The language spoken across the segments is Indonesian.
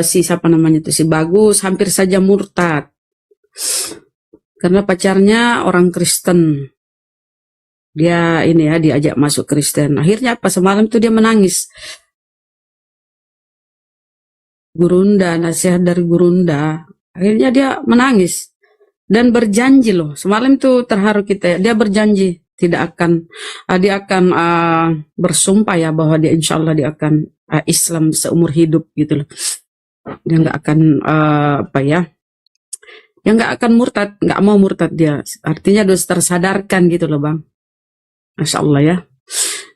si siapa namanya itu si Bagus hampir saja murtad karena pacarnya orang Kristen. Dia ini ya diajak masuk Kristen. Akhirnya apa semalam itu dia menangis. Gurunda, nasihat dari Gurunda. Akhirnya dia menangis dan berjanji loh. Semalam itu terharu kita. Dia berjanji tidak akan dia akan bersumpah ya bahwa dia insya Allah dia akan Islam seumur hidup gitu loh. Dia nggak akan apa ya? Dia nggak akan murtad, nggak mau murtad dia. Artinya harus tersadarkan gitu loh bang. Masya Allah ya.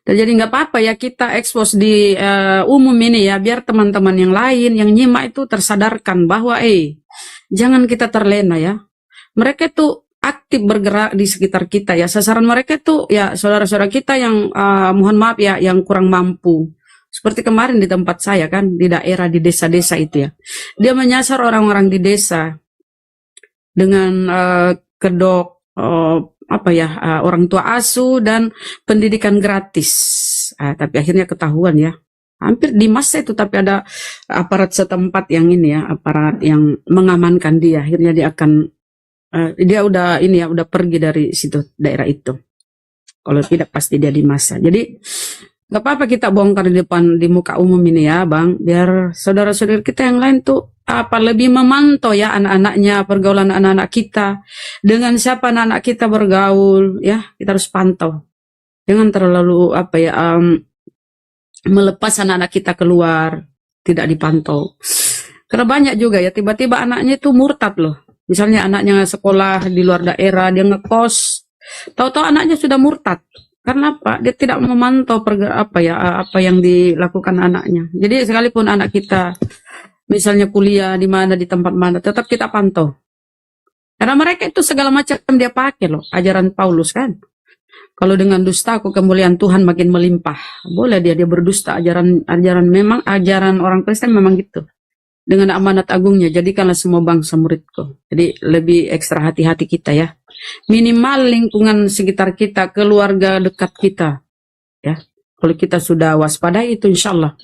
Dan jadi nggak apa-apa ya kita ekspos di umum ini ya biar teman-teman yang lain yang nyimak itu tersadarkan bahwa jangan kita terlena ya. Mereka itu aktif bergerak di sekitar kita ya. Sasaran mereka itu ya saudara-saudara kita yang mohon maaf ya yang kurang mampu. Seperti kemarin di tempat saya kan di daerah di desa-desa itu ya. Dia menyasar orang-orang di desa dengan kedok orang tua asuh dan pendidikan gratis. Tapi akhirnya ketahuan ya. Hampir di masa itu tapi ada aparat setempat yang ini ya, aparat yang mengamankan dia. Akhirnya dia akan dia udah ini ya, udah pergi dari situ daerah itu. Kalau tidak pasti dia di masa. Jadi nggak apa-apa kita bongkar di muka umum ini ya, Bang. Biar saudara-saudara kita yang lain tuh lebih memantau ya anak-anaknya, pergaulan anak-anak kita, dengan siapa anak-anak kita bergaul ya, kita harus pantau. Jangan terlalu melepas anak-anak kita keluar, tidak dipantau. Karena banyak juga ya tiba-tiba anaknya itu murtad loh. Misalnya anaknya sekolah di luar daerah, dia ngekos, tahu-tahu anaknya sudah murtad. Karena apa? Dia tidak memantau apa yang dilakukan anaknya. Jadi sekalipun anak kita misalnya kuliah di mana, di tempat mana, tetap kita pantau. Karena mereka itu segala macam dia pakai loh, ajaran Paulus kan. Kalau dengan dusta aku kemuliaan Tuhan makin melimpah. Boleh dia berdusta, ajaran memang ajaran orang Kristen memang gitu. Dengan amanat agungnya, jadikanlah semua bangsa muridku. Jadi lebih ekstra hati-hati kita ya. Minimal lingkungan sekitar kita, keluarga dekat kita. Ya, kalau kita sudah waspada itu insya Allah.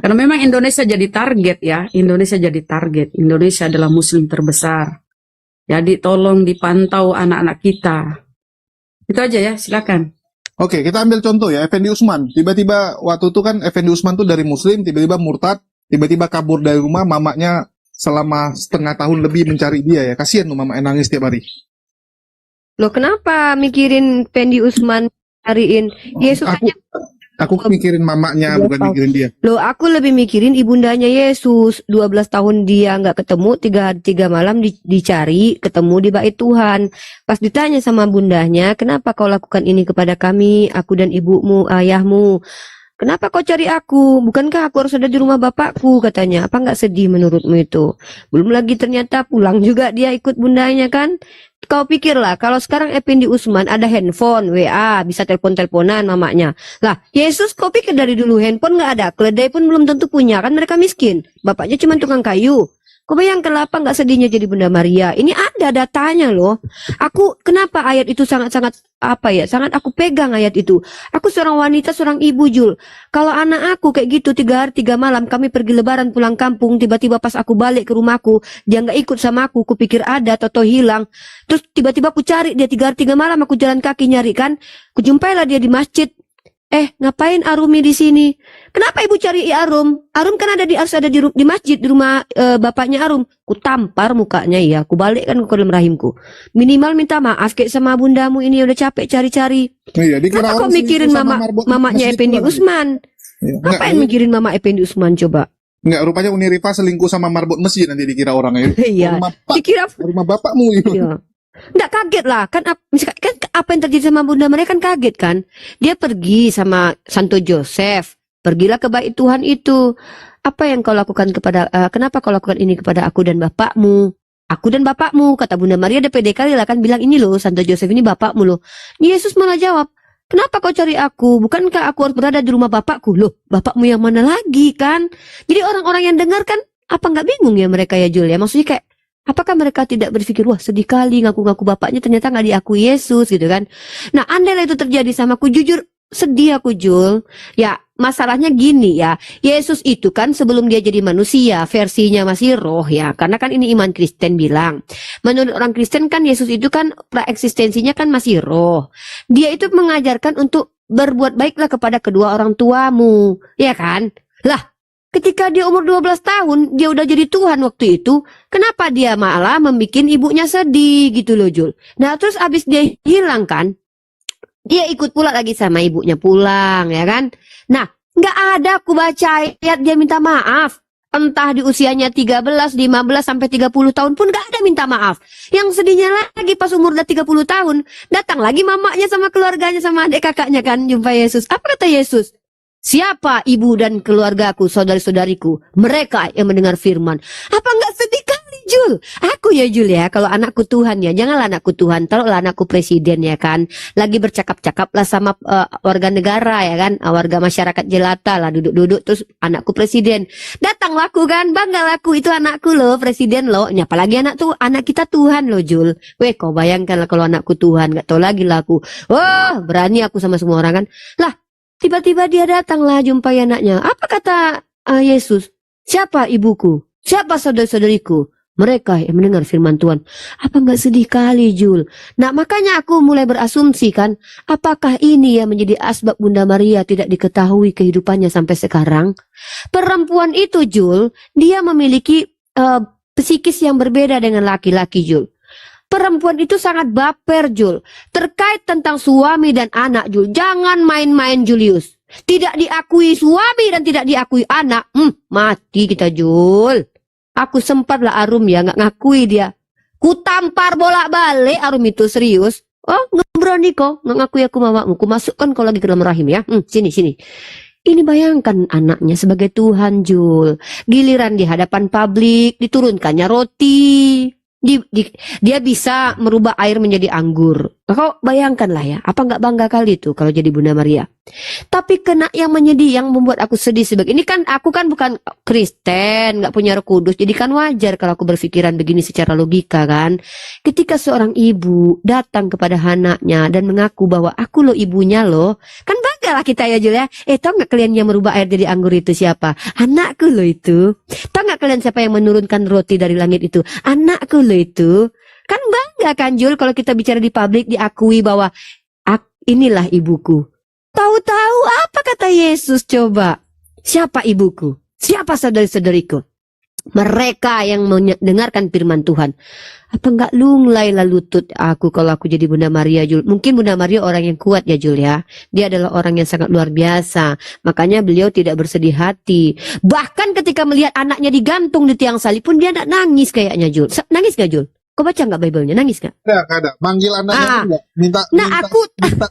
Karena memang Indonesia jadi target ya, Indonesia jadi target. Indonesia adalah muslim terbesar. Jadi tolong dipantau anak-anak kita. Itu aja ya, silakan. Oke, kita ambil contoh ya, Effendi Usman. Tiba-tiba waktu itu kan Effendi Usman tuh dari muslim, tiba-tiba murtad, tiba-tiba kabur dari rumah, mamanya selama setengah tahun lebih mencari dia ya. Kasihan tuh mamanya nangis tiap hari. Loh kenapa mikirin Effendi Usman cariin Yesus aja? Aku mikirin mamanya, bukan mikirin dia. Loh, aku lebih mikirin ibundanya Yesus. 12 tahun dia nggak ketemu, 3 malam dicari, ketemu di bait Tuhan. Pas ditanya sama bundanya, kenapa kau lakukan ini kepada kami, aku dan ibumu, ayahmu? Kenapa kau cari aku? Bukankah aku harus ada di rumah bapakku? Katanya. Apa nggak sedih menurutmu itu? Belum lagi ternyata pulang juga dia ikut bundanya kan? Kau pikirlah, kalau sekarang Effendi Usman ada handphone, WA, bisa telepon-teleponan mamanya. Lah, Yesus kau pikir dari dulu handphone nggak ada? Keledai pun belum tentu punya, kan mereka miskin. Bapaknya cuma tukang kayu. Kau bayangkan apa nggak sedihnya jadi Bunda Maria? Ini ada datanya loh. Kenapa ayat itu sangat-sangat sangat aku pegang ayat itu. Aku seorang wanita, seorang ibu Jul. Kalau anak aku kayak gitu 3 hari 3 malam kami pergi lebaran pulang kampung, tiba-tiba pas aku balik ke rumahku dia nggak ikut sama aku pikir ada atau hilang. Terus tiba-tiba aku cari dia 3 hari 3 malam, aku jalan kaki nyari kan. Kujumpailah dia di masjid. Ngapain Arumi di sini? Kenapa ibu cari Arum? Arum kan harus ada di masjid, di rumah bapaknya Arum. Ku tampar mukanya ya, aku balikkan ke dalam rahimku. Minimal minta maaf kayak sama bundamu ini udah capek cari-cari. Iya, kenapa kok mikirin mamanya Effendi Usman? Ngapain mikirin mama Effendi Usman coba? Enggak, rupanya Unirifa selingkuh sama marbot masjid nanti dikira orangnya. Iya. Dikira rumah bapakmu itu. Iya. Nggak kaget lah kan apa yang terjadi sama bunda mereka kan kaget kan. Dia pergi sama Santo Joseph, pergilah ke bait Tuhan itu. Apa yang kau lakukan kenapa kau lakukan ini kepada aku dan bapakmu? Aku dan bapakmu, kata Bunda Maria ada pede kali lah kan bilang ini loh Santo Joseph ini bapakmu loh. Yesus malah jawab, kenapa kau cari aku? Bukankah aku harus berada di rumah bapakku? Loh, bapakmu yang mana lagi kan? Jadi orang-orang yang dengar kan apa nggak bingung ya mereka ya Jul ya? Maksudnya kayak apakah mereka tidak berpikir, wah sedih kali ngaku-ngaku bapaknya ternyata nggak diakui Yesus gitu kan. Nah andailah itu terjadi sama aku, jujur sedih aku Jul. Ya masalahnya gini ya, Yesus itu kan sebelum dia jadi manusia, versinya masih roh ya, karena kan ini iman Kristen bilang. Menurut orang Kristen kan Yesus itu kan praeksistensinya kan masih roh. Dia itu mengajarkan untuk berbuat baiklah kepada kedua orang tuamu, ya kan? Lah, ketika dia umur 12 tahun, dia udah jadi Tuhan waktu itu, kenapa dia malah membuat ibunya sedih gitu loh, Jul? Nah, terus abis dia hilang kan, dia ikut pula lagi sama ibunya pulang, ya kan? Nah, nggak ada aku baca ayat dia minta maaf. Entah di usianya 13, 15, sampai 30 tahun pun nggak ada minta maaf. Yang sedihnya lagi pas umur udah 30 tahun, datang lagi mamanya sama keluarganya sama adik kakaknya kan, jumpa Yesus. Apa kata Yesus? Siapa ibu dan keluargaku, saudari-saudariku? Mereka yang mendengar firman. Apa nggak sedih kali, Jul? Aku ya, Jul ya, kalau anakku Tuhan ya, janganlah anakku Tuhan, taruhlah anakku presiden ya kan. Lagi bercakap-cakap lah sama warga negara ya kan, warga masyarakat jelata lah, duduk-duduk terus anakku presiden. Datang laku kan, bangga laku itu anakku loh, presiden loh. Ini apalagi anak kita Tuhan loh, Jul. Weh, kau bayangkan lah kalau anakku Tuhan, nggak tahu lagi laku. Wah, berani aku sama semua orang kan. Lah, tiba-tiba dia datanglah jumpai anaknya. Apa kata Yesus? Siapa ibuku? Siapa saudara-saudariku? Mereka yang mendengar firman Tuhan. Apa nggak sedih kali, Jul? Nah, makanya aku mulai berasumsi kan, apakah ini yang menjadi asbab Bunda Maria tidak diketahui kehidupannya sampai sekarang? Perempuan itu, Jul, dia memiliki psikis yang berbeda dengan laki-laki, Jul. Perempuan itu sangat baper, Jul. Terkait tentang suami dan anak, Jul. Jangan main-main, Julius. Tidak diakui suami dan tidak diakui anak. Mati kita, Jul. Aku sempatlah Arum ya, nggak ngakui dia. Ku tampar bolak-balik Arum itu, serius. Oh, nggak berani kok. Nggak ngakui aku mamamu. Ku masukkan kau lagi ke dalam rahim ya. Sini. Ini bayangkan anaknya sebagai Tuhan, Jul. Giliran di hadapan publik, diturunkannya roti. Dia bisa merubah air menjadi anggur. Kau bayangkanlah ya, apa nggak bangga kali itu kalau jadi Bunda Maria. Tapi kena yang menyedih, yang membuat aku sedih sebagai ini kan aku kan bukan Kristen, nggak punya Roh Kudus, jadi kan wajar kalau aku berpikiran begini secara logika kan. Ketika seorang ibu datang kepada anaknya dan mengaku bahwa aku loh ibunya loh, kan bangga lah kita ya, Jul ya. Tahu nggak kalian yang merubah air jadi anggur itu siapa? Anakku loh itu. Tahu nggak kalian siapa yang menurunkan roti dari langit itu? Anakku loh itu. Kan bangga kan, Jul, kalau kita bicara di publik diakui bahwa inilah ibuku. Tahu-tahu apa kata Yesus coba? Siapa ibuku? Siapa saudari-saudariku? Mereka yang mendengarkan firman Tuhan. Apa enggak lunglailah lutut aku kalau aku jadi Bunda Maria, Jul? Mungkin Bunda Maria orang yang kuat ya, Jul ya. Dia adalah orang yang sangat luar biasa. Makanya beliau tidak bersedih hati. Bahkan ketika melihat anaknya digantung di tiang salib pun dia enggak nangis kayaknya, Jul. Nangis gak, Jul? Kau baca nggak Bible-nya? Nangis nggak? Nggak ada. Manggil anaknya enggak? Minta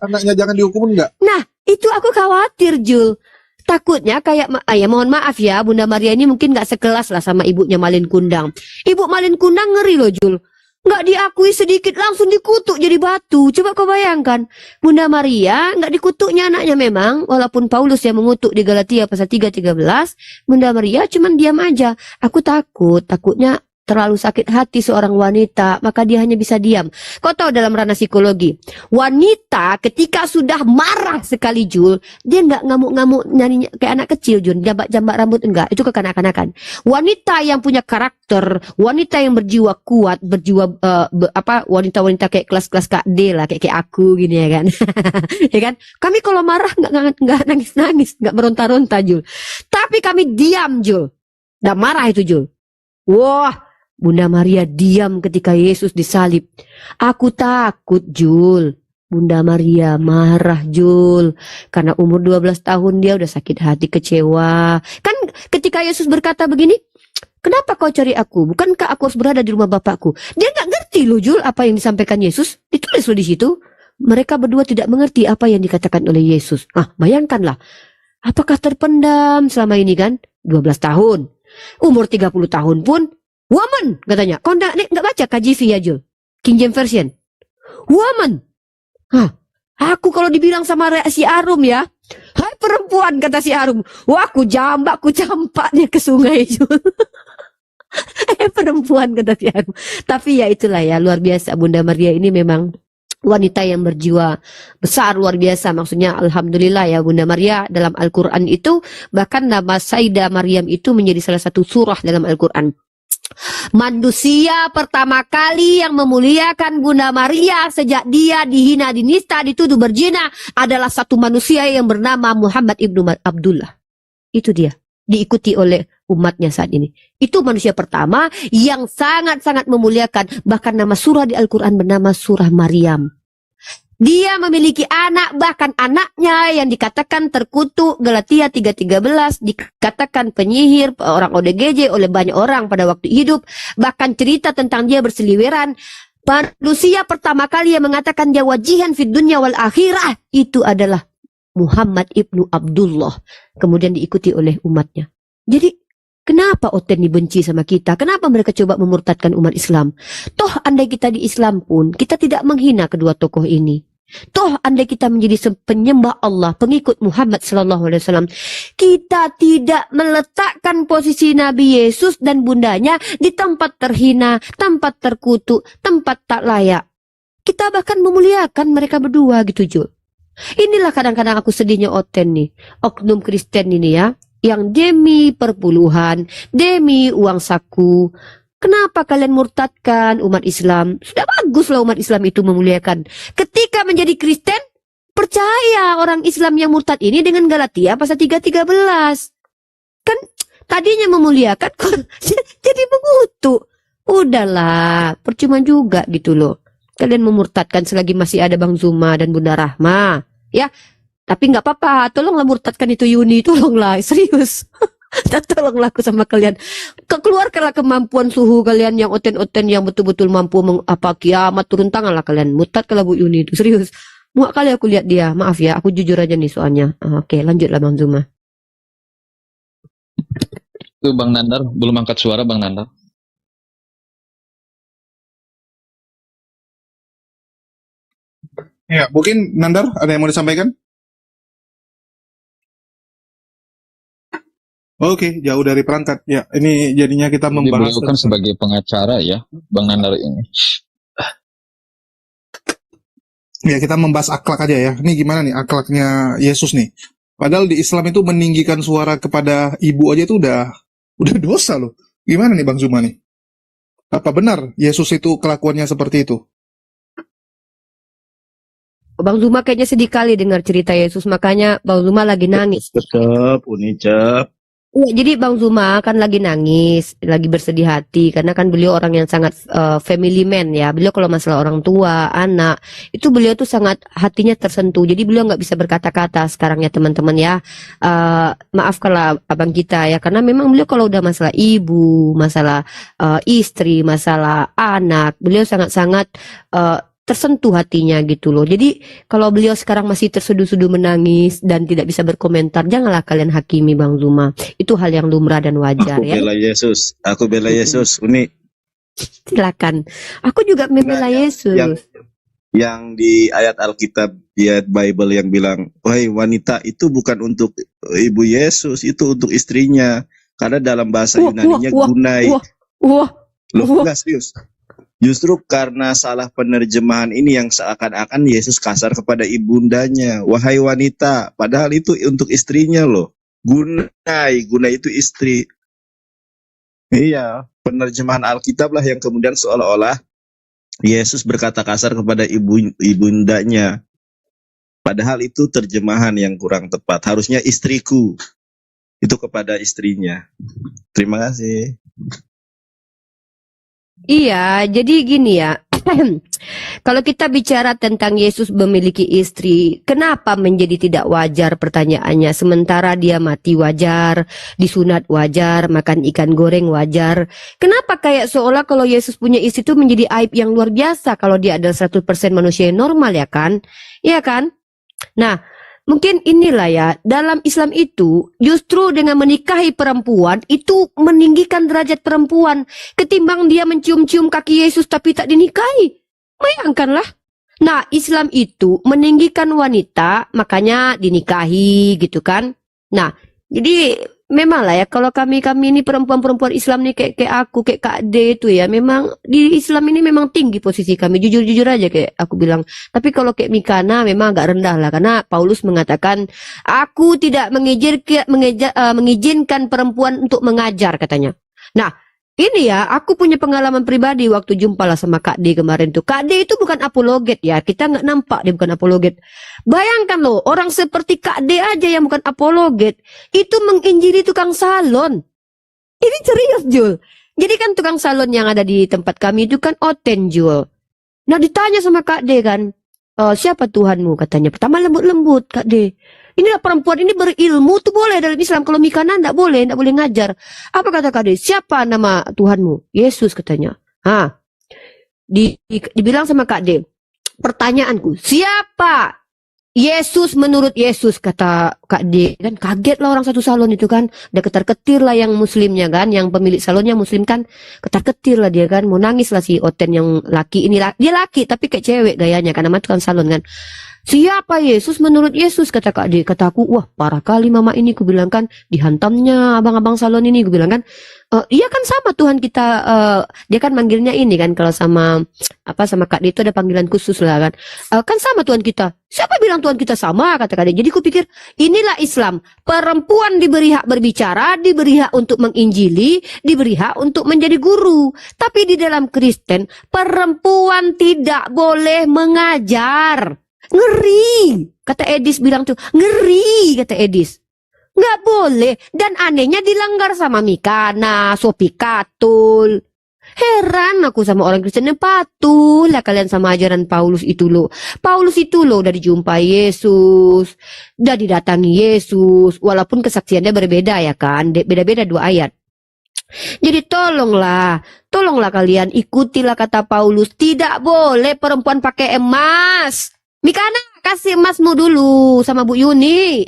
anaknya jangan dihukum enggak? Nah, itu aku khawatir, Jul. Takutnya kayak, mohon maaf ya, Bunda Maria ini mungkin nggak sekelas lah sama ibunya Malin Kundang. Ibu Malin Kundang ngeri loh, Jul. Nggak diakui sedikit, langsung dikutuk jadi batu. Coba kau bayangkan. Bunda Maria nggak dikutuknya anaknya memang. Walaupun Paulus yang mengutuk di Galatia pasal 3:13. Bunda Maria cuman diam aja. Aku takutnya terlalu sakit hati seorang wanita, maka dia hanya bisa diam. Kau tahu dalam ranah psikologi, wanita ketika sudah marah sekali, Jul, dia nggak ngamuk-ngamuk nyanyi kayak anak kecil, Jul, jambak-jambak rambut, enggak, itu kekanak-kanakan. Wanita yang punya karakter, wanita yang berjiwa kuat, wanita-wanita kayak kelas-kelas Kak D lah, kayak aku gini ya kan. Ya kan? Kami kalau marah nggak nangis-nangis, nggak meronta-ronta, Jul. Tapi kami diam, Jul. Nggak marah itu, Jul. Wah, Bunda Maria diam ketika Yesus disalib. Aku takut, Jul. Bunda Maria marah, Jul. Karena umur 12 tahun dia udah sakit hati, kecewa. Kan ketika Yesus berkata begini, kenapa kau cari aku? Bukankah aku harus berada di rumah Bapakku? Dia nggak ngerti loh, Jul, apa yang disampaikan Yesus. Ditulis loh di situ. Mereka berdua tidak mengerti apa yang dikatakan oleh Yesus. Bayangkanlah. Apakah terpendam selama ini kan? 12 tahun. Umur 30 tahun pun woman, katanya. Kau nggak baca KJV ya, Jul? King James Version. Woman. Aku kalau dibilang sama si Arum ya, hai perempuan, kata si Arum. Wah, aku campaknya ke sungai, Jul. Perempuan, kata si Arum. Tapi ya itulah ya, luar biasa Bunda Maria ini memang wanita yang berjiwa besar luar biasa. Maksudnya alhamdulillah ya Bunda Maria, dalam Al-Quran itu bahkan nama Sayyidah Maryam itu menjadi salah satu surah dalam Al-Quran. Manusia pertama kali yang memuliakan Bunda Maria sejak dia dihina, dinista, dituduh berzina adalah satu manusia yang bernama Muhammad ibnu Abdullah. Itu dia, diikuti oleh umatnya saat ini. Itu manusia pertama yang sangat-sangat memuliakan. Bahkan nama surah di Al-Quran bernama surah Maryam. Dia memiliki anak, bahkan anaknya yang dikatakan terkutuk, Galatia 3:13, dikatakan penyihir, orang ODGJ oleh banyak orang pada waktu hidup. Bahkan cerita tentang dia berseliweran. Manusia pertama kali yang mengatakan dia wajihan fid dunya wal akhirah, itu adalah Muhammad ibnu Abdullah. Kemudian diikuti oleh umatnya. Jadi kenapa Oten dibenci sama kita? Kenapa mereka coba memurtadkan umat Islam? Toh andai kita di Islam pun, kita tidak menghina kedua tokoh ini. Toh andai kita menjadi penyembah Allah, pengikut Muhammad SAW, kita tidak meletakkan posisi Nabi Yesus dan bundanya di tempat terhina, tempat terkutuk, tempat tak layak. Kita bahkan memuliakan mereka berdua gitu, Jul. Inilah kadang-kadang aku sedihnya Oten nih, oknum Kristen ini ya, yang demi perpuluhan, demi uang saku. Kenapa kalian murtadkan umat Islam? Sudah baguslah umat Islam itu memuliakan. Ketika menjadi Kristen, percaya orang Islam yang murtad ini dengan Galatia pasal 3:13. Kan tadinya memuliakan, jadi mengutuk. Udahlah, percuma juga gitu loh. Kalian memurtadkan selagi masih ada Bang Zuma dan Bunda Rahma. Ya, tapi nggak apa-apa, tolonglah murtadkan itu Yuni, tolonglah, serius. Tolonglah aku sama kalian. Keluarkanlah kemampuan suhu kalian yang Oten-Oten yang betul-betul mampu kiamat turun tangan lah kalian. Murtadkanlah Bu Yuni itu, serius. Muak kali aku lihat dia, maaf ya, aku jujur aja nih soalnya. Oke, lanjutlah Bang Zuma. Itu Bang Nandar, belum angkat suara Bang Nandar. Ya, mungkin Nandar ada yang mau disampaikan? Oke, jauh dari perangkat. Ya, ini jadinya kita Jadi membahas beliau kan sebagai pengacara ya, Bang Nandar ini. ya kita membahas akhlak aja ya. Ini gimana nih akhlaknya Yesus nih? Padahal di Islam itu meninggikan suara kepada ibu aja itu udah dosa loh. Gimana nih Bang Zuma nih? Apa benar Yesus itu kelakuannya seperti itu? Bang Zuma kayaknya sedih kali dengar cerita Yesus, makanya Bang Zuma lagi nangis. Cep, Unicep. Ya, jadi Bang Zuma kan lagi nangis, lagi bersedih hati, karena kan beliau orang yang sangat family man ya. Beliau kalau masalah orang tua, anak, itu beliau tuh sangat hatinya tersentuh. Jadi beliau nggak bisa berkata-kata sekarang ya teman-teman ya. Maafkanlah abang kita ya, karena memang beliau kalau udah masalah ibu, masalah istri, masalah anak, beliau sangat-sangat tersentuh hatinya gitu loh. Jadi kalau beliau sekarang masih terseduh-seduh menangis dan tidak bisa berkomentar, janganlah kalian hakimi Bang Zuma. Itu hal yang lumrah dan wajar Aku ya. bela Yesus. Aku bela Yesus. Uni Silakan. Aku juga membela Yesus. yang di ayat Alkitab, di ayat Bible yang bilang, wahai wanita, itu bukan untuk ibu Yesus, itu untuk istrinya. Karena dalam bahasa Yunaninya gunai. Wah. Loh, enggak serius. Justru karena salah penerjemahan ini yang seakan-akan Yesus kasar kepada ibundanya. Wahai wanita, padahal itu untuk istrinya loh. Gunai itu istri. Iya, penerjemahan Alkitab lah yang kemudian seolah-olah Yesus berkata kasar kepada ibundanya. Padahal itu terjemahan yang kurang tepat. Harusnya istriku. Itu kepada istrinya. Terima kasih. Iya, jadi gini ya. Kalau kita bicara tentang Yesus memiliki istri, kenapa menjadi tidak wajar pertanyaannya? Sementara dia mati wajar, disunat wajar, makan ikan goreng wajar. Kenapa kayak seolah kalau Yesus punya istri itu menjadi aib yang luar biasa kalau dia adalah 100% manusia yang normal ya kan? Iya kan? Nah, mungkin inilah ya, dalam Islam itu justru dengan menikahi perempuan itu meninggikan derajat perempuan ketimbang dia mencium-cium kaki Yesus tapi tak dinikahi. Bayangkanlah. Nah, Islam itu meninggikan wanita makanya dinikahi gitu kan. Nah, jadi memang lah ya, kalau kami ini perempuan-perempuan Islam nih kayak aku, kayak Kak D itu ya, memang di Islam ini memang tinggi posisi kami, jujur-jujur aja kayak aku bilang. Tapi kalau kayak Mikana memang agak rendah lah, karena Paulus mengatakan, aku tidak mengizinkan perempuan untuk mengajar, katanya. Nah, ini ya, aku punya pengalaman pribadi waktu jumpa lah sama Kak D kemarin tuh. Kak D itu bukan apologet ya, kita nggak nampak dia bukan apologet. Bayangkan loh, orang seperti Kak D aja yang bukan apologet, itu menginjili tukang salon. Ini serius, Jul. Jadi kan tukang salon yang ada di tempat kami itu kan Oten, Jul. Nah, ditanya sama Kak D kan, siapa Tuhanmu, katanya. Pertama lembut-lembut, Kak D. Inilah perempuan ini berilmu tuh boleh dalam Islam. Kalau Mikana enggak boleh ngajar. Apa kata Kak D? Siapa nama Tuhanmu? Yesus, katanya. Dibilang sama Kak D, pertanyaanku, siapa Yesus menurut Yesus, kata Kak D. Kan kaget lah orang satu salon itu kan. Udah ketar-ketir lah yang muslimnya kan, yang pemilik salonnya muslim kan. Ketar-ketir lah dia kan, mau nangis lah si Oten yang laki ini. Dia laki tapi kayak cewek gayanya kan, namanya tukang salon kan. Siapa Yesus menurut Yesus, kata Kak D. Kata aku, wah parah kali mama ini, ku bilang kan, dihantamnya abang-abang salon ini, ku bilang kan. Iya kan sama Tuhan kita, dia kan manggilnya ini kan, kalau sama Kak D itu ada panggilan khusus lah kan. Kan sama Tuhan kita. Siapa bilang Tuhan kita sama, kata Kak D. Jadi ku pikir inilah Islam. Perempuan diberi hak berbicara, diberi hak untuk menginjili, diberi hak untuk menjadi guru. Tapi di dalam Kristen, perempuan tidak boleh mengajar. Ngeri, kata Edis bilang tuh, ngeri, kata Edis. Nggak boleh, dan anehnya dilanggar sama Mikana, Sophie Katul. Heran aku sama orang Kristen yang patuh lah kalian sama ajaran Paulus itu loh. Paulus itu loh udah dijumpai Yesus, udah didatangi Yesus, walaupun kesaksiannya berbeda ya kan, beda-beda 2 ayat. Jadi tolonglah kalian ikutilah kata Paulus, tidak boleh perempuan pakai emas. Mikana, kasih emasmu dulu sama Bu Yuni.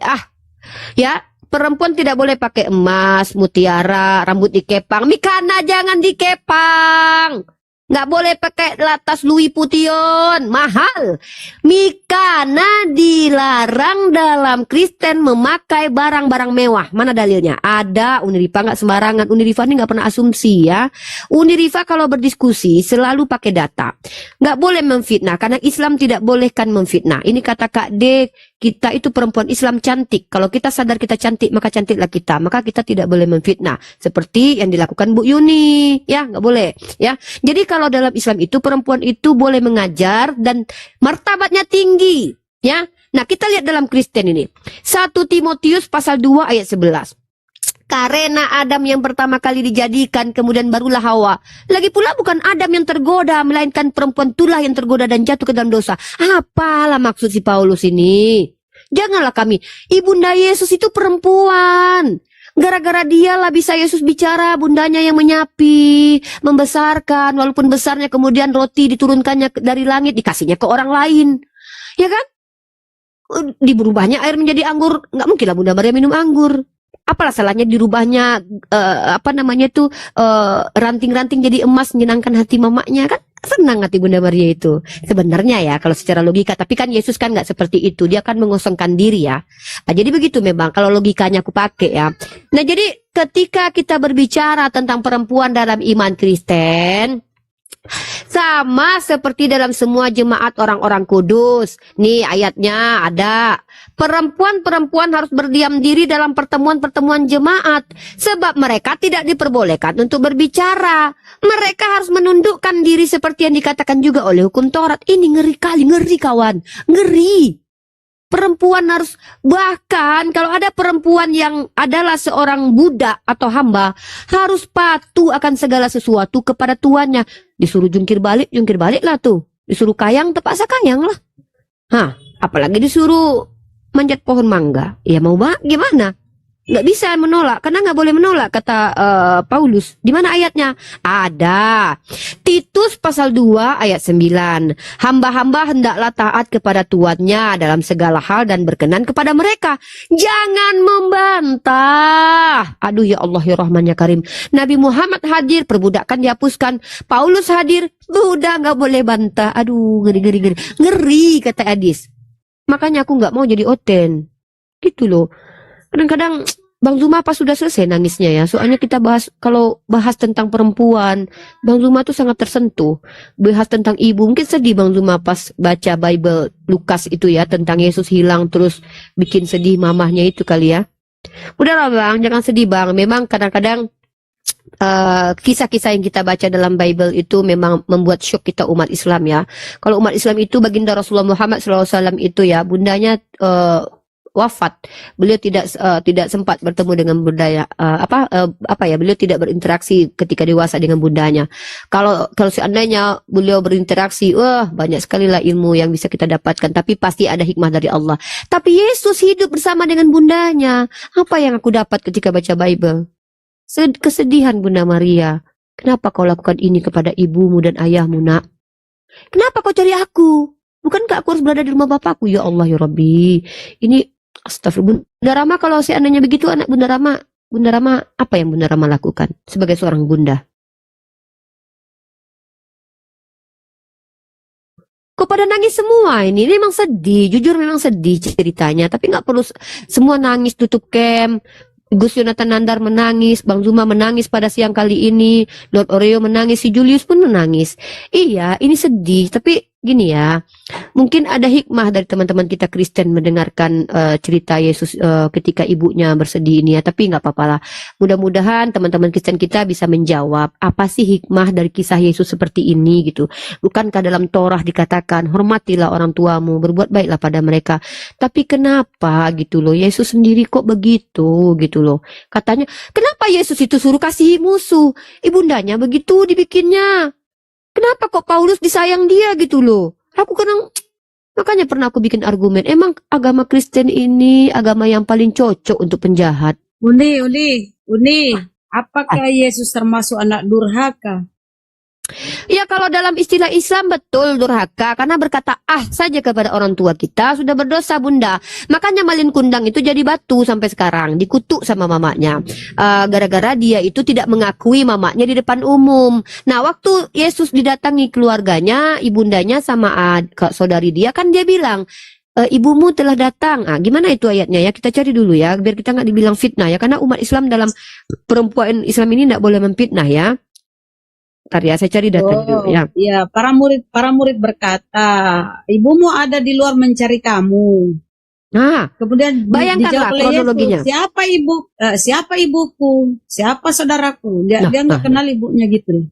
Ya, perempuan tidak boleh pakai emas, mutiara, rambut dikepang. Mikana jangan dikepang. Nggak boleh pakai latas Louis Vuitton, mahal. Mikana dilarang dalam Kristen memakai barang-barang mewah. Mana dalilnya? Ada. Unirifa nggak sembarangan. Unirifa ini nggak pernah asumsi ya. Unirifa kalau berdiskusi selalu pakai data. Nggak boleh memfitnah, karena Islam tidak bolehkan memfitnah. Ini kata Kak D, kita itu perempuan Islam cantik. Kalau kita sadar kita cantik, maka cantiklah kita. Maka kita tidak boleh memfitnah. Seperti yang dilakukan Bu Yuni. Ya, nggak boleh. Ya. Jadi kalau dalam Islam itu perempuan itu boleh mengajar dan martabatnya tinggi. Ya. Nah, kita lihat dalam Kristen ini. 1 Timotius pasal 2 ayat 11. Karena Adam yang pertama kali dijadikan, kemudian barulah Hawa. Lagi pula bukan Adam yang tergoda, melainkan perempuan itulah yang tergoda dan jatuh ke dalam dosa. Apalah maksud si Paulus ini? Janganlah kami. Ibunda Yesus itu perempuan. Gara-gara dialah bisa Yesus bicara, bundanya yang menyapi, membesarkan, walaupun besarnya kemudian roti diturunkannya dari langit, dikasihnya ke orang lain. Ya kan? Dirubahnya air menjadi anggur, nggak mungkin lah Bunda Maria minum anggur. Apalah salahnya dirubahnya ranting-ranting jadi emas, menyenangkan hati mamanya kan? Senang hati Bunda Maria itu sebenarnya ya kalau secara logika, tapi kan Yesus kan nggak seperti itu, dia kan mengosongkan diri ya. Nah, jadi begitu memang kalau logikanya aku pakai ya. Nah, jadi ketika kita berbicara tentang perempuan dalam iman Kristen, sama seperti dalam semua jemaat orang-orang kudus. Nih ayatnya ada. Perempuan-perempuan harus berdiam diri dalam pertemuan-pertemuan jemaat. Sebab mereka tidak diperbolehkan untuk berbicara. Mereka harus menundukkan diri seperti yang dikatakan juga oleh hukum Taurat. Ini ngeri kali, ngeri kawan. Ngeri. Perempuan harus, bahkan kalau ada perempuan yang adalah seorang budak atau hamba, harus patuh akan segala sesuatu kepada tuannya. Disuruh jungkir balik lah tuh. Disuruh kayang, terpaksa kayang lah. Apalagi disuruh manjat pohon mangga. Ya mau gimana? Nggak bisa menolak, karena nggak boleh menolak, kata Paulus. Di mana ayatnya? Ada. Titus pasal 2 ayat 9. Hamba-hamba hendaklah taat kepada tuannya dalam segala hal dan berkenan kepada mereka. Jangan membantah. Aduh ya Allah ya Rahman ya Karim. Nabi Muhammad hadir, perbudakan dihapuskan. Paulus hadir, udah nggak boleh bantah. Aduh ngeri. Ngeri kata Adis. Makanya aku nggak mau jadi Oten. Gitu loh. Kadang-kadang Bang Zuma apa sudah selesai nangisnya ya? Soalnya kita kalau bahas tentang perempuan, Bang Zuma tuh sangat tersentuh. Bahas tentang ibu, mungkin sedih Bang Zuma pas baca Bible Lukas itu ya, tentang Yesus hilang terus bikin sedih mamahnya itu kali ya. Udahlah Bang, jangan sedih Bang. Memang kadang-kadang kisah-kisah yang kita baca dalam Bible itu memang membuat syok kita umat Islam ya. Kalau umat Islam itu baginda Rasulullah Muhammad SAW itu ya, bundanya wafat. Beliau tidak sempat bertemu dengan bundanya. Beliau tidak berinteraksi ketika dewasa dengan bundanya. Kalau seandainya beliau berinteraksi, wah banyak sekali lah ilmu yang bisa kita dapatkan. Tapi pasti ada hikmah dari Allah. Tapi Yesus hidup bersama dengan bundanya. Apa yang aku dapat ketika baca Bible? Kesedihan Bunda Maria. Kenapa kau lakukan ini kepada ibumu dan ayahmu, nak? Kenapa kau cari aku? Bukankah aku harus berada di rumah bapakku? Ya Allah, ya Rabbi. Ini astagfirullah. Bunda Rama, kalau seandainya begitu anak Bunda Rama, apa yang Bunda Rama lakukan sebagai seorang bunda? Kok pada nangis semua ini memang sedih, jujur memang sedih ceritanya. Tapi nggak perlu semua nangis tutup camp. Gus Yonatan Nandar menangis, Bang Zuma menangis pada siang kali ini, Lord Oreo menangis, si Julius pun menangis. Iya, ini sedih, tapi gini ya, mungkin ada hikmah dari teman-teman kita Kristen mendengarkan cerita Yesus ketika ibunya bersedih ini ya, tapi nggak apa-apa lah. Mudah-mudahan teman-teman Kristen kita bisa menjawab, apa sih hikmah dari kisah Yesus seperti ini gitu. Bukankah dalam Torah dikatakan, hormatilah orang tuamu, berbuat baiklah pada mereka. Tapi kenapa gitu loh, Yesus sendiri kok begitu gitu loh. Katanya, kenapa Yesus itu suruh kasih musuh? Ibundanya begitu dibikinnya. Kenapa kok Paulus disayang dia gitu loh? Makanya pernah aku bikin argumen, emang agama Kristen ini agama yang paling cocok untuk penjahat. Uni, apakah Yesus termasuk anak durhaka? Ya kalau dalam istilah Islam betul durhaka, karena berkata saja kepada orang tua kita sudah berdosa bunda. Makanya Malin Kundang itu jadi batu sampai sekarang, dikutuk sama mamanya. Gara-gara dia itu tidak mengakui mamanya di depan umum. Nah waktu Yesus didatangi keluarganya, ibundanya sama saudari dia, kan dia bilang, ibumu telah datang. Gimana itu ayatnya ya? Kita cari dulu ya, biar kita nggak dibilang fitnah ya. Karena umat Islam dalam perempuan Islam ini tidak boleh memfitnah ya. Ntar ya, saya cari data dulu ya. Ya, para murid berkata, ibumu ada di luar mencari kamu. Nah, kemudian bayangkanlah kronologinya. Siapa ibuku? Siapa saudaraku? Dia nggak kenal ibunya gitu.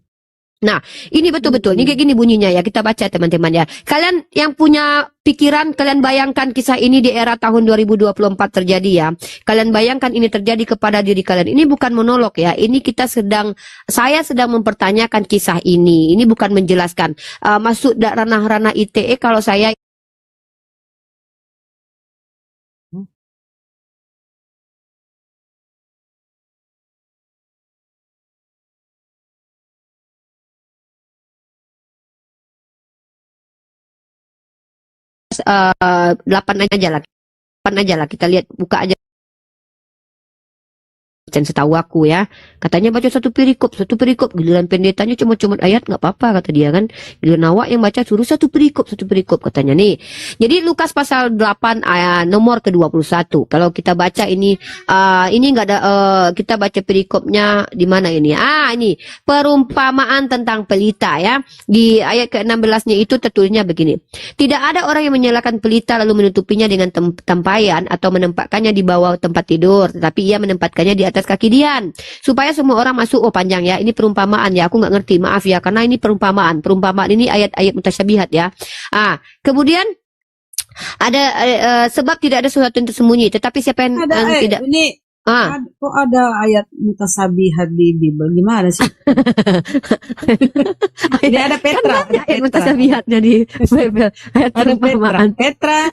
Nah, ini betul-betul. Ini kayak gini bunyinya ya. Kita baca teman-teman ya. Kalian yang punya pikiran, kalian bayangkan kisah ini di era tahun 2024 terjadi ya. Kalian bayangkan ini terjadi kepada diri kalian. Ini bukan monolog ya. Ini saya sedang mempertanyakan kisah ini. Ini bukan menjelaskan. Masuk ranah-ranah ITE kalau saya delapan aja lah kita lihat, buka aja dan setahu aku ya, katanya baca satu perikop, giliran pendetanya cuma ayat nggak apa-apa kata dia kan, giliran awak yang baca suruh satu perikop katanya nih. Jadi Lukas pasal 8 nomor ke-21. Kalau kita baca ini nggak ada, kita baca perikopnya di mana ini? Ini perumpamaan tentang pelita ya. Di ayat ke-16-nya itu tertulisnya begini. Tidak ada orang yang menyalakan pelita lalu menutupinya dengan tempayan atau menempatkannya di bawah tempat tidur, tetapi ia menempatkannya di atas kaki Dian supaya semua orang masuk. Panjang ya, ini perumpamaan ya, aku nggak ngerti, maaf ya, karena ini perumpamaan ini ayat-ayat mutasyabihat ya. Kemudian ada sebab tidak ada sesuatu yang tersembunyi, tetapi siapa yang tidak ini kok ada ayat mutasabihat di Bible, gimana sih? Ini ada Petra, kan ayat mutasabihatnya di Bible, ayat perumpamaan. Petra,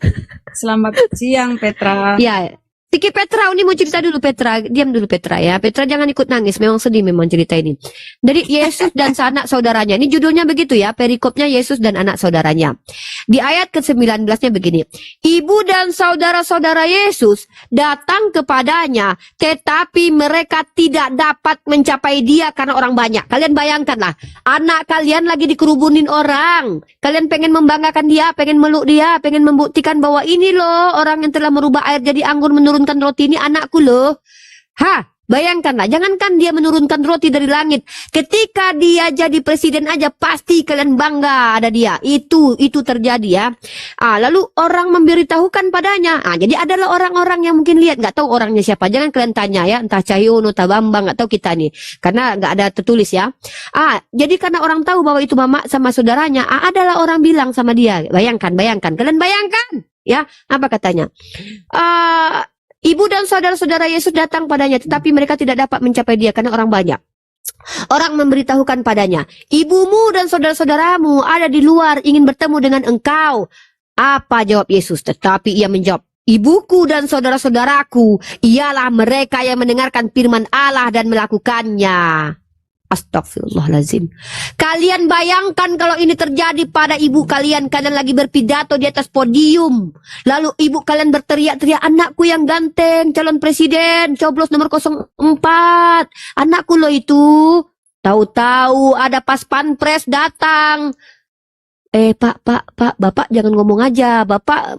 selamat siang Petra. Ya. Tiki Petra, ini mau cerita dulu Petra, diam dulu Petra ya. Petra jangan ikut nangis, memang sedih memang cerita ini. Dari Yesus dan anak saudaranya, ini judulnya begitu ya, perikopnya Yesus dan anak saudaranya. Di ayat ke-19-nya begini, ibu dan saudara-saudara Yesus datang kepadanya, tetapi mereka tidak dapat mencapai dia karena orang banyak. Kalian bayangkanlah, anak kalian lagi dikerubunin orang. Kalian pengen membanggakan dia, pengen meluk dia, pengen membuktikan bahwa ini loh orang yang telah merubah air jadi anggur menurunkan roti, ini anakku loh. Bayangkanlah, jangankan dia menurunkan roti dari langit. Ketika dia jadi presiden aja, pasti kalian bangga ada dia. Itu terjadi ya. Lalu orang memberitahukan padanya. Jadi adalah orang-orang yang mungkin lihat, nggak tahu orangnya siapa. Jangan kalian tanya ya, entah Cahyono, entah Bambang, nggak tahu kita nih. Karena nggak ada tertulis ya. Jadi karena orang tahu bahwa itu mama sama saudaranya, adalah orang bilang sama dia. Bayangkan. Kalian bayangkan ya, apa katanya? Ibu dan saudara-saudara Yesus datang padanya, tetapi mereka tidak dapat mencapai dia karena orang banyak. Orang memberitahukan padanya, ibumu dan saudara-saudaramu ada di luar ingin bertemu dengan engkau. Apa jawab Yesus? Tetapi ia menjawab, ibuku dan saudara-saudaraku ialah mereka yang mendengarkan firman Allah dan melakukannya. Astagfirullahaladzim. Kalian bayangkan kalau ini terjadi pada ibu kalian lagi berpidato di atas podium. Lalu ibu kalian berteriak-teriak, anakku yang ganteng, calon presiden, coblos nomor 04. Anakku loh itu. Tahu-tahu ada pas pampres datang. Pak, Bapak jangan ngomong aja. Bapak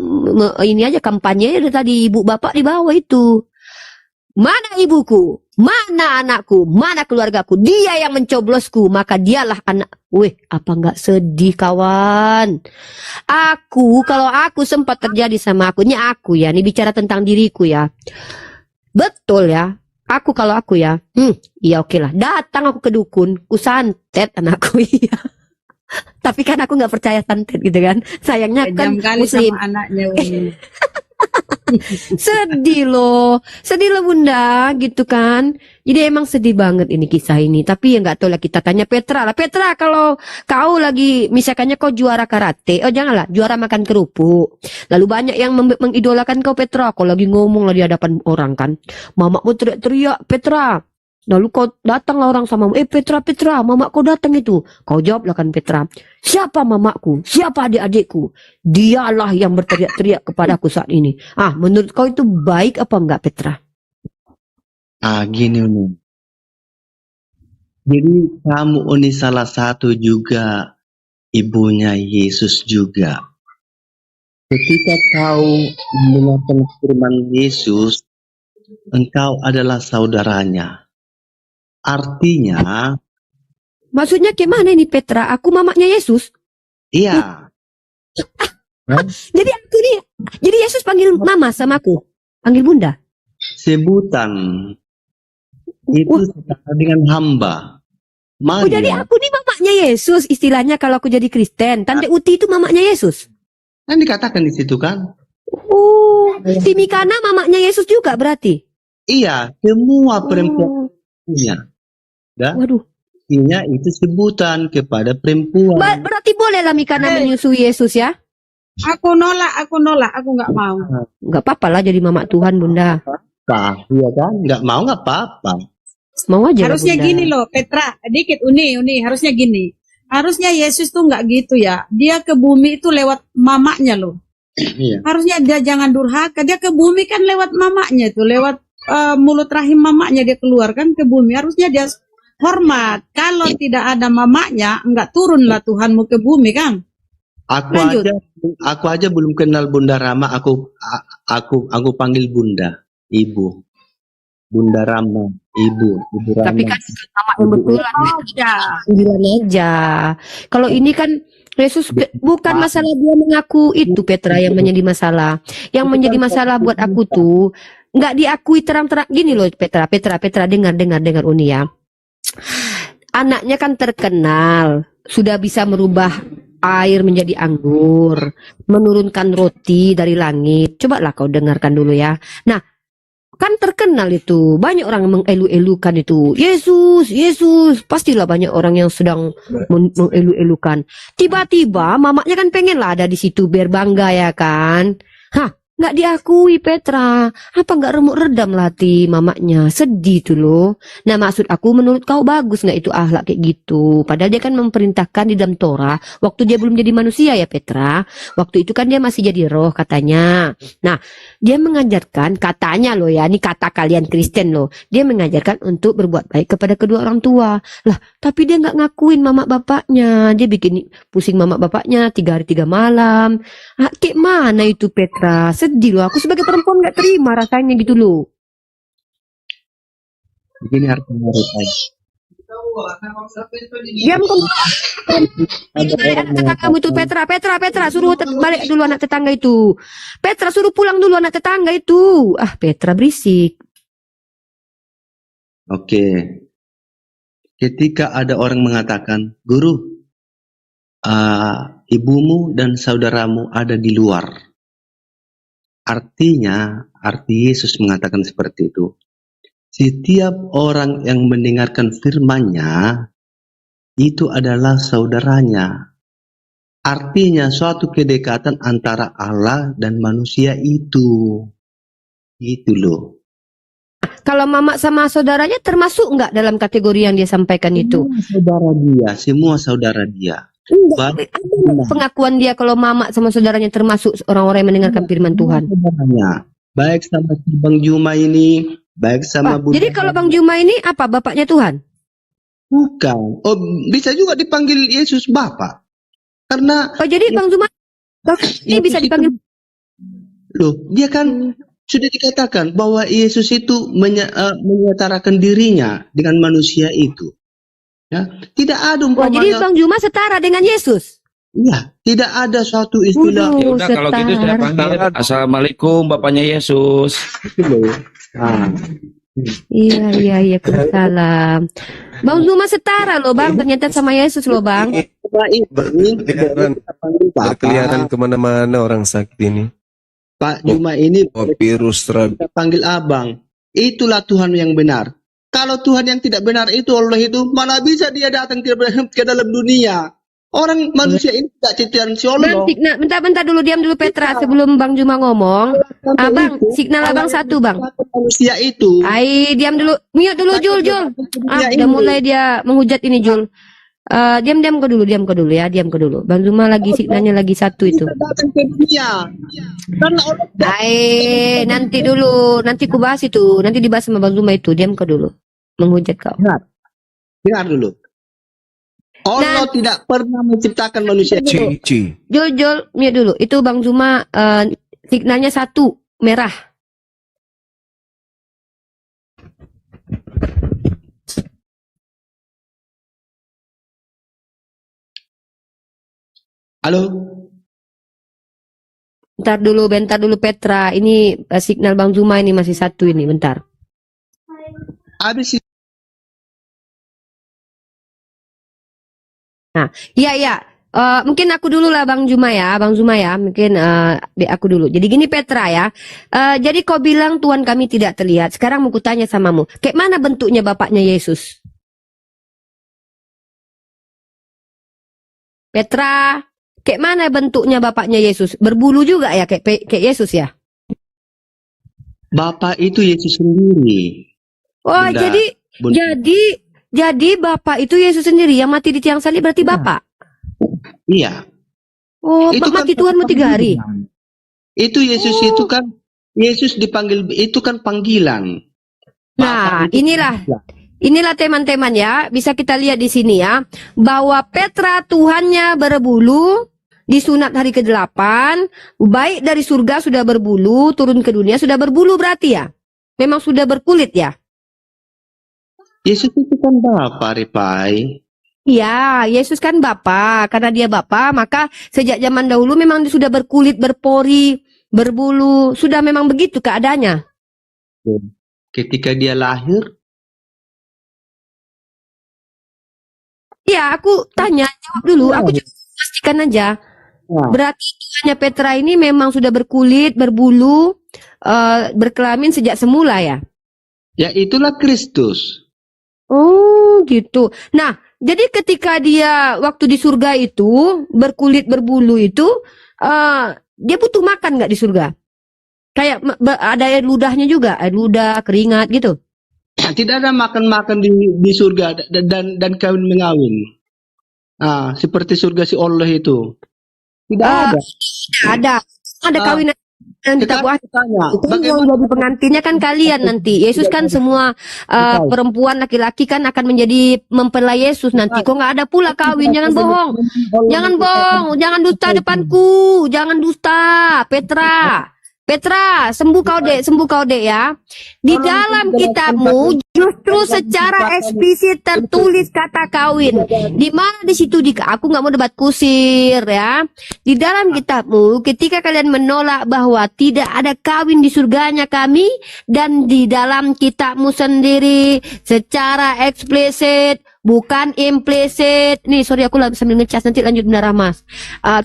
ini aja kampanye dari tadi, ibu Bapak di bawah itu. Mana ibuku? Mana anakku? Mana keluargaku? Dia yang mencoblosku, maka dialah anak. Apa nggak sedih kawan? Kalau aku sempat terjadi sama aku, ini aku ya, ini bicara tentang diriku ya. Betul ya. Kalau aku ya, iya oke lah. Datang aku ke dukun, ku santet anakku iya. Tapi kan aku nggak percaya santet gitu kan. Sayangnya kan muslim. Sama anaknya. Sedih loh bunda gitu kan. Jadi emang sedih banget ini kisah ini. Tapi ya nggak tahu lah, kita tanya Petra lah. Petra, kalau kau lagi misalkannya kau juara karate, janganlah juara makan kerupuk. Lalu banyak yang mengidolakan kau Petra. Kau lagi ngomong lah di hadapan orang kan, mamamu teriak-teriak Petra. Lalu kau datanglah orang sama, Petra, mama kau datang itu. Kau jawablah kan Petra, siapa mamaku? Siapa adik-adikku? Dialah yang berteriak-teriak kepadaku saat ini. Menurut kau itu baik apa enggak Petra? Gini Uni. Jadi kamu Uni salah satu juga ibunya Yesus juga. Ketika kau mendengarkan firman Yesus, engkau adalah saudaranya. Artinya, maksudnya gimana ini Petra? Aku mamanya Yesus? iya. Jadi aku nih, jadi Yesus panggil mama sama aku, panggil bunda. Sebutan itu setara dengan hamba. Jadi Maria, aku nih mamanya Yesus, istilahnya kalau aku jadi Kristen. Tante Uti itu mamanya Yesus. kan dikatakan di situ kan? Si Mikana mamanya Yesus juga berarti? Iya, semua perempuan punya. Waduh. Artinya itu sebutan kepada perempuan. Berarti bolehlah Mikana menyusui Yesus ya? Aku nolak, aku nggak mau. Nggak apa-apa lah jadi mama Tuhan bunda. Iya kan? Nggak mau nggak apa-apa. Mau aja Harusnya lah, bunda. gini loh, Petra, dikit Uni, harusnya gini. Harusnya Yesus tuh nggak gitu ya. Dia ke bumi itu lewat mamanya loh. Iya. Harusnya dia jangan durhaka. Dia ke bumi kan lewat mamanya tuh, lewat mulut rahim mamanya dia keluar kan ke bumi. Harusnya dia hormat. Kalau tidak ada mamanya, nggak turunlah Tuhanmu ke bumi kan? Lanjut. Aku aja belum kenal Bunda Rama. Aku panggil Bunda, Ibu. Bunda Rama, Ibu Rama. Tapi kan sama yang betulan panggilan aja. Kalau ini kan Yesus bukan masalah dia mengaku itu Petra yang menjadi masalah. Yang menjadi masalah buat aku tuh nggak diakui terang-terang gini loh Petra dengar Uni ya. Anaknya kan terkenal, sudah bisa merubah air menjadi anggur, menurunkan roti dari langit. Cobalah kau dengarkan dulu ya. Nah, kan terkenal itu, banyak orang mengelu-elukan itu. Yesus, pastilah banyak orang yang sedang mengelu-elukan. Tiba-tiba mamanya kan pengen lah ada di situ biar bangga ya kan. Nggak diakui Petra. Apa nggak remuk redam lah hati mamanya? Sedih tuh loh. Nah maksud aku menurut kau bagus nggak itu akhlak kayak gitu? Padahal dia kan memerintahkan di dalam Torah waktu dia belum jadi manusia ya Petra. Waktu itu kan dia masih jadi roh katanya. Nah dia mengajarkan katanya loh ya. Ini kata kalian Kristen loh. Dia mengajarkan untuk berbuat baik kepada kedua orang tua. Lah tapi dia nggak ngakuin mama bapaknya. Dia bikin pusing mama bapaknya 3 hari 3 malam. Kayak mana itu Petra? Sedih loh, aku sebagai perempuan nggak terima rasanya gitu loh. Begini artinya Ripai. Diam kamu. Ada orang Anak tetanggamu itu mengatakan, Petra suruh balik dulu anak tetangga itu. Petra suruh pulang dulu anak tetangga itu. Ah, Petra berisik. oke, ketika ada orang mengatakan, guru, ibumu dan saudaramu ada di luar. Arti Yesus mengatakan seperti itu. Setiap orang yang mendengarkan firman-Nya itu adalah saudaranya. Artinya suatu kedekatan antara Allah dan manusia itu. Gitu loh. Kalau mama sama saudaranya termasuk nggak dalam kategori yang dia sampaikan itu? Semua saudara dia. Enggak. Ada pengakuan dia kalau mama sama saudaranya termasuk orang-orang yang mendengarkan firman Tuhan. Saudaranya. Baik sama si Bang Juma ini, baik sama Bunda. Jadi kalau Bang Juma ini apa? Bapaknya Tuhan? Bukan. Oh, bisa juga dipanggil Yesus Bapa. Karena Oh, jadi Bang Juma ini bisa dipanggil. loh, dia kan sudah dikatakan bahwa Yesus itu menyetarakan dirinya dengan manusia itu. Ya, tidak ada Wah, jadi umpamanya. Bang Juma setara dengan Yesus. Ya, tidak ada suatu istilah Waduh. Ya udah kalau gitu saya setara. panggil Assalamualaikum Bapaknya Yesus. itu loh. Nah, Iya, salam. Bang Juma setara loh, Bang. Ternyata sama Yesus loh, Bang. Pak ini Berkeliaran, kita panggil Bapak. berkeliaran kemana-mana orang sakit ini. Pak Juma ini Oh, virus kita panggil Abang. Itulah Tuhan yang benar. Kalau Tuhan yang tidak benar itu Allah itu, mana bisa dia datang ke dalam dunia? Orang manusia ini tidak ciptaan si Allah. Bang, bentar dulu, diam dulu Petra sebelum Bang Juma ngomong. Abang, signal Abang satu, Bang. Manusia itu. Diam dulu. Mute dulu, Jul. Udah mulai dia menghujat ini, Jul. Diam kau dulu ya, diam kau dulu. Bang Juma lagi signalnya lagi satu itu. Datang ke dunia. Karena Allah Nanti ku bahas itu. Nanti dibahas sama Bang Juma itu. Diam kau dulu. Menghujat kau. dengar dulu. Allah tidak pernah menciptakan manusia. Cici. Jul, mute dulu. Itu Bang Juma signalnya satu, merah. Halo. Bentar dulu Petra. Ini signal Bang Juma ini masih satu ini, bentar. Habis itu. Iya. Mungkin aku dulu lah Bang Juma ya. Mungkin aku dulu. Jadi gini Petra ya. Jadi kau bilang Tuhan kami tidak terlihat. Sekarang mau kutanya samamu. Kayak mana bentuknya bapaknya Yesus? Petra, kayak mana bentuknya bapaknya Yesus? Berbulu juga ya kayak Yesus ya? Bapak itu Yesus sendiri. Oh, Bunda. jadi bapak itu Yesus sendiri yang mati di tiang salib berarti bapak. Iya. Oh, Itu mati kan Tuhanmu 3 hari. Itu Yesus itu kan Yesus dipanggil itu kan panggilan. Nah, Bapak itu inilah teman-teman ya, bisa kita lihat di sini ya, bahwa Petra Tuhannya berbulu, disunat hari ke-8, baik dari surga sudah berbulu, turun ke dunia sudah berbulu berarti ya? Memang sudah berkulit ya? Yesus itu kan Bapa, Ripai. Iya, Yesus kan Bapa, karena dia Bapa, maka sejak zaman dahulu memang dia sudah berkulit, berpori, berbulu, sudah memang begitu keadaannya. Ketika dia lahir, Iya, aku tanya, jawab dulu, aku juga pastikan aja. Nah, Berarti Tuhannya Petra ini memang sudah berkulit, berbulu, berkelamin sejak semula ya? ya itulah Kristus. Oh gitu. Nah, jadi ketika dia waktu di surga itu, berkulit, berbulu itu, dia butuh makan nggak di surga? Kayak ada air ludahnya juga, air ludah, keringat gitu. Tidak ada makan-makan di surga dan kawin mengawin. Seperti surga si Allah itu. Tidak ada. Ada kawin yang kita buat. Tanya, Itu yang jadi pengantinnya kan kalian nanti. Yesus kan semua perempuan laki-laki kan akan menjadi mempelai Yesus nanti. Kok nggak ada pula kawin? Jangan bohong. Jangan bohong. Jangan dusta depanku. Jangan dusta, Petra. Petra, sembuh kau dek ya. Di dalam kitabmu justru secara eksplisit tertulis kata kawin. Di mana di situ aku nggak mau debat kusir ya. Di dalam kitabmu ketika kalian menolak bahwa tidak ada kawin di surganya kami, dan di dalam kitabmu sendiri secara eksplisit bukan implisit. Nih, sorry aku sambil ngecas, nanti lanjut Bunda Rahmas.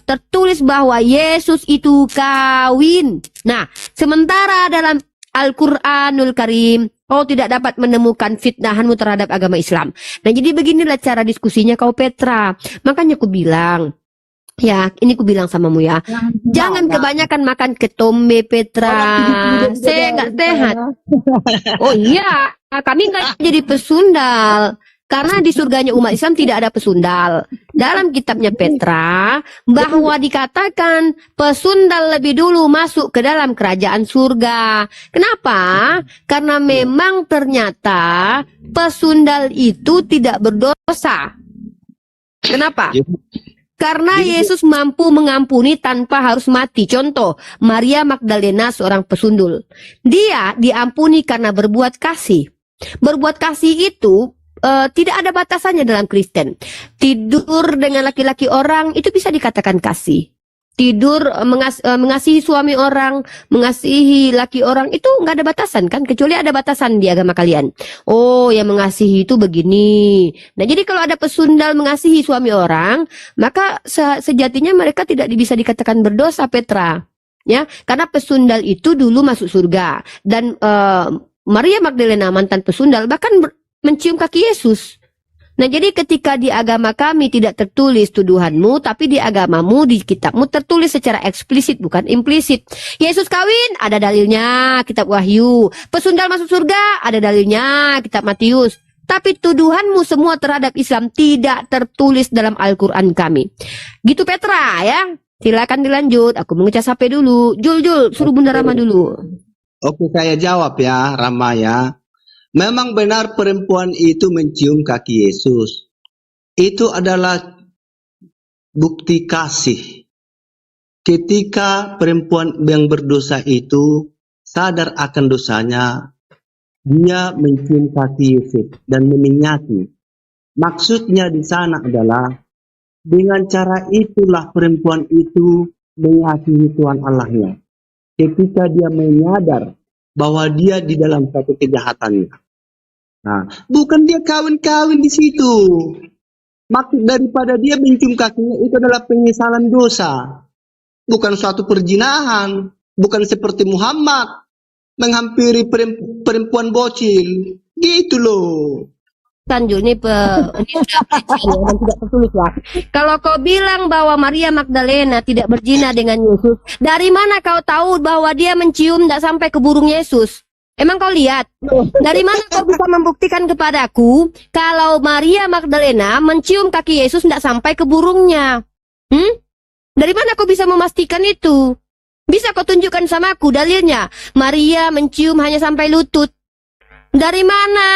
Tertulis bahwa Yesus itu kawin. Nah, sementara dalam Al-Quranul Karim, kau tidak dapat menemukan fitnahanmu terhadap agama Islam. Nah, jadi beginilah cara diskusinya kau Petra. Makanya aku bilang, ya, ini aku bilang samamu ya. Jangan kebanyakan makan ketombe Petra. Saya nggak sehat. Oh iya, kami nggak jadi pesundal. Karena di surganya umat Islam tidak ada pesundal. Dalam kitabnya Petra, bahwa dikatakan pesundal lebih dulu masuk ke dalam kerajaan surga. Kenapa? Karena memang ternyata pesundal itu tidak berdosa. Kenapa? Karena Yesus mampu mengampuni tanpa harus mati. Contoh, Maria Magdalena seorang pesundul. Dia diampuni karena berbuat kasih. Berbuat kasih itu tidak ada batasannya dalam Kristen. Tidur dengan laki-laki orang itu bisa dikatakan kasih. Tidur mengasihi suami orang, mengasihi laki orang itu nggak ada batasan kan, kecuali ada batasan di agama kalian. Oh, yang mengasihi itu begini. Nah, jadi kalau ada pesundal mengasihi suami orang, maka sejatinya mereka tidak bisa dikatakan berdosa Petra. Ya, karena pesundal itu dulu masuk surga, dan Maria Magdalena mantan pesundal bahkan mencium kaki Yesus. Nah, jadi ketika di agama kami tidak tertulis tuduhanmu, tapi di agamamu, di kitabmu tertulis secara eksplisit bukan implisit. Yesus kawin, ada dalilnya, kitab Wahyu. Pesundal masuk surga, ada dalilnya, kitab Matius. Tapi tuduhanmu semua terhadap Islam tidak tertulis dalam Al-Quran kami. Gitu Petra ya. Silakan dilanjut, aku mau ngecas HP dulu. Jul, suruh Bunda Rama dulu. Oke, saya jawab ya, Rama ya. Memang benar perempuan itu mencium kaki Yesus. Itu adalah bukti kasih. Ketika perempuan yang berdosa itu sadar akan dosanya, dia mencium kaki Yesus dan meminyaki. Maksudnya di sana adalah dengan cara itulah perempuan itu mengasihi Tuhan Allahnya. Ketika dia menyadar bahwa dia di dalam satu kejahatannya. Nah, bukan dia kawin-kawin di situ. Maksud daripada dia mencium kakinya itu adalah penyesalan dosa. Bukan suatu perzinahan. Bukan seperti Muhammad menghampiri perempuan bocil. Gitu loh. Sanjul ini sudah dan tidak tertulis ya. Kalau kau bilang bahwa Maria Magdalena tidak berzina dengan Yesus, dari mana kau tahu bahwa dia mencium tidak sampai ke burung Yesus? Emang kau lihat? Dari mana kau bisa membuktikan kepadaku kalau Maria Magdalena mencium kaki Yesus tidak sampai ke burungnya? Dari mana kau bisa memastikan itu? Bisa kau tunjukkan sama aku dalilnya? Maria mencium hanya sampai lutut. Dari mana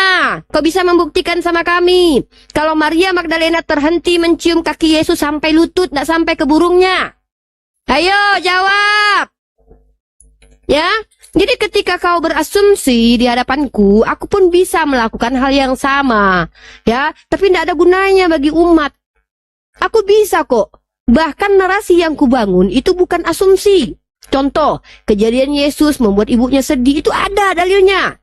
kau bisa membuktikan sama kami kalau Maria Magdalena terhenti mencium kaki Yesus sampai lutut, tidak sampai ke burungnya? Ayo jawab. Ya, jadi ketika kau berasumsi di hadapanku, aku pun bisa melakukan hal yang sama. Ya, tapi tidak ada gunanya bagi umat. Aku bisa kok. Bahkan narasi yang kubangun itu bukan asumsi. Contoh, kejadian Yesus membuat ibunya sedih, itu ada dalilnya.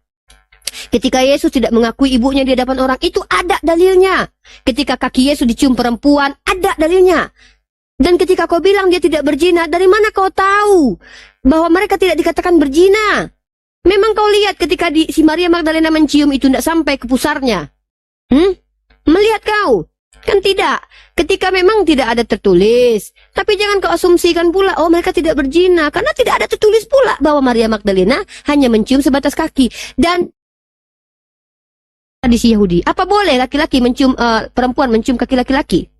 Ketika Yesus tidak mengakui ibunya di hadapan orang, itu ada dalilnya. Ketika kaki Yesus dicium perempuan, ada dalilnya. Dan ketika kau bilang dia tidak berzina, dari mana kau tahu bahwa mereka tidak dikatakan berzina? Memang kau lihat ketika si Maria Magdalena mencium itu tidak sampai ke pusarnya? Melihat kau? Kan tidak. Ketika memang tidak ada tertulis. Tapi jangan kau asumsikan pula, oh mereka tidak berzina. Karena tidak ada tertulis pula bahwa Maria Magdalena hanya mencium sebatas kaki. Dan tradisi Yahudi, apa boleh laki-laki mencium perempuan mencium kaki laki-laki?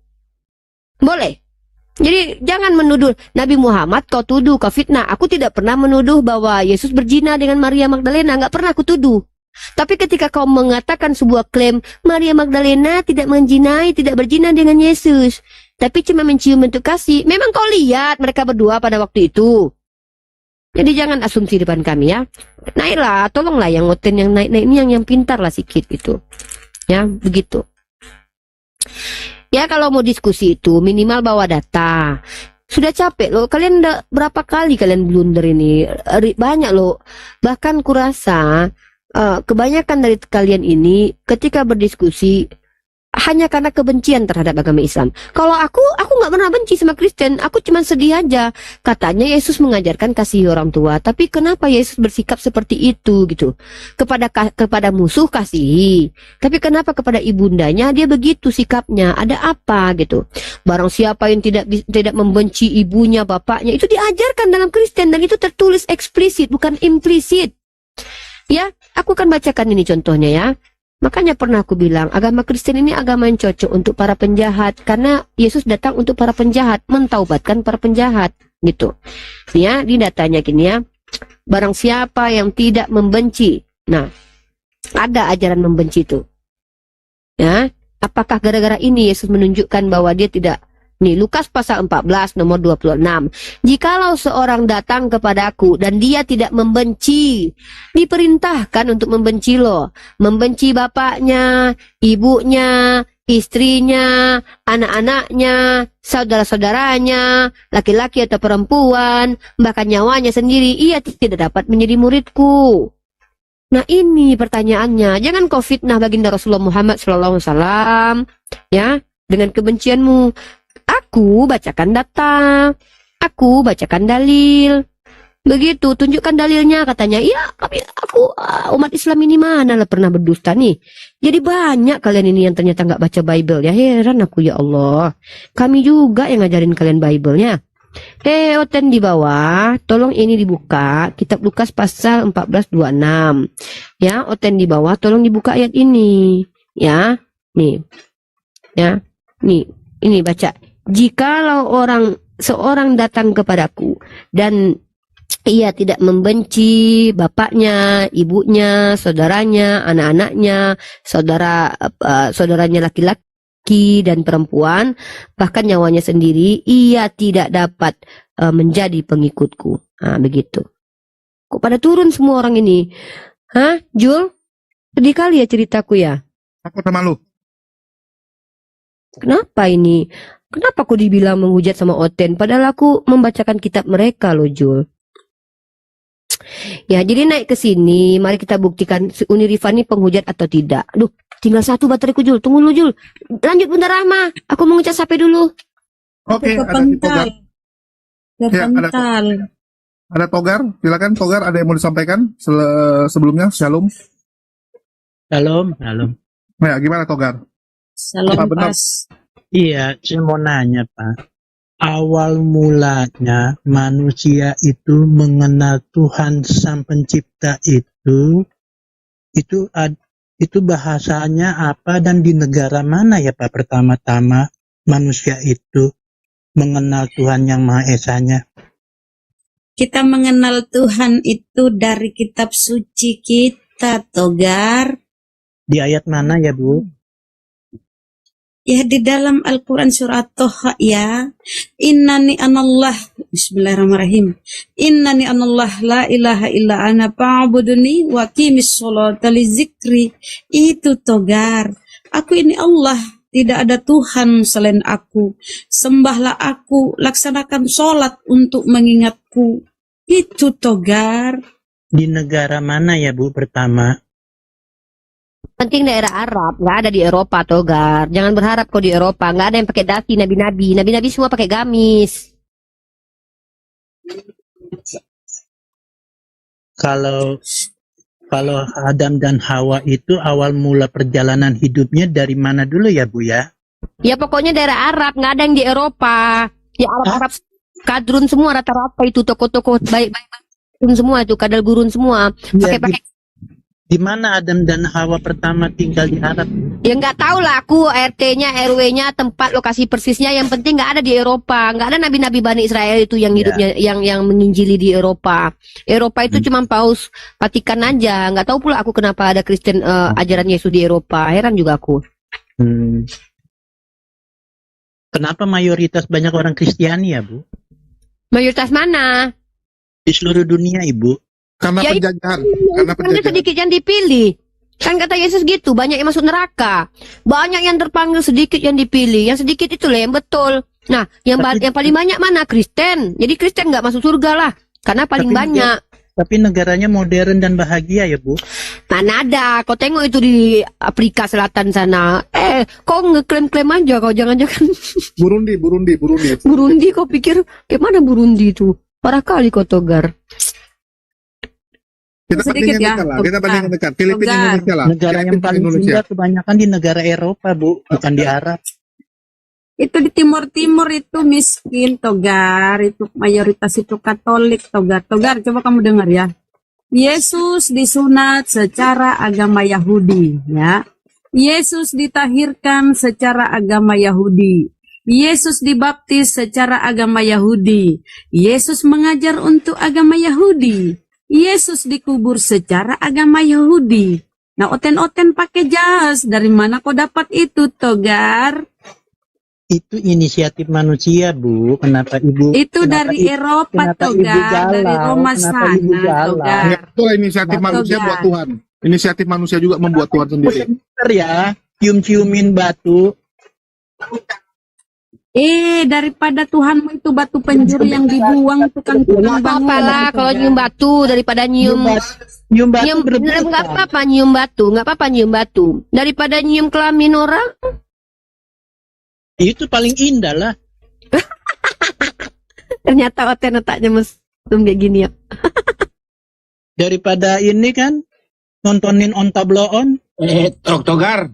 Boleh. Jadi jangan menuduh Nabi Muhammad, kau tuduh, kau fitnah. Aku tidak pernah menuduh bahwa Yesus berzina dengan Maria Magdalena, nggak pernah aku tuduh. Tapi ketika kau mengatakan sebuah klaim Maria Magdalena tidak menzinai, tidak berzina dengan Yesus, tapi cuma mencium bentuk kasih, memang kau lihat mereka berdua pada waktu itu. Jadi jangan asumsi depan kami ya. Naiklah, tolonglah yang Oten yang naik-naik ini yang pintar lah sikit gitu. Ya, begitu. Ya kalau mau diskusi itu minimal bawa data. Sudah capek loh, kalian udah berapa kali kalian blunder ini? Banyak loh. Bahkan kurasa kebanyakan dari kalian ini ketika berdiskusi hanya karena kebencian terhadap agama Islam. Kalau aku nggak pernah benci sama Kristen, aku cuma sedih aja. Katanya Yesus mengajarkan kasih orang tua, tapi kenapa Yesus bersikap seperti itu gitu? Kepada musuh kasihi, tapi kenapa kepada ibundanya dia begitu sikapnya? Ada apa gitu? Barang siapa yang tidak membenci ibunya, bapaknya, itu diajarkan dalam Kristen dan itu tertulis eksplisit bukan implisit. Ya, aku akan bacakan ini contohnya ya. Makanya pernah aku bilang, agama Kristen ini agama yang cocok untuk para penjahat. Karena Yesus datang untuk para penjahat, mentaubatkan para penjahat. Gitu. Ya, di datanya gini ya. Barang siapa yang tidak membenci. Nah, ada ajaran membenci itu. Ya, apakah gara-gara ini Yesus menunjukkan bahwa dia tidak. Nih, Lukas pasal 14 nomor 26. Jikalau seorang datang kepadaku dan dia tidak membenci, diperintahkan untuk membenci loh. Membenci bapaknya, ibunya, istrinya, anak-anaknya, saudara-saudaranya, laki-laki atau perempuan, bahkan nyawanya sendiri, ia tidak dapat menjadi muridku. Nah ini pertanyaannya, jangan kau fitnah baginda Rasulullah Muhammad SAW, ya, dengan kebencianmu. Aku bacakan data, aku bacakan dalil. Begitu, tunjukkan dalilnya katanya. Iya, aku umat Islam ini mana lah pernah berdusta nih. Jadi banyak kalian ini yang ternyata nggak baca Bible ya. Heran aku ya Allah. Kami juga yang ngajarin kalian Bible-nya. Oten di bawah, tolong ini dibuka. Kitab Lukas pasal 14:26. Ya, Oten di bawah, tolong dibuka ayat ini. Ya, nih. Ya, nih. Ini baca. Jikalau seorang datang kepadaku dan ia tidak membenci bapaknya, ibunya, saudaranya, anak-anaknya, saudaranya laki-laki dan perempuan, bahkan nyawanya sendiri, ia tidak dapat menjadi pengikutku. Nah, begitu. Kok pada turun semua orang ini? Hah, Jul? Sedih kali ya ceritaku ya? Aku sama lu. Kenapa ini? Kenapa aku dibilang menghujat sama Oten? Padahal aku membacakan kitab mereka loh, Jul. Ya, jadi naik ke sini. Mari kita buktikan Uni Rifa ini penghujat atau tidak. Aduh, tinggal satu bateraiku, Jul. Tunggu dulu, Jul. Lanjut, Bunda Rahma. Aku mau ngecas HP dulu. Oke, ada Togar. Ya, ada Togar. Silakan Togar, ada yang mau disampaikan sebelumnya? Shalom. Shalom. Ya, gimana Togar? Salam Apa benar? pas. Iya, saya mau nanya, Pak. Awal mulanya manusia itu mengenal Tuhan Sang Pencipta itu bahasanya apa dan di negara mana ya Pak pertama-tama manusia itu mengenal Tuhan Yang Maha Esanya? Kita mengenal Tuhan itu dari kitab suci kita, Togar. Di ayat mana ya, Bu? Ya di dalam Al-Quran surat Toha ya. Innani anallah. Bismillahirrahmanirrahim. Innani anallah la ilaha illa ana fa'buduni wa qimis sholata li zikri. Itu Togar. Aku ini Allah. Tidak ada Tuhan selain aku. Sembahlah aku. Laksanakan sholat untuk mengingatku. Itu Togar. Di negara mana ya Bu pertama? Penting daerah Arab, nggak ada di Eropa, Togar. Jangan berharap kau di Eropa, nggak ada yang pakai dasi nabi-nabi. Nabi-nabi semua pakai gamis. Kalau Adam dan Hawa itu awal mula perjalanan hidupnya dari mana dulu ya Bu ya? Ya pokoknya daerah Arab, nggak ada yang di Eropa. Ya Arab kadrun semua rata-rata itu toko-toko baik-baik semua itu kadal gurun semua. Pakai Di mana Adam dan Hawa pertama tinggal di Arab? Ya nggak tahu lah aku RT-nya, RW-nya, tempat lokasi persisnya. Yang penting nggak ada di Eropa, nggak ada nabi-nabi Bani Israel itu yang hidupnya yang menginjili di Eropa. Eropa itu cuma Paus Vatikan aja. Nggak tahu pula aku kenapa ada Kristen ajaran Yesus di Eropa. Heran juga aku. Kenapa mayoritas banyak orang Kristiani ya Bu? Mayoritas mana? Di seluruh dunia, Ibu. Karena Ya, penjajahan. Kan Karena penjajahan. sedikit yang dipilih. Kan kata Yesus gitu, banyak yang masuk neraka. Banyak yang terpanggil, sedikit yang dipilih. Yang sedikit itulah yang betul. Nah, yang paling banyak mana? Kristen. Jadi Kristen nggak masuk surga lah. Karena paling Tapi banyak. Tapi negaranya modern dan bahagia ya, Bu. Mana ada, kau tengok itu di Afrika Selatan sana. Kau ngeklaim-klaim aja, kau jangan-jangan Burundi. Burundi, kau pikir kayak mana Burundi itu? Parah kali kau Togar. Kita Sedikit bandingin ya, dekat lah. Kita Togar. bandingin dekat. Filipina Togar. Indonesia lah. Negara yang Filipina paling Indonesia. indah kebanyakan di negara Eropa, Bu, bukan di Arab. Itu di timur-timur itu miskin, Togar. Itu mayoritas itu Katolik, Togar. Togar, coba kamu dengar ya. Yesus disunat secara agama Yahudi, ya. Yesus ditahirkan secara agama Yahudi. Yesus dibaptis secara agama Yahudi. Yesus mengajar untuk agama Yahudi. Yesus dikubur secara agama Yahudi. Nah, oten-oten pakai jas. Dari mana kau dapat itu, Togar? Itu inisiatif manusia, Bu. Kenapa Ibu? Itu kenapa dari I- Eropa, kenapa Ibu Togar. Dari galau? Roma Kenapa Ibu sana, galau? Togar. Ya, itulah inisiatif Togar. manusia buat Tuhan. Inisiatif manusia juga membuat Tuhan sendiri. Bener ya, cium-ciumin batu. Daripada Tuhanmu itu batu penjuru yang dibuang itu kan tukang Nggak apa-apa bangunan, lah kalau Togar. nyium batu daripada nyium Nyium batu nyium berebutan. nggak apa-apa nyium batu, nggak apa-apa nyium batu daripada nyium kelamin orang. Itu paling indah lah. Ternyata oten otaknya mesum kayak gini ya. Daripada ini kan nontonin on tabloon. Togar.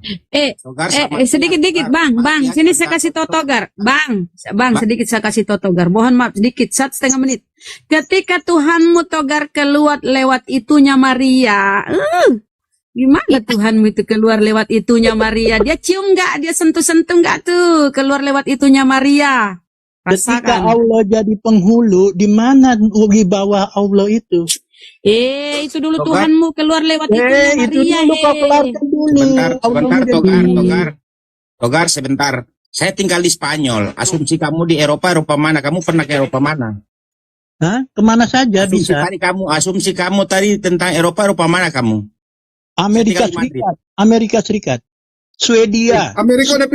Sedikit-dikit, Bang. Sini saya kasih tau Togar. Bang, sedikit saya kasih tau Togar. Mohon maaf, sedikit, 1,5 menit. Ketika Tuhanmu Togar keluar lewat itunya Maria. Gimana Tuhanmu itu keluar lewat itunya Maria? Dia cium nggak? Dia sentuh-sentuh nggak tuh? Keluar lewat itunya Maria. Ketika Rasakan. Allah jadi penghulu, di mana di bawah Allah itu? Itu dulu Togar. Tuhanmu keluar lewat itunya Itu Maria. dulu kau keluarkan dulu. Sebentar, Allah Togar, sebentar. Saya tinggal di Spanyol. Asumsi kamu di Eropa mana? Kamu pernah ke Eropa mana? Hah? Kemana saja bisa? Asumsi kamu tadi tentang Eropa mana kamu? Amerika Saya tinggal di Serikat. Amerika Serikat. Swedia. Amerika udah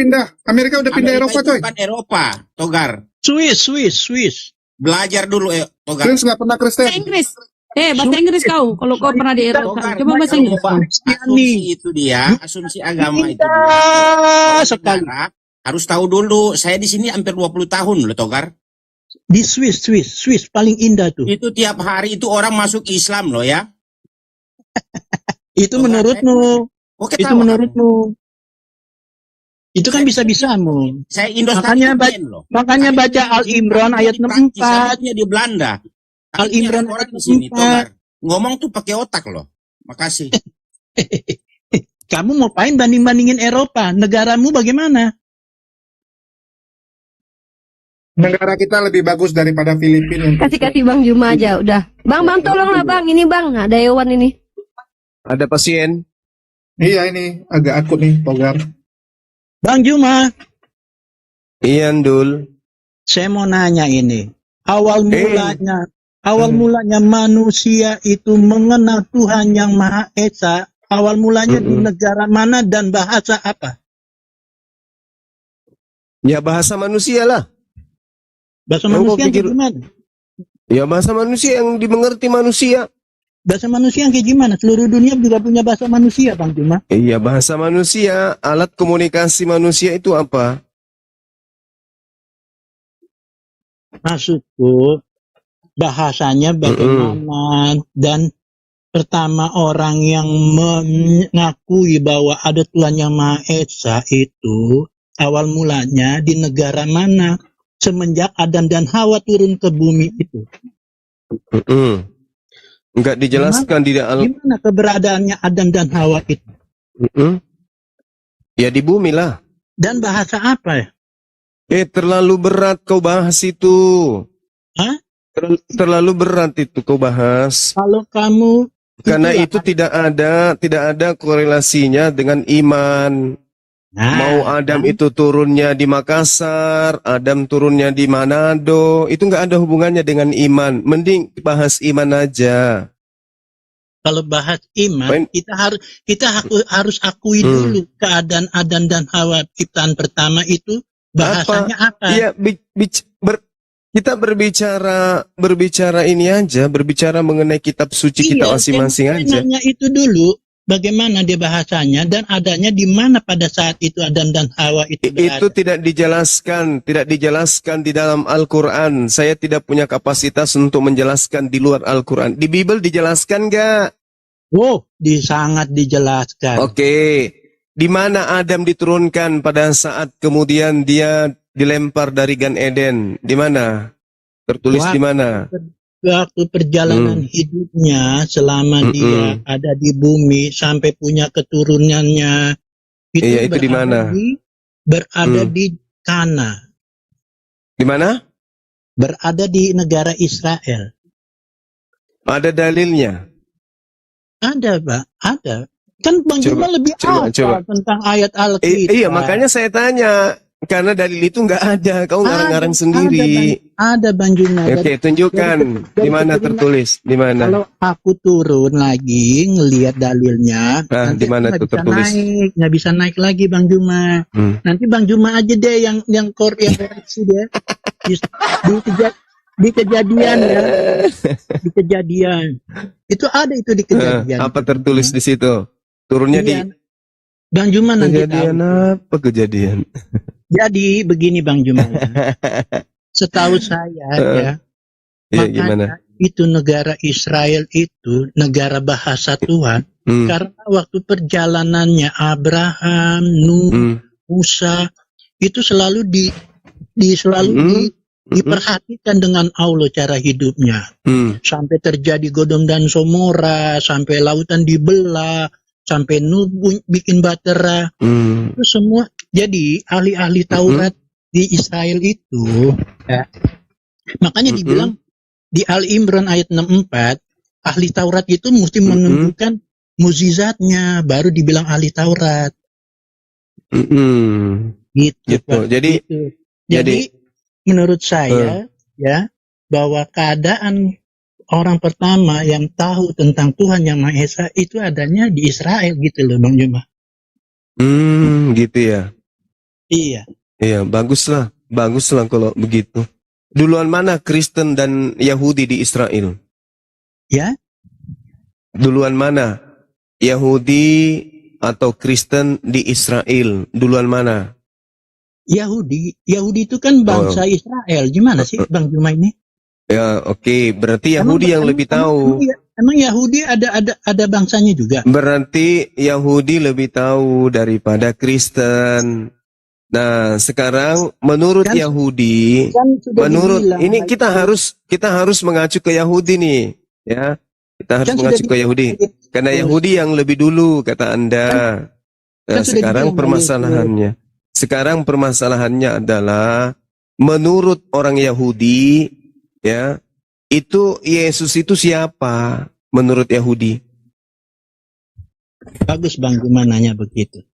pindah Eropa, itu coy. bukan Eropa, Togar. Swiss. Belajar dulu, Togar. Chris nggak pernah Kristen. Inggris. Bahasa Inggris kau. Kalau kau pernah di Eropa, Togar, coba bahasa Inggris. asumsi itu dia, asumsi agama itu dia. Indah sekali. Saudara, harus tahu dulu, saya di sini hampir 20 tahun loh, Togar. Di Swiss paling indah tuh. Itu tiap hari itu orang masuk Islam loh ya. Itu Togar, menurutmu. Oke, Itu tahu menurutmu. Itu kan bisa-bisamu. saya Indosat Makanya loh. Makanya baca Al-Imran ayat 64. Di Belanda. Al-Imran orang ayat di sini, 64. Togar. Ngomong tuh pakai otak loh. Makasih. Kamu mau main banding-bandingin Eropa? Negaramu bagaimana? Negara kita lebih bagus daripada Filipina. Kasih Bang Juma aja udah. Bang tolonglah Bang, ini Bang, ada hewan ini. Ada pasien. Iya, ini agak akut nih, Togar. Bang Juma, Iya, Ndul. saya mau nanya ini. Awal mulanya manusia itu mengenal Tuhan yang Maha Esa. Awal mulanya di negara mana dan bahasa apa? Ya bahasa manusia lah. Bahasa Yang kau manusia yang pikir- kayak gimana? Ya bahasa manusia yang dimengerti manusia. Bahasa manusia yang kayak gimana? Seluruh dunia juga punya bahasa manusia, Bang Juma. Iya bahasa manusia. Alat komunikasi manusia itu apa? Maksudku, bahasanya bagaimana dan pertama orang yang mengakui bahwa ada Tuhan yang Maha Esa itu awal mulanya di negara mana semenjak Adam dan Hawa turun ke bumi itu. Enggak dijelaskan di dalam. Gimana keberadaannya Adam dan Hawa itu? Ya di bumi lah. Dan bahasa apa ya? Terlalu berat kau bahas itu. Hah? Terlalu berat itu kau bahas. Kalau kamu Karena itulah, itu tidak ada korelasinya dengan iman. Nah, Mau Adam kan? itu turunnya di Makassar, Adam turunnya di Manado, itu nggak ada hubungannya dengan iman. Mending bahas iman aja. Kalau bahas iman, Main- harus akui dulu keadaan Adam dan Hawa ciptaan pertama itu bahasanya apa? Iya, kita berbicara ini aja, berbicara mengenai kitab suci kita masing-masing saya aja. nanya itu dulu, bagaimana dia bahasanya dan adanya di mana pada saat itu Adam dan Hawa itu berada. Itu tidak dijelaskan di dalam Al-Quran. Saya tidak punya kapasitas untuk menjelaskan di luar Al-Quran. Di Bible dijelaskan nggak? Oh, sangat dijelaskan. Oke. Di mana Adam diturunkan pada saat kemudian dia dilempar dari Gan Eden? Di mana? Tertulis di mana? Waktu perjalanan hidupnya selama dia ada di bumi sampai punya keturunannya itu, Iya, itu di mana? Berada di Kana. Di mana? Berada di negara Israel. Ada dalilnya? Ada, Pak. Ada. Kan Bang Juma lebih coba. tentang ayat Alkitab. Iya, makanya saya tanya. Karena dalil itu nggak ada. Kau ngarang-ngarang sendiri. Ada Bang Juma. Oke, tunjukkan. Di mana tertulis? Di mana? Kalau aku turun lagi ngelihat dalilnya, nanti di mana itu tertulis? Nggak bisa naik lagi Bang Juma. Nanti Bang Juma aja deh yang koreksi deh. Di kejadian ya. Di kejadian. Itu ada itu di kejadian. Apa tertulis di situ? Turunnya di Bang Juma nanti kejadian tahu. apa kejadian? Jadi begini Bang Juma. Setahu saya ya. Iya, gimana? Itu negara Israel itu negara bahasa Tuhan. Karena waktu perjalanannya Abraham, Nuh, Musa itu selalu diperhatikan dengan Allah cara hidupnya. Sampai terjadi Godom dan Gomora, sampai lautan dibelah, sampai Nuh bikin batera. Itu semua. Jadi ahli-ahli Taurat di Israel itu ya, makanya dibilang di Ali Imran ayat 64, ahli Taurat itu mesti menunjukkan mukjizatnya baru dibilang ahli Taurat. Gitu. Pak. Jadi menurut saya ya bahwa keadaan orang pertama yang tahu tentang Tuhan Yang Maha Esa itu adanya di Israel gitu loh Bang Juma. Gitu ya. Iya. Iya, baguslah kalau begitu. Duluan mana Kristen dan Yahudi di Israel? Ya? Duluan mana? Yahudi atau Kristen di Israel? Duluan mana? Yahudi itu kan bangsa Israel. Gimana sih Bang Juma ini? Ya, oke. Berarti Yahudi yang lebih tahu. Emang Yahudi ada bangsanya juga? Berarti Yahudi lebih tahu daripada Kristen. Nah, sekarang menurut Yahudi, ini kita harus mengacu ke Yahudi nih, ya. Kita harus mengacu ke Yahudi. Karena Yahudi yang lebih dulu kata Anda. Nah, sekarang permasalahannya adalah menurut orang Yahudi, ya, itu Yesus itu siapa menurut Yahudi? Bagus Bang Juma nanya begitu.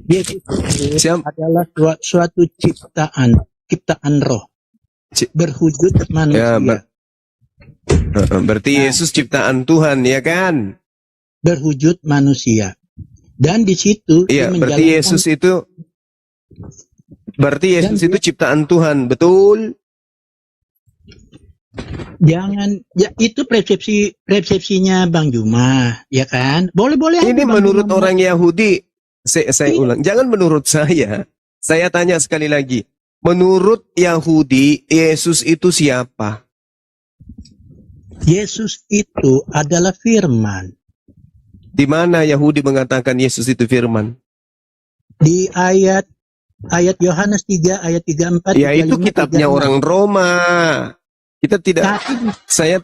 Yesus itu adalah suatu ciptaan roh, berwujud manusia. Berarti Yesus ciptaan Tuhan, ya kan? Berwujud manusia. Dan di situ berarti Yesus itu ciptaan Tuhan, betul? Jangan, ya itu persepsinya Bang Juma, ya kan? Boleh. Ini menurut orang Yahudi. Saya ulang, jangan menurut saya. Saya tanya sekali lagi. Menurut Yahudi, Yesus itu siapa? Yesus itu adalah firman. Di mana Yahudi mengatakan Yesus itu firman? Di ayat Yohanes 3 ayat 34. Ya, itu kitabnya orang Roma. Saya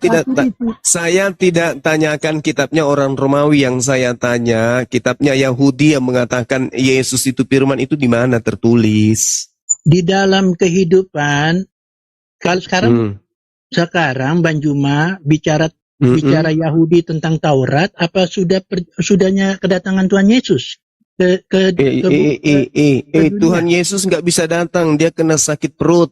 tidak tanyakan kitabnya orang Romawi, yang saya tanya kitabnya Yahudi yang mengatakan Yesus itu firman, itu di mana tertulis? Di dalam kehidupan. Kalau sekarang Bang Juma bicara bicara Yahudi tentang Taurat, apa sudahnya kedatangan Tuhan Yesus ke dunia? Tuhan Yesus nggak bisa datang, dia kena sakit perut.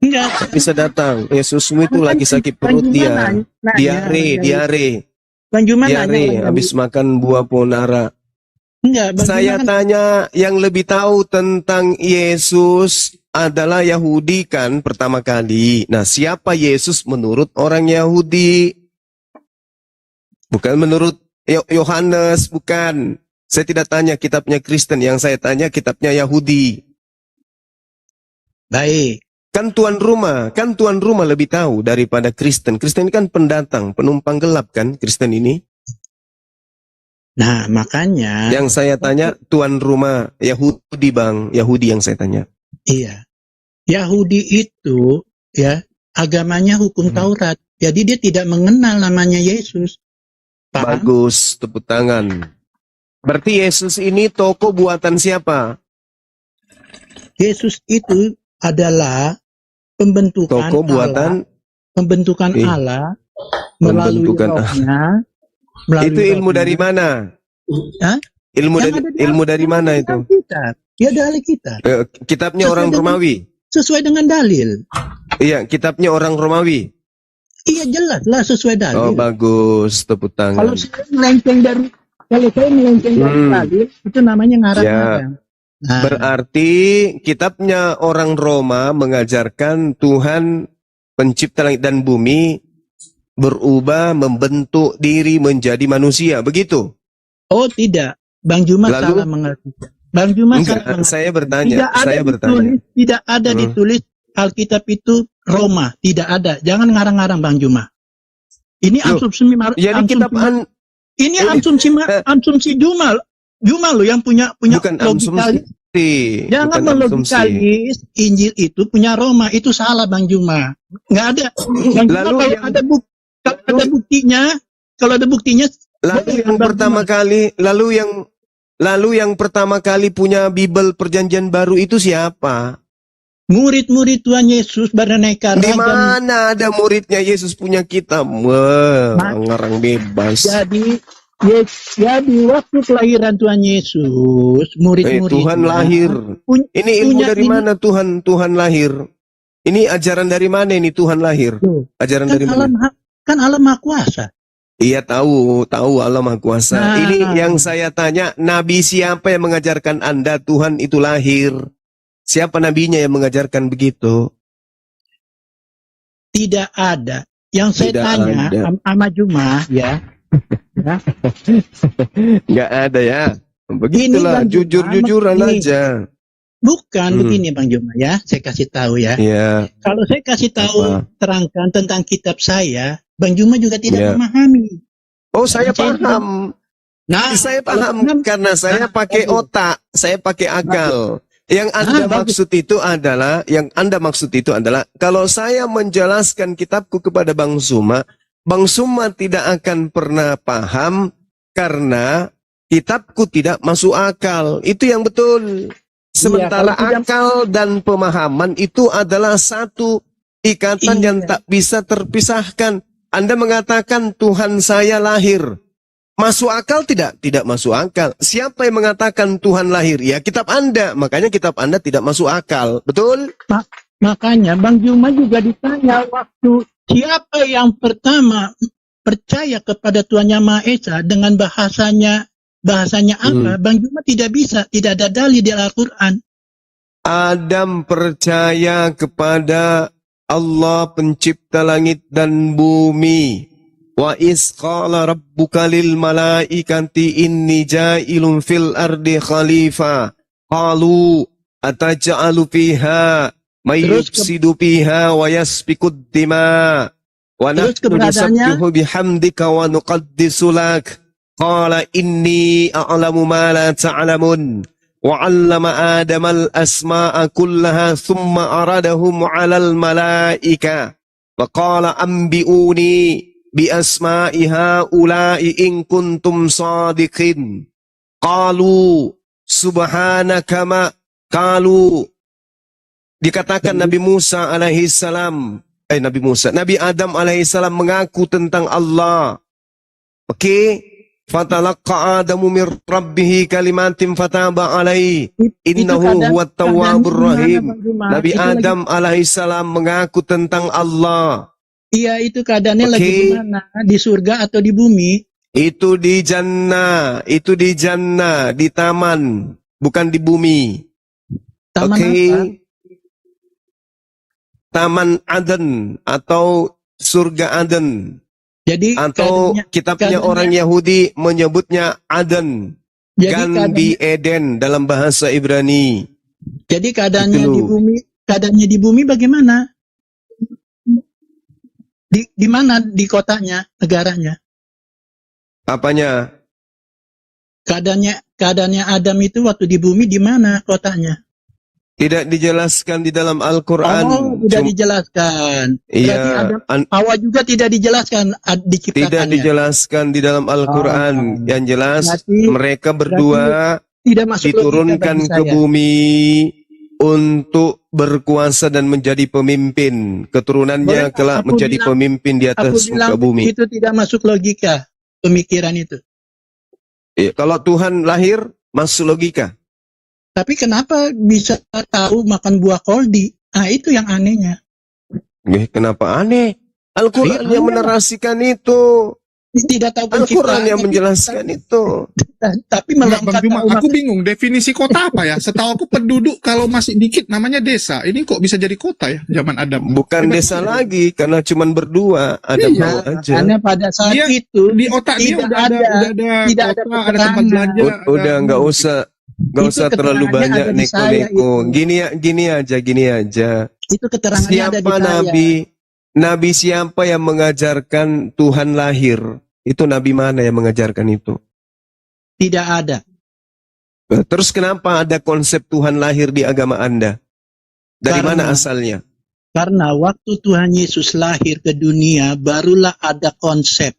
Enggak. Bisa datang. Yesusmu itu lagi sakit perut dia. Diare. Bang Juma Diare habis makan buah ponara. Enggak, Bang Saya Juma tanya, yang lebih tahu tentang Yesus adalah Yahudi kan pertama kali. Nah, siapa Yesus menurut orang Yahudi? Bukan menurut Yohanes, bukan. Saya tidak tanya kitabnya Kristen, yang saya tanya kitabnya Yahudi. Baik. Kan tuan rumah lebih tahu daripada Kristen. Kristen kan pendatang, penumpang gelap kan Kristen ini. Nah, makanya Yang saya tanya tuan rumah Yahudi, Bang. Yahudi yang saya tanya. iya. Yahudi itu ya agamanya hukum Taurat. Jadi dia tidak mengenal namanya Yesus. Paham? Bagus, tepuk tangan. Berarti Yesus ini tokoh buatan siapa? Yesus itu adalah pembentukan Tokoh buatan Allah melalui rohnya. Itu ilmu dari mana? Hah? Ilmu dari mana itu? Kitab. Ya dari kitab. Kitabnya orang Romawi. Sesuai dengan dalil. Iya, kitabnya orang Romawi. Iya jelas lah sesuai dalil. Oh bagus, tepuk tangan. Kalau saya melenceng dari dalil itu namanya ngarang-ngarang. Nah. Berarti kitabnya orang Roma mengajarkan Tuhan pencipta langit dan bumi berubah membentuk diri menjadi manusia, begitu? Oh tidak, Bang Juma salah mengerti. Bang Juma salah mengerti. Saya bertanya, tidak ada ditulis Alkitab itu Roma, tidak ada. Jangan ngarang-ngarang Bang Juma. Ini asumsi ini asumsi Juma lo yang punya bukan logikalis. Jangan melogikalis Injil itu punya Roma, itu salah Bang Juma. Nggak ada. Bang Juma kalau ada buktinya, lalu yang pertama kali punya Bible Perjanjian Baru itu siapa? Murid-murid Tuhan Yesus beraneka ragam. Di mana ada muridnya Yesus punya kitab? Wah, ngarang bebas. Jadi waktu kelahiran Tuhan Yesus, murid-murid Tuhan lahir. Ini ilmu dari mana Tuhan lahir? Ini ajaran dari mana ini Tuhan lahir? Ajaran dari mana? Kan Allah Maha Kuasa. Iya tahu Allah Maha Kuasa. Nah. Ini yang saya tanya, nabi siapa yang mengajarkan Anda Tuhan itu lahir? Siapa nabinya yang mengajarkan begitu? Tidak ada. Yang saya tanya sama Juma ya. Nggak ada ya. Begitulah, jujur-jujuran aja. Bukan begini Bang Juma ya, saya kasih tahu ya. Kalau saya kasih tahu terangkan tentang kitab saya, Bang Juma juga tidak memahami. Oh, saya paham. Saya paham karena saya pakai otak, saya pakai akal. Yang Anda maksud itu adalah kalau saya menjelaskan kitabku kepada Bang Zuma tidak akan pernah paham karena kitabku tidak masuk akal. Itu yang betul. Sementara akal dan pemahaman itu adalah satu ikatan yang tak bisa terpisahkan. Anda mengatakan Tuhan saya lahir. Masuk akal tidak? Tidak masuk akal. Siapa yang mengatakan Tuhan lahir? Ya kitab Anda. Makanya kitab Anda tidak masuk akal. Betul? Makanya Bang Juma juga ditanya waktu siapa yang pertama percaya kepada Tuhan Yang Maha Esa dengan bahasanya apa? Bang Juma tidak bisa. Tidak ada dalil di Al-Quran. Adam percaya kepada Allah pencipta langit dan bumi. Wa is qala rabbuka lil malaikati inni ja'ilun fil ardi khalifah. Qalu ataj'alu fiha may yufsidu fiha wa yasfikud dima. Wa nahnu nusabbihu bihamdika wa nuqaddisu lak. Qala inni a'lamu ma la ta'lamun. Wa 'allama Adama al-asma'a kullaha thumma aradahum 'alal malaika. Wa qala anbi'uni bi asma'i haula'i in kuntum sadiqin. Qalu subhanaka ma qalu. Dikatakan Nabi Musa alaihi salam, Nabi Adam alaihissalam mengaku tentang Allah. Oke, fatalaqa Adamu mir rabbih kalimatin fataba alaihi innahu huwat tawwabur rahim. Nabi Adam alaihissalam mengaku tentang Allah. Iya, itu keadaannya lagi di mana? Di surga atau di bumi? Itu di jannah, di taman, bukan di bumi. Taman apa? Taman Aden atau surga Aden. Jadi atau kitabnya orang Yahudi menyebutnya Aden, Gan di Eden dalam bahasa Ibrani. Jadi keadaannya di bumi bagaimana? Di mana di kotanya, negaranya? Apanya? Keadaannya Adam itu waktu di bumi di mana kotanya? Tidak dijelaskan di dalam Al-Quran. Oh, tidak dijelaskan. Iya. Hawa juga tidak dijelaskan diciptakannya. Tidak dijelaskan di dalam Al-Quran. Yang jelas mereka berdua diturunkan ke bumi untuk berkuasa dan menjadi pemimpin. Keturunannya kelak menjadi pemimpin di atas muka bumi. Itu tidak masuk logika pemikiran itu. Kalau Tuhan lahir, masuk logika. Tapi kenapa bisa tahu makan buah koldi? Nah, itu yang anehnya. Kenapa aneh? Al-Quran yang menarasikan itu. Tidak tahu Al-Quran yang menjelaskan itu. Tapi melengkap. Aku bingung definisi kota apa ya? Setahu aku penduduk kalau masih dikit namanya desa. Ini kok bisa jadi kota ya zaman Adam? Bukan desa lagi karena cuman berdua. Ada mau aja. Karena pada saat itu di otak dia udah ada tempat belanja. Udah nggak usah terlalu banyak neko-neko. Gini aja. Itu keterangannya ada di Siapa Nabi siapa yang mengajarkan Tuhan lahir? Itu Nabi mana yang mengajarkan itu? Tidak ada. Terus kenapa ada konsep Tuhan lahir di agama Anda? Dari mana asalnya? Karena waktu Tuhan Yesus lahir ke dunia, barulah ada konsep.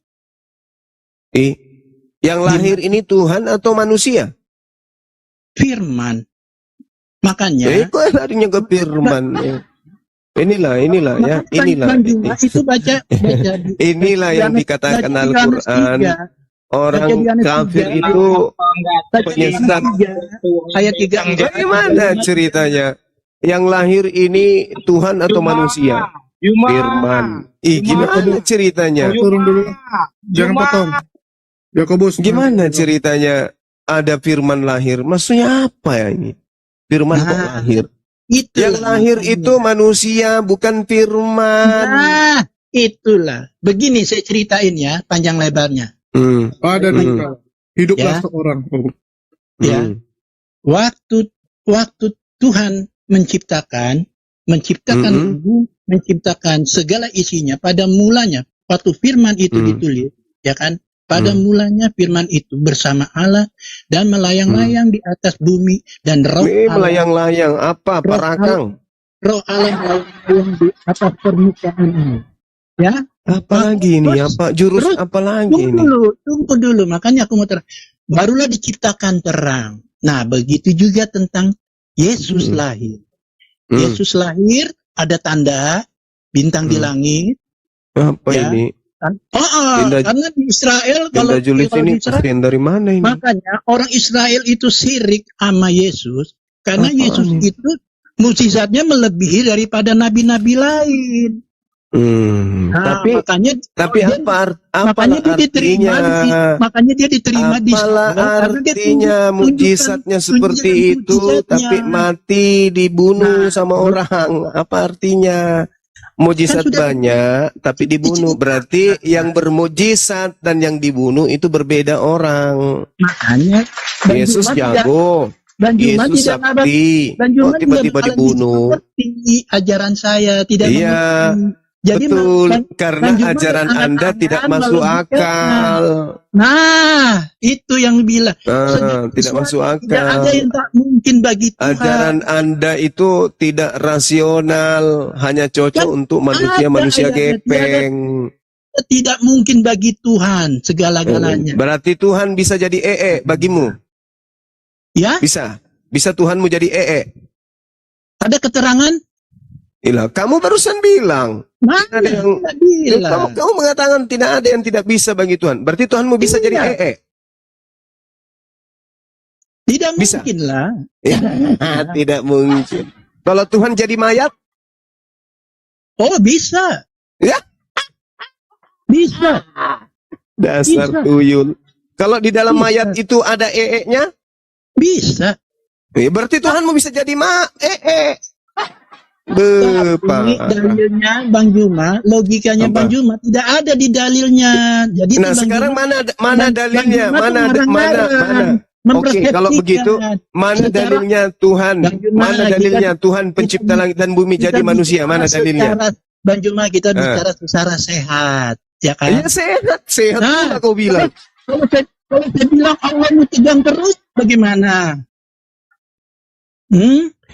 Yang lahir ini Tuhan atau manusia? Firman. Makanya. Kok larinya ke firman? Inilah ya, inilah. Itu baca. Inilah yang dikatakan Al-Quran. Orang kafir itu penyesat. Ayat 3. Bagaimana ceritanya? Yang lahir ini Tuhan atau manusia? Firman. Gimana ceritanya? Turun dulu. Jangan potong. Yakobus. Gimana ceritanya? Ada firman lahir, maksudnya apa ya ini? Firman kok lahir? Yang lahir itu manusia, bukan firman. Nah, itulah. Begini saya ceritain ya, panjang lebarnya. Ada hiduplah seorang. Ya. Waktu Tuhan menciptakan segala isinya pada mulanya. Waktu firman itu ditulis, ya kan? Pada mulanya firman itu bersama Allah dan melayang-layang di atas bumi dan roh melayang-layang apa? Parakang. Roh Allah melayang di atas permukaan ini. Ya? Apalagi ini? Apa jurus apalagi ini? Tunggu dulu. Makanya aku mau barulah diciptakan terang. Nah, begitu juga tentang Yesus lahir. Yesus lahir ada tanda bintang di langit. Apa ini? Karena di Israel kalau ini dari mana ini? Makanya orang Israel itu sirik sama Yesus karena Yesus itu mukjizatnya melebihi daripada nabi-nabi lain. Makanya dia diterima di artinya mukjizatnya seperti itu tapi mati dibunuh sama orang. Apa artinya? Mujizat banyak tapi dibunuh, berarti yang bermujizat dan yang dibunuh itu berbeda orang. Makanya Yesus jago, Yesus sakti, kok tiba-tiba dibunuh? Seperti ajaran saya tidak mengerti. Jadi betul, karena ajaran Anda tidak masuk akal. Nah, itu yang bilang. Tidak masuk akal. Tidak ada yang tak mungkin bagi Tuhan. Ajaran Anda itu tidak rasional, hanya cocok untuk manusia-manusia gepeng. Tidak mungkin bagi Tuhan segala-galanya. Berarti Tuhan bisa jadi bagimu? Ya? Bisa Tuhanmu jadi Ada keterangan? Ilah, kamu barusan bilang Mana ada yang tidak bilang. kamu mengatakan tidak ada yang tidak bisa bagi Tuhan. Berarti Tuhanmu bisa jadi Iya. Tidak Bisa. mungkin lah. Ya, tidak mungkin. Kalau Tuhan jadi mayat, Oh, bisa. Ya. Bisa. dasar Bisa. tuyul. Kalau di dalam Bisa. mayat itu ada nya, Bisa. berarti Tuhanmu bisa jadi Tapi Parah. dalilnya Bang Juma, logikanya Apa? Bang Juma tidak ada di dalilnya. Jadi Nah, Bang sekarang Juma- mana Bang dalilnya? Juma tuh Mana? ngarang-ngarang, Oke, kalau begitu, mempersepsikan. mana Secara- dalilnya Tuhan? Bang Juma, Mana dalilnya Tuhan pencipta langit dan bumi kita jadi manusia? bicara Mana dalilnya? Bang Juma, kita Ah. bicara secara sehat, ya kan? Ya sehat Nah, pula kau bilang. Kalau saya bilang Allah mau tegang terus, bagaimana?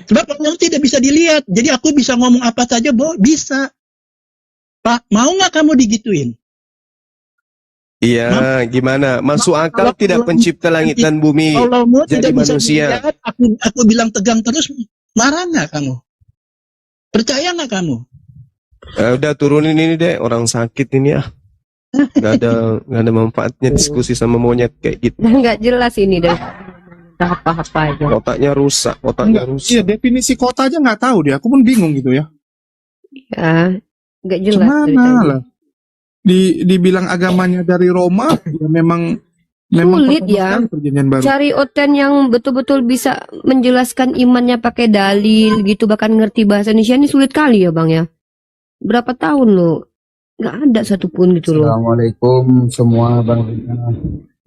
Sebab Allah tidak bisa dilihat. Jadi aku bisa ngomong apa saja, bisa. Pak, mau nggak kamu digituin? Iya, gimana? Masuk akal Kalau- tidak kalau- pencipta langit dan bumi Allahmu jadi tidak bisa manusia? dilihat, aku bilang tegang terus, marah nggak kamu? Percaya nggak kamu? Udah turunin ini deh, orang sakit ini ya. Gak ada manfaatnya diskusi sama monyet kayak gitu. Nggak jelas ini deh. Apa-apa aja. Otaknya rusak. Iya, definisi kota aja nggak tahu dia. Aku pun bingung gitu ya. Ya, nggak jelas Gimana ceritanya. lah? Dibilang agamanya dari Roma, ya memang Sulit pertama ya. sekali perjanjian baru. Cari oten yang betul-betul bisa menjelaskan imannya pakai dalil gitu, bahkan ngerti bahasa Indonesia ini sulit kali ya Bang ya. Berapa tahun lo? Nggak ada satupun gitu loh. Assalamualaikum semua Bang Rina.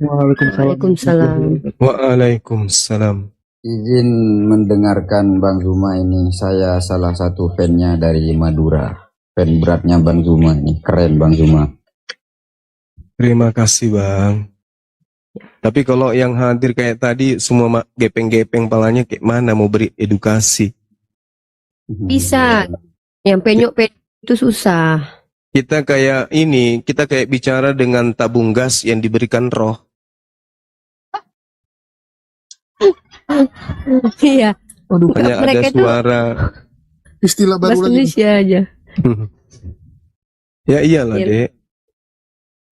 Waalaikumsalam. Waalaikumsalam. Izin mendengarkan Bang Zuma ini. Saya salah satu fannya dari Madura. Fan beratnya Bang Zuma ini. Keren Bang Zuma. Terima kasih Bang. Tapi kalau yang hadir kayak tadi semua gepeng-gepeng palanya kayak mana mau beri edukasi? Bisa. Yang penyok-penyok itu susah. Kita kayak ini, kita kayak bicara dengan tabung gas yang diberikan roh. Iya. Hanya ada Mereka itu suara. Istilah baru bahasa lagi. Indonesia aja. Ya iyalah Iya. Dek.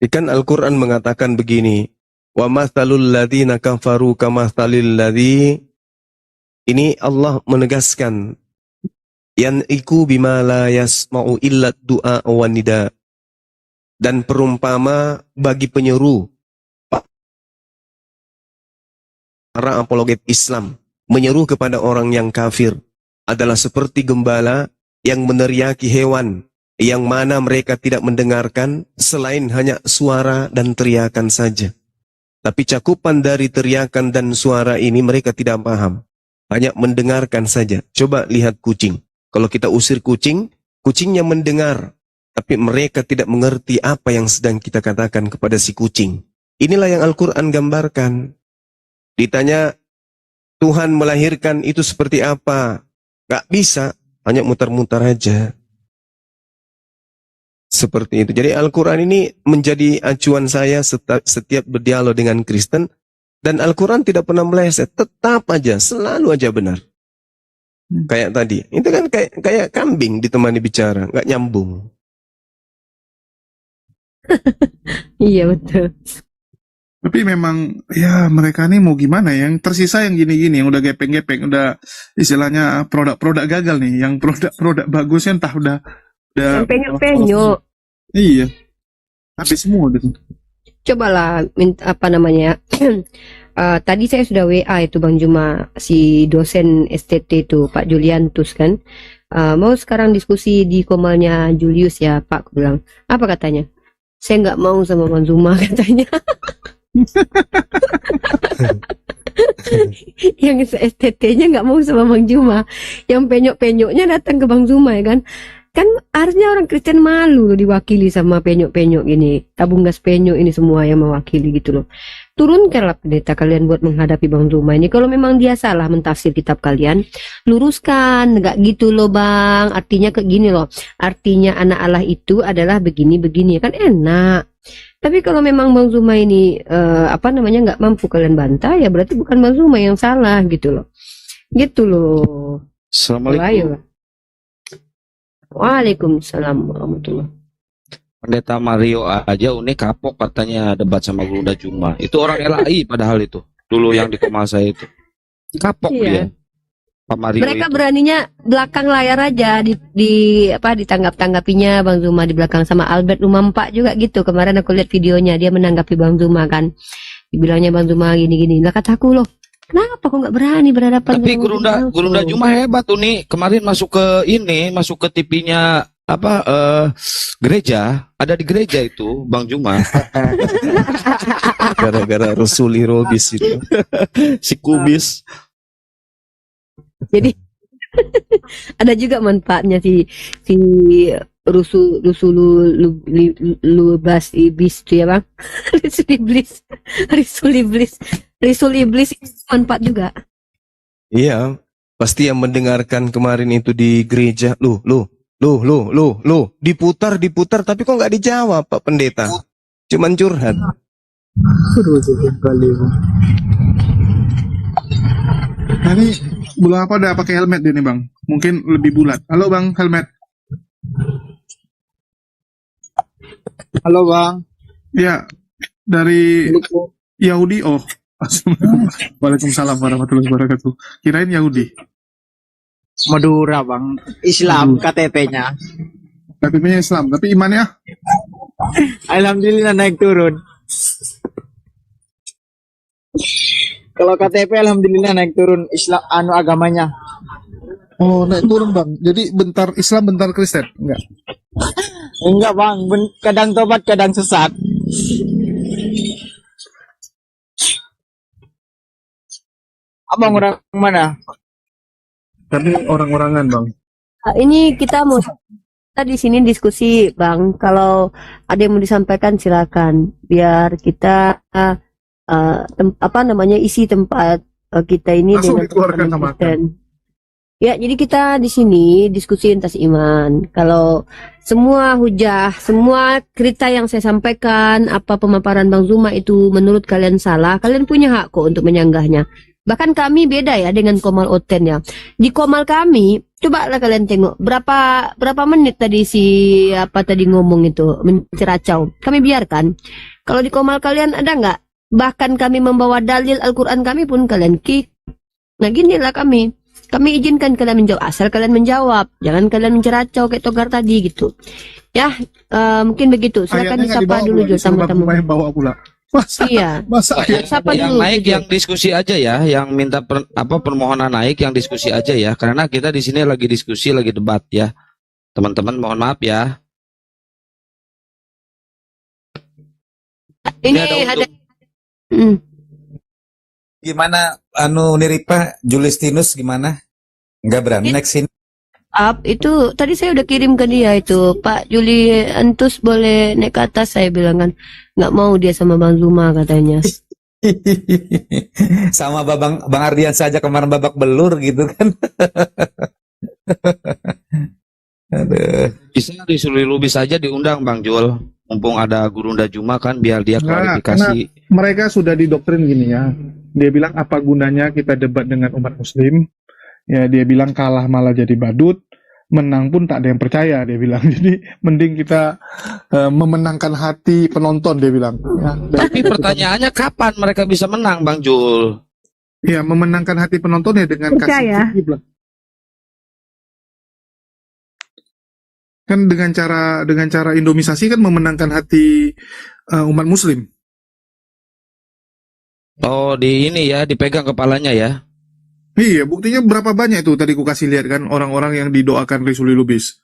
Ikan Al-Quran mengatakan begini. Wa mathalul ladzina kafaru kamathalil ladzi. Ini Allah menegaskan. Yan iku bima la yasma'u illa du'a wa nida. Dan perumpama bagi penyeru para apologet Islam menyeru kepada orang yang kafir adalah seperti gembala yang meneriaki hewan yang mana mereka tidak mendengarkan selain hanya suara dan teriakan saja. Tapi cakupan dari teriakan dan suara ini mereka tidak paham. Hanya mendengarkan saja. Coba lihat kucing. Kalau kita usir kucing, kucingnya mendengar. Tapi mereka tidak mengerti apa yang sedang kita katakan kepada si kucing. Inilah yang Al-Quran gambarkan. Ditanya, Tuhan melahirkan itu seperti apa? Gak bisa, hanya mutar-mutar aja. Seperti itu. Jadi Al-Quran ini menjadi acuan saya setiap berdialog dengan Kristen. Dan Al-Quran tidak pernah meleset. Tetap aja, selalu aja benar. Kayak tadi. Itu kan kayak kambing ditemani bicara. Gak nyambung. Iya betul. Tapi memang ya mereka nih mau gimana ya? Yang tersisa yang gini-gini, yang udah gepeng-gepeng, udah istilahnya produk-produk gagal nih. Yang produk-produk bagusnya entah udah Yang penyok-penyok. Iya. Habis semua gitu. Cobalah apa namanya? Tadi saya sudah WA itu Bang Juma, si dosen STT itu Pak Juliantus kan. Mau sekarang diskusi di komalnya Julius ya Pak, aku bilang. Apa katanya? Saya nggak mau sama Bang Zuma katanya. Yang STT-nya nggak mau sama Bang Juma, yang penyok-penyoknya datang ke Bang Zuma ya kan. Kan harusnya orang Kristen malu loh diwakili sama penyok-penyok gini, tabung gas penyok ini semua yang mewakili gitu loh. Turunkanlah pendeta kalian buat menghadapi Bang Zuma ini. Kalau memang dia salah mentafsir kitab kalian, luruskan. Nggak gitu loh Bang, artinya kayak gini loh. Artinya anak Allah itu adalah begini-begini, kan enak. Tapi kalau memang Bang Zuma ini nggak mampu kalian bantah, ya berarti bukan Bang Zuma yang salah gitu loh. Gitu loh. Assalamualaikum. Ayo. Waalaikumsalam warahmatullahi. Pendeta Mario aja unik kapok katanya debat sama Gurunda Juma. Itu orang LAI padahal itu. Dulu yang di Komasa itu. Kapok Iya. dia. Pak Mario Mereka itu. beraninya belakang layar aja ditanggap-tanggapinya Bang Zuma di belakang sama Albert Lumampa juga gitu. Kemarin aku lihat videonya dia menanggapi Bang Zuma kan. Dibilangnya Bang Zuma gini-gini. Lah kataku loh, kenapa kok nggak berani berhadapan Tapi dengan Gurunda Juma hebat tuh nih. Kemarin masuk ke TV-nya gereja. Ada di gereja itu Bang Juma. Gara-gara Rusuli Robis itu. Si Kubis. Jadi ada juga manfaatnya si lubas iblis itu ya Bang. Risul iblis manfaat juga. Iya, pasti yang mendengarkan kemarin itu di gereja. Loh, diputar, tapi kok nggak dijawab Pak Pendeta? Cuman curhat. Nah, ini belum apa udah pakai helmet dia nih Bang. Mungkin lebih bulat. Halo Bang, helmet. Halo Bang. Ya, dari Yahudi. Oh. Waalaikumsalam warahmatullahi wabarakatuh. Kirain Yahudi. Madura Bang. Islam KTP-nya. KTP-nya Islam, tapi imannya? Alhamdulillah naik turun. Kalau KTP alhamdulillah naik turun Islam agamanya. Oh, naik turun Bang. Jadi bentar Islam, bentar Kristen. Enggak. Enggak Bang, kadang tobat, kadang sesat. Abang orang mana? Kami orang-orangan Bang. Ini kita di sini diskusi Bang. Kalau ada yang mau disampaikan silakan. Biar kita isi tempat kita ini Langsung dengan dikeluarkan teman-teman sama Kristen. Ya, jadi kita di sini diskusi tentang iman. Kalau semua hujah, semua cerita yang saya sampaikan, apa pemaparan Bang Zuma itu menurut kalian salah, kalian punya hak kok untuk menyanggahnya. Bahkan kami beda ya dengan Komal Oten ya. Di Komal kami, cobalah kalian tengok berapa menit tadi ngomong itu menceracau. Kami biarkan. Kalau di Komal kalian ada nggak? Bahkan kami membawa dalil Al-Quran kami pun kalian kick. Nah ginilah kami. Kami izinkan kalian menjawab, asal kalian menjawab. Jangan kalian menceracau kayak Togar tadi gitu. Ya, mungkin begitu. Silakan disapa dulu Jul sama teman. Bawa pula. Iya. Yang naik yang diskusi aja ya, yang minta permohonan naik yang diskusi aja ya, karena kita di sini lagi diskusi, lagi debat ya. Teman-teman mohon maaf ya. Ini ada Gimana Niripa Julistinus gimana? Nggak berani next sini. Itu tadi saya udah kirim ke dia itu Pak Juli Antus boleh naik ke atas, saya bilang kan nggak mau dia sama Bang Zuma katanya. Sama Bang Ardian saja kemarin babak belur gitu kan. Aduh. Bisa disuruh Lubis saja diundang Bang Jul, mumpung ada Gurunda Juma kan, biar dia klarifikasi. Mereka sudah didoktrin gini ya. Dia bilang apa gunanya kita debat dengan umat Muslim? Ya dia bilang kalah malah jadi badut, menang pun tak ada yang percaya dia bilang. Jadi mending kita memenangkan hati penonton dia bilang. Ya, tapi pertanyaannya kapan mereka bisa menang Bang Jul? Ya memenangkan hati penonton ya dengan kasih kiblat. Kan dengan cara indomisasi kan memenangkan hati umat Muslim. Oh, dipegang kepalanya ya. Iya, buktinya berapa banyak itu tadi ku kasih lihat kan orang-orang yang didoakan Risuli Lubis.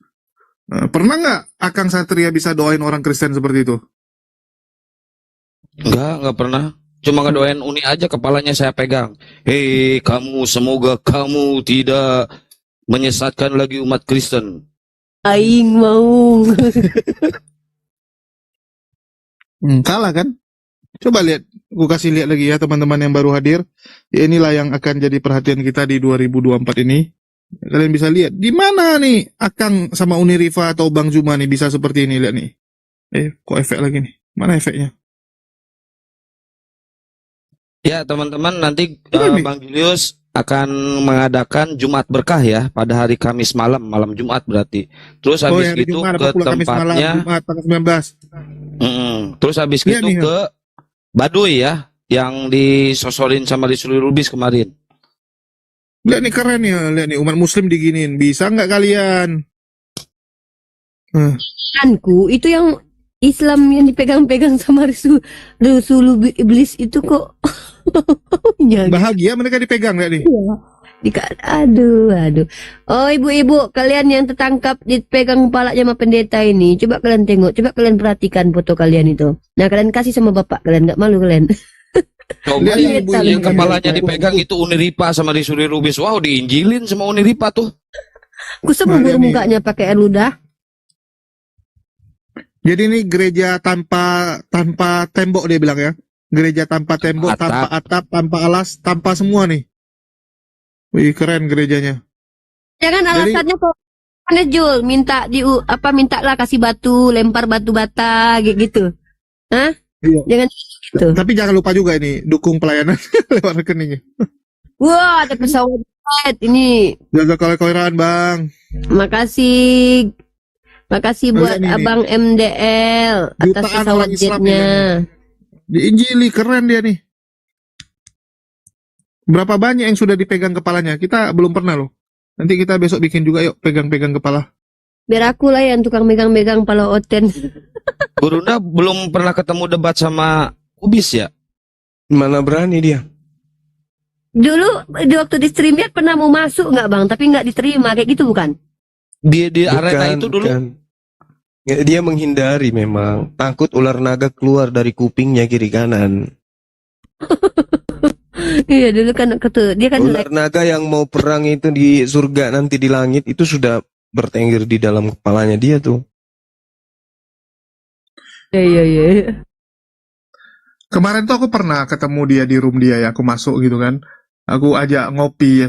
Pernah nggak Akang Satria bisa doain orang Kristen seperti itu? Enggak pernah. Cuma ngedoain Uni aja kepalanya saya pegang. Hei kamu, semoga kamu tidak menyesatkan lagi umat Kristen. Aing mau. Kalah kan? Coba lihat, gue kasih lihat lagi ya teman-teman yang baru hadir. Ya inilah yang akan jadi perhatian kita di 2024 ini. Kalian bisa lihat di mana nih Akang sama Unirifa atau Bang Zuma nih bisa seperti ini, lihat nih. Kok efek lagi nih? Mana efeknya? Ya teman-teman nanti Bang Julius akan mengadakan Jumat berkah ya pada hari Kamis malam, malam Jumat berarti. Terus Oh, habis yang di itu Jumat, ke apa pula Kamis malam, tempatnya, Jumat tanggal 19. terus habis Iya itu nih. ke Baduy ya, yang disosorin sama Rizul Lubis kemarin. Lihat nih keren ya, lihat nih umat muslim diginiin. Bisa nggak kalian? Anku itu yang Islam yang dipegang-pegang sama Rasul Iblis itu kok bahagia mereka dipegang nggak nih? Aduh. Oh ibu-ibu, kalian yang tertangkap dipegang kepalanya sama pendeta ini, coba kalian tengok, coba kalian perhatikan foto kalian itu. Nah kalian kasih sama bapak kalian, nggak malu kalian? Coba yang kepalanya dipegang itu Uniripa sama Rizul Lubis. Wow, diinjilin sama Uniripa tuh. Ku sembuh mukanya pakai air ludah. Jadi ini gereja tanpa tembok dia bilang ya. Gereja tanpa tembok, tanpa atap, tanpa alas, tanpa semua nih. Wih, keren gerejanya. Jangan alasannya kok aneh Jul, minta mintalah kasih batu, lempar batu bata gitu. Hah? Iya. Jangan gitu. Tapi jangan lupa juga ini dukung pelayanan lewat rekeningnya. Wah, ada pesawat ini. Jaga koleran, Bang. Makasih buat Lihat nih, Abang MDL atas jutaan pesawat orang Islam jetnya. Diinjili, keren dia nih. Berapa banyak yang sudah dipegang kepalanya? Kita belum pernah loh. Nanti kita besok bikin juga yuk, pegang-pegang kepala. Biar aku lah yang tukang megang-megang pala Oten. Burunda belum pernah ketemu debat sama Ubis ya? Mana berani dia? Dulu waktu di streamnya pernah mau masuk nggak Bang? Tapi nggak diterima kayak gitu bukan? Di arena itu dulu. Ya, dia menghindari memang. Takut ular naga keluar dari kupingnya kiri kanan. Iya dulu kan dia kan Ular naga yang mau perang itu di surga nanti di langit itu sudah bertengger di dalam kepalanya dia tuh. Iya. Kemarin tuh aku pernah ketemu dia di room dia ya, aku masuk gitu kan. Aku ajak ngopi.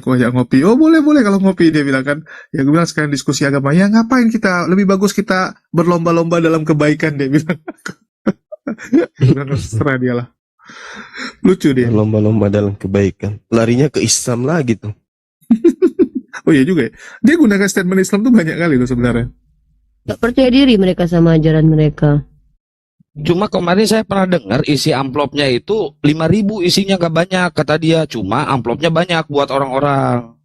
Oh boleh kalau ngopi, dia bilang kan. Ya gue bilang sekarang diskusi agama. Ya ngapain kita, lebih bagus kita berlomba-lomba dalam kebaikan, dia bilang. Terserah dia lah. Lucu dia. Lomba-lomba dalam kebaikan. Larinya ke Islam lagi tuh. Oh iya juga ya. Dia gunakan statement Islam tuh banyak kali loh sebenarnya. Gak percaya diri mereka sama ajaran mereka. Cuma kemarin saya pernah dengar isi amplopnya itu 5.000, isinya gak banyak kata dia. Cuma amplopnya banyak buat orang-orang.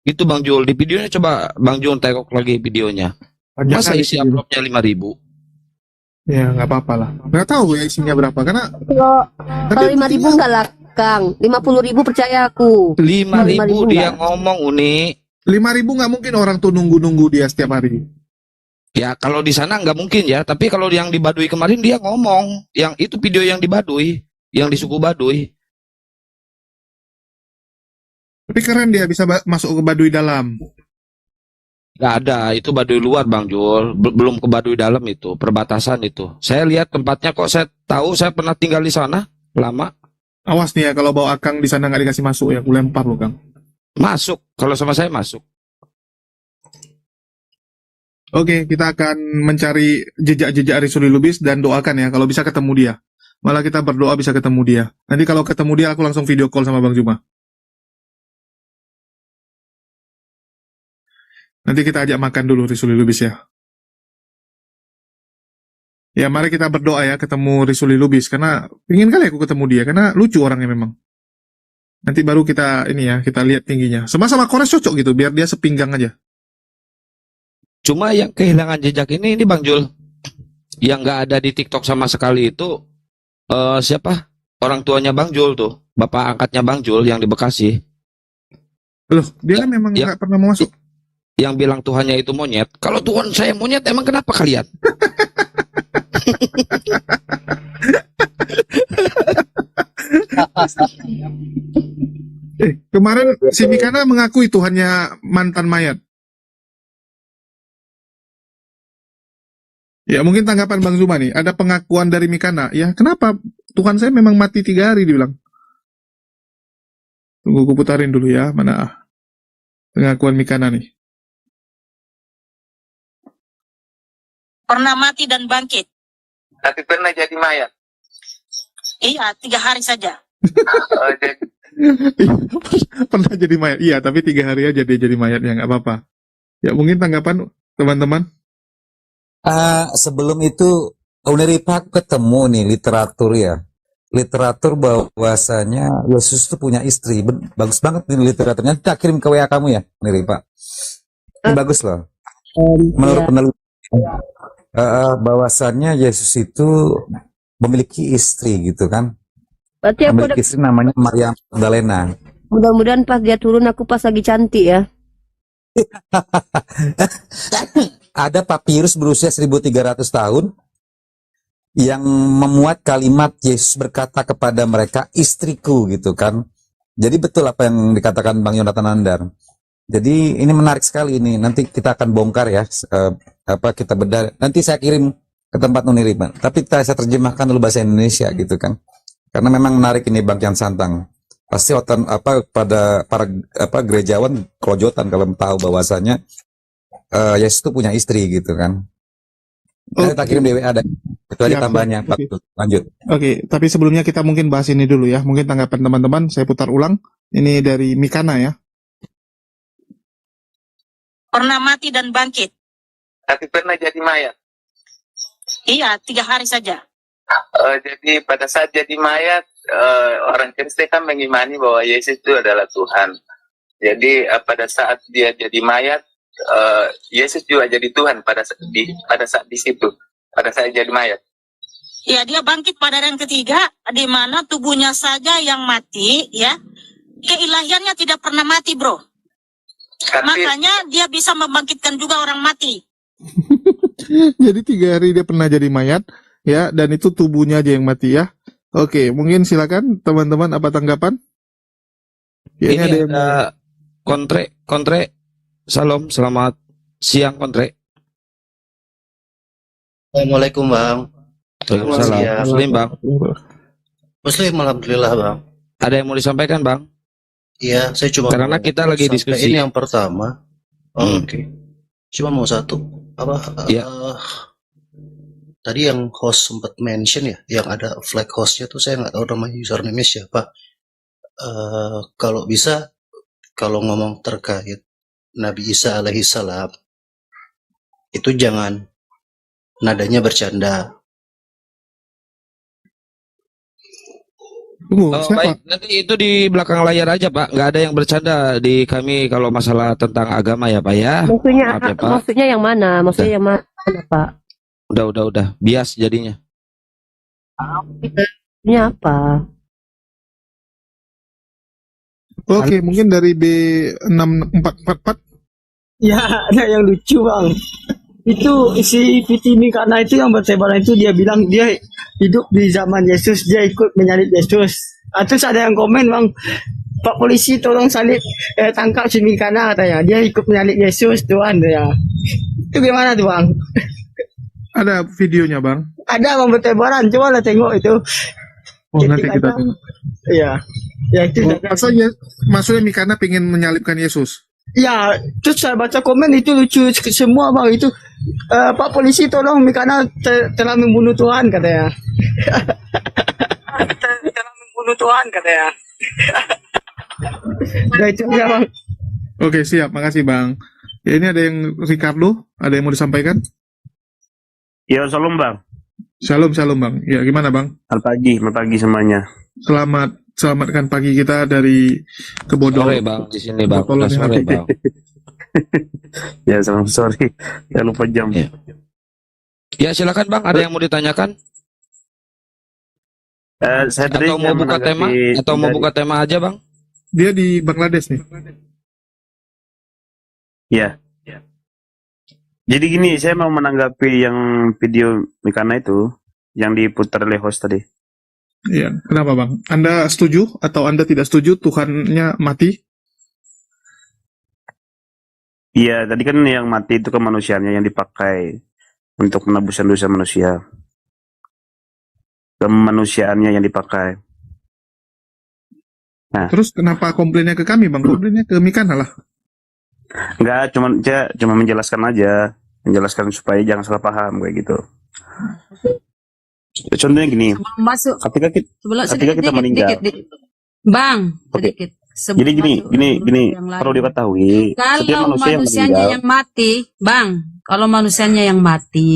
Itu Bang Jul, di videonya coba Bang Jul tengok lagi videonya. Masa isi amplopnya 5.000? Ya nggak apa-apa lah. Nggak tahu ya isinya berapa karena Kalau 5.000 nggak lah Kang, 50.000 percaya aku. 5.000 dia ngomong Uni. 5.000 nggak mungkin orang tuh nunggu dia setiap hari. Ya kalau di sana nggak mungkin ya, tapi kalau yang di Baduy kemarin dia ngomong, yang itu video yang di Baduy, yang di suku Baduy. Tapi keren dia bisa masuk ke Baduy dalam. Nggak ada, itu Baduy luar Bang Jul, belum ke Baduy dalam itu, perbatasan itu. Saya lihat tempatnya kok, saya tahu, saya pernah tinggal di sana lama. Awas nih ya kalau bawa Akang di sana nggak dikasih masuk ya, aku lempar loh Kang. Masuk, kalau sama saya masuk. Oke, kita akan mencari jejak-jejak Rizul Lubis dan doakan ya kalau bisa ketemu dia. Malah kita berdoa bisa ketemu dia. Nanti kalau ketemu dia aku langsung video call sama Bang Juma. Nanti kita ajak makan dulu Rizul Lubis ya. Ya mari kita berdoa ya ketemu Rizul Lubis karena ingin kali aku ketemu dia karena lucu orangnya memang. Nanti baru kita ini ya, kita lihat tingginya. Sama-sama Kores cocok gitu biar dia sepinggang aja. Cuma yang kehilangan jejak ini Bang Jul, yang nggak ada di TikTok sama sekali itu siapa? Orang tuanya Bang Jul tuh, bapak angkatnya Bang Jul yang di Bekasi. Loh, dia kan memang nggak pernah mau masuk. Yang bilang Tuhannya itu monyet. Kalau Tuhan saya monyet, emang kenapa kalian? Kemarin si Mikana mengakui Tuhannya mantan mayat. Ya mungkin tanggapan Bang Zuma nih, ada pengakuan dari Mikana. Ya kenapa Tuhan saya memang mati 3 hari dibilang. Tunggu aku putarin dulu ya, mana pengakuan Mikana nih. Pernah mati dan bangkit. Tapi pernah jadi mayat. Iya, 3 hari saja. Pernah jadi mayat. Iya, tapi 3 hari aja dia jadi mayat, ya nggak apa-apa. Ya mungkin tanggapan teman-teman. Sebelum itu Uniripa ketemu nih literatur ya. Literatur bahwasanya Yesus itu punya istri. Bagus banget nih literaturnya. Kita kirim ke WA kamu ya, Uniripa. Ini bagus loh. Menurut penelitian bahwasannya Yesus itu memiliki istri gitu kan. Berarti aku Memiliki istri namanya Maria Magdalena. mudah-mudahan pas dia turun aku pas lagi cantik ya. Ada papirus berusia 1300 tahun yang memuat kalimat Yesus berkata kepada mereka istriku gitu kan. Jadi betul apa yang dikatakan Bang Yonatan Nandar. Jadi ini menarik sekali ini. Nanti kita akan bongkar ya kita bedah. Nanti saya kirim ke tempat Uniripa. Tapi saya terjemahkan dulu bahasa Indonesia gitu kan. Karena memang menarik ini Bang Kian Santang. Pasti pada para gerejawan kelojotan kalau tahu bahwasanya Yesus itu punya istri gitu kan. Kita kirim di WA ada. Itu aja tambahnya. Okay. Lanjut. Oke, tapi sebelumnya kita mungkin bahas ini dulu ya. Mungkin tanggapan teman-teman, saya putar ulang. Ini dari Mikana ya. Pernah mati dan bangkit. Tapi pernah jadi mayat. Iya, 3 hari saja. Jadi pada saat jadi mayat, orang Kristen kan mengimani bahwa Yesus itu adalah Tuhan. Jadi pada saat dia jadi mayat, Yesus juga jadi Tuhan pada saat di situ, pada saat jadi mayat. Ya, dia bangkit pada hari yang ketiga, di mana tubuhnya saja yang mati, ya. Keilahiannya tidak pernah mati, bro. Makanya dia bisa membangkitkan juga orang mati. Jadi 3 hari dia pernah jadi mayat ya, dan itu tubuhnya aja yang mati ya. Oke, mungkin silakan teman-teman, apa tanggapan? Ya, ini ada kontre. Salam, selamat siang kontre. Assalamualaikum Bang. Waalaikumsalam. Muslim Bang. Muslim alhamdulillah Bang. Ada yang mau disampaikan Bang? Iya, saya cuma karena kita lagi diskusi. Ini yang pertama. Oke. Cuma mau satu. Iya. Tadi yang host sempat mention ya, yang ada flag hostnya tuh saya nggak tahu nama username siapa. Kalau bisa, kalau ngomong terkait Nabi Isa alaihissalam, itu jangan nadanya bercanda. Baik, nanti itu di belakang layar aja Pak, nggak ada yang bercanda di kami kalau masalah tentang agama ya Pak ya. Maksudnya, maaf ya, Pak. maksudnya yang mana? Maksudnya yang mana Pak? Udah, bias jadinya. Ini apa? Oke, mungkin dari B6444. Ya, ada yang lucu Bang. Itu si Fitini karena itu yang bertebaran itu dia bilang dia hidup di zaman Yesus, dia ikut menyalib Yesus. Terus ada yang komen Bang, Pak polisi tolong tangkap si Mikana katanya. Dia ikut menyalib Yesus Tuhan ya. Itu gimana tuh Bang? Ada videonya Bang? Ada Bang bertebaran, coba lah tengok itu. Nanti kita tengok. Iya. Ya itu. Maksudnya Mikana pengen menyalibkan Yesus? Ya, terus saya baca komen itu lucu semua Bang itu. Pak polisi tolong Mikana telah membunuh Tuhan katanya. Telah membunuh Tuhan katanya. Nah itu ya Bang. Oke, siap, makasih Bang. Ya, ini ada yang Ricardo, ada yang mau disampaikan? Ya, salam Bang. Shalom Bang. Ya, gimana Bang? Selamat pagi semuanya. Selamatkan pagi kita dari kebodohan. Sore Bang, di sini Bang. Udah sore Bang. Ya, selamat sore. Jangan lupa jam. Ya, silakan Bang, ada yang mau ditanyakan? Saya tadi atau mau buka tema? Atau mau buka tema aja Bang? Dia di Bangladesh nih. Ya. Jadi gini, saya mau menanggapi yang video Mikana itu yang diputar oleh host tadi. Iya, kenapa Bang? Anda setuju atau Anda tidak setuju Tuhannya mati? Iya, tadi kan yang mati itu kemanusiaannya yang dipakai untuk menebus dosa manusia. Kemanusiaannya yang dipakai. Nah. Terus kenapa komplainnya ke kami Bang? Komplainnya ke Mikana lah. Enggak, cuma menjelaskan aja, menjelaskan supaya jangan salah paham kayak gitu. Contohnya gini, Masuk. ketika kita meninggal, Bang, Oke. sedikit. Jadi Sebelum masuk gini, yang perlu lain. diketahui, setiap Kalau manusia yang manusianya meninggal, yang mati, Bang, kalau manusianya yang mati,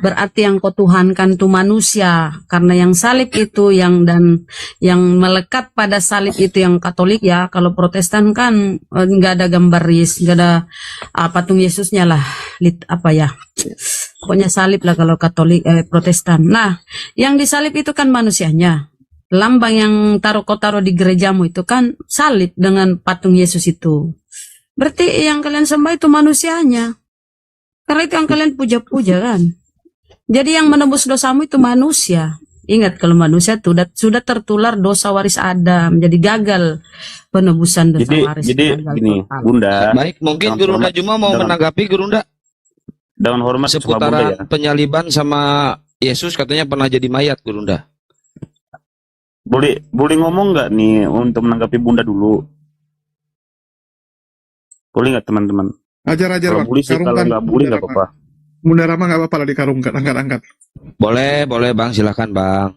berarti yang kau tuhankan itu manusia. Karena yang salib itu yang melekat pada salib itu yang Katolik ya. Kalau Protestan kan nggak ada gambar Yesus, nggak ada patung Yesusnya lah. Apa ya? Pokoknya salib lah kalau Katolik Protestan. Nah, yang disalib itu kan manusianya. Lambang yang kau taruh di gerejamu itu kan salib dengan patung Yesus itu. Berarti yang kalian sembah itu manusianya. Karena itu yang kalian puja-puja kan. Jadi yang menebus dosamu itu manusia. Ingat kalau manusia sudah tertular dosa waris Adam. Jadi gagal penebusan dosa waris. jadi gagal gini, total. Bunda. Baik, mungkin dengan Gurunda hormat- Juma mau dengan- menanggapi Gurunda Dengan hormat sama Bunda seputaran ya. penyaliban sama Yesus katanya pernah jadi mayat Gurunda. Boleh ngomong nggak nih untuk menanggapi Bunda dulu? Boleh nggak teman-teman? Ajar-ajar, Kalau Bang. boleh sih, kalau Karungkan nggak boleh Bunda nggak Rama. apa-apa. Bunda Rama nggak apa-apa lah dikarungkan, angkat-angkat. Boleh Bang, silakan Bang.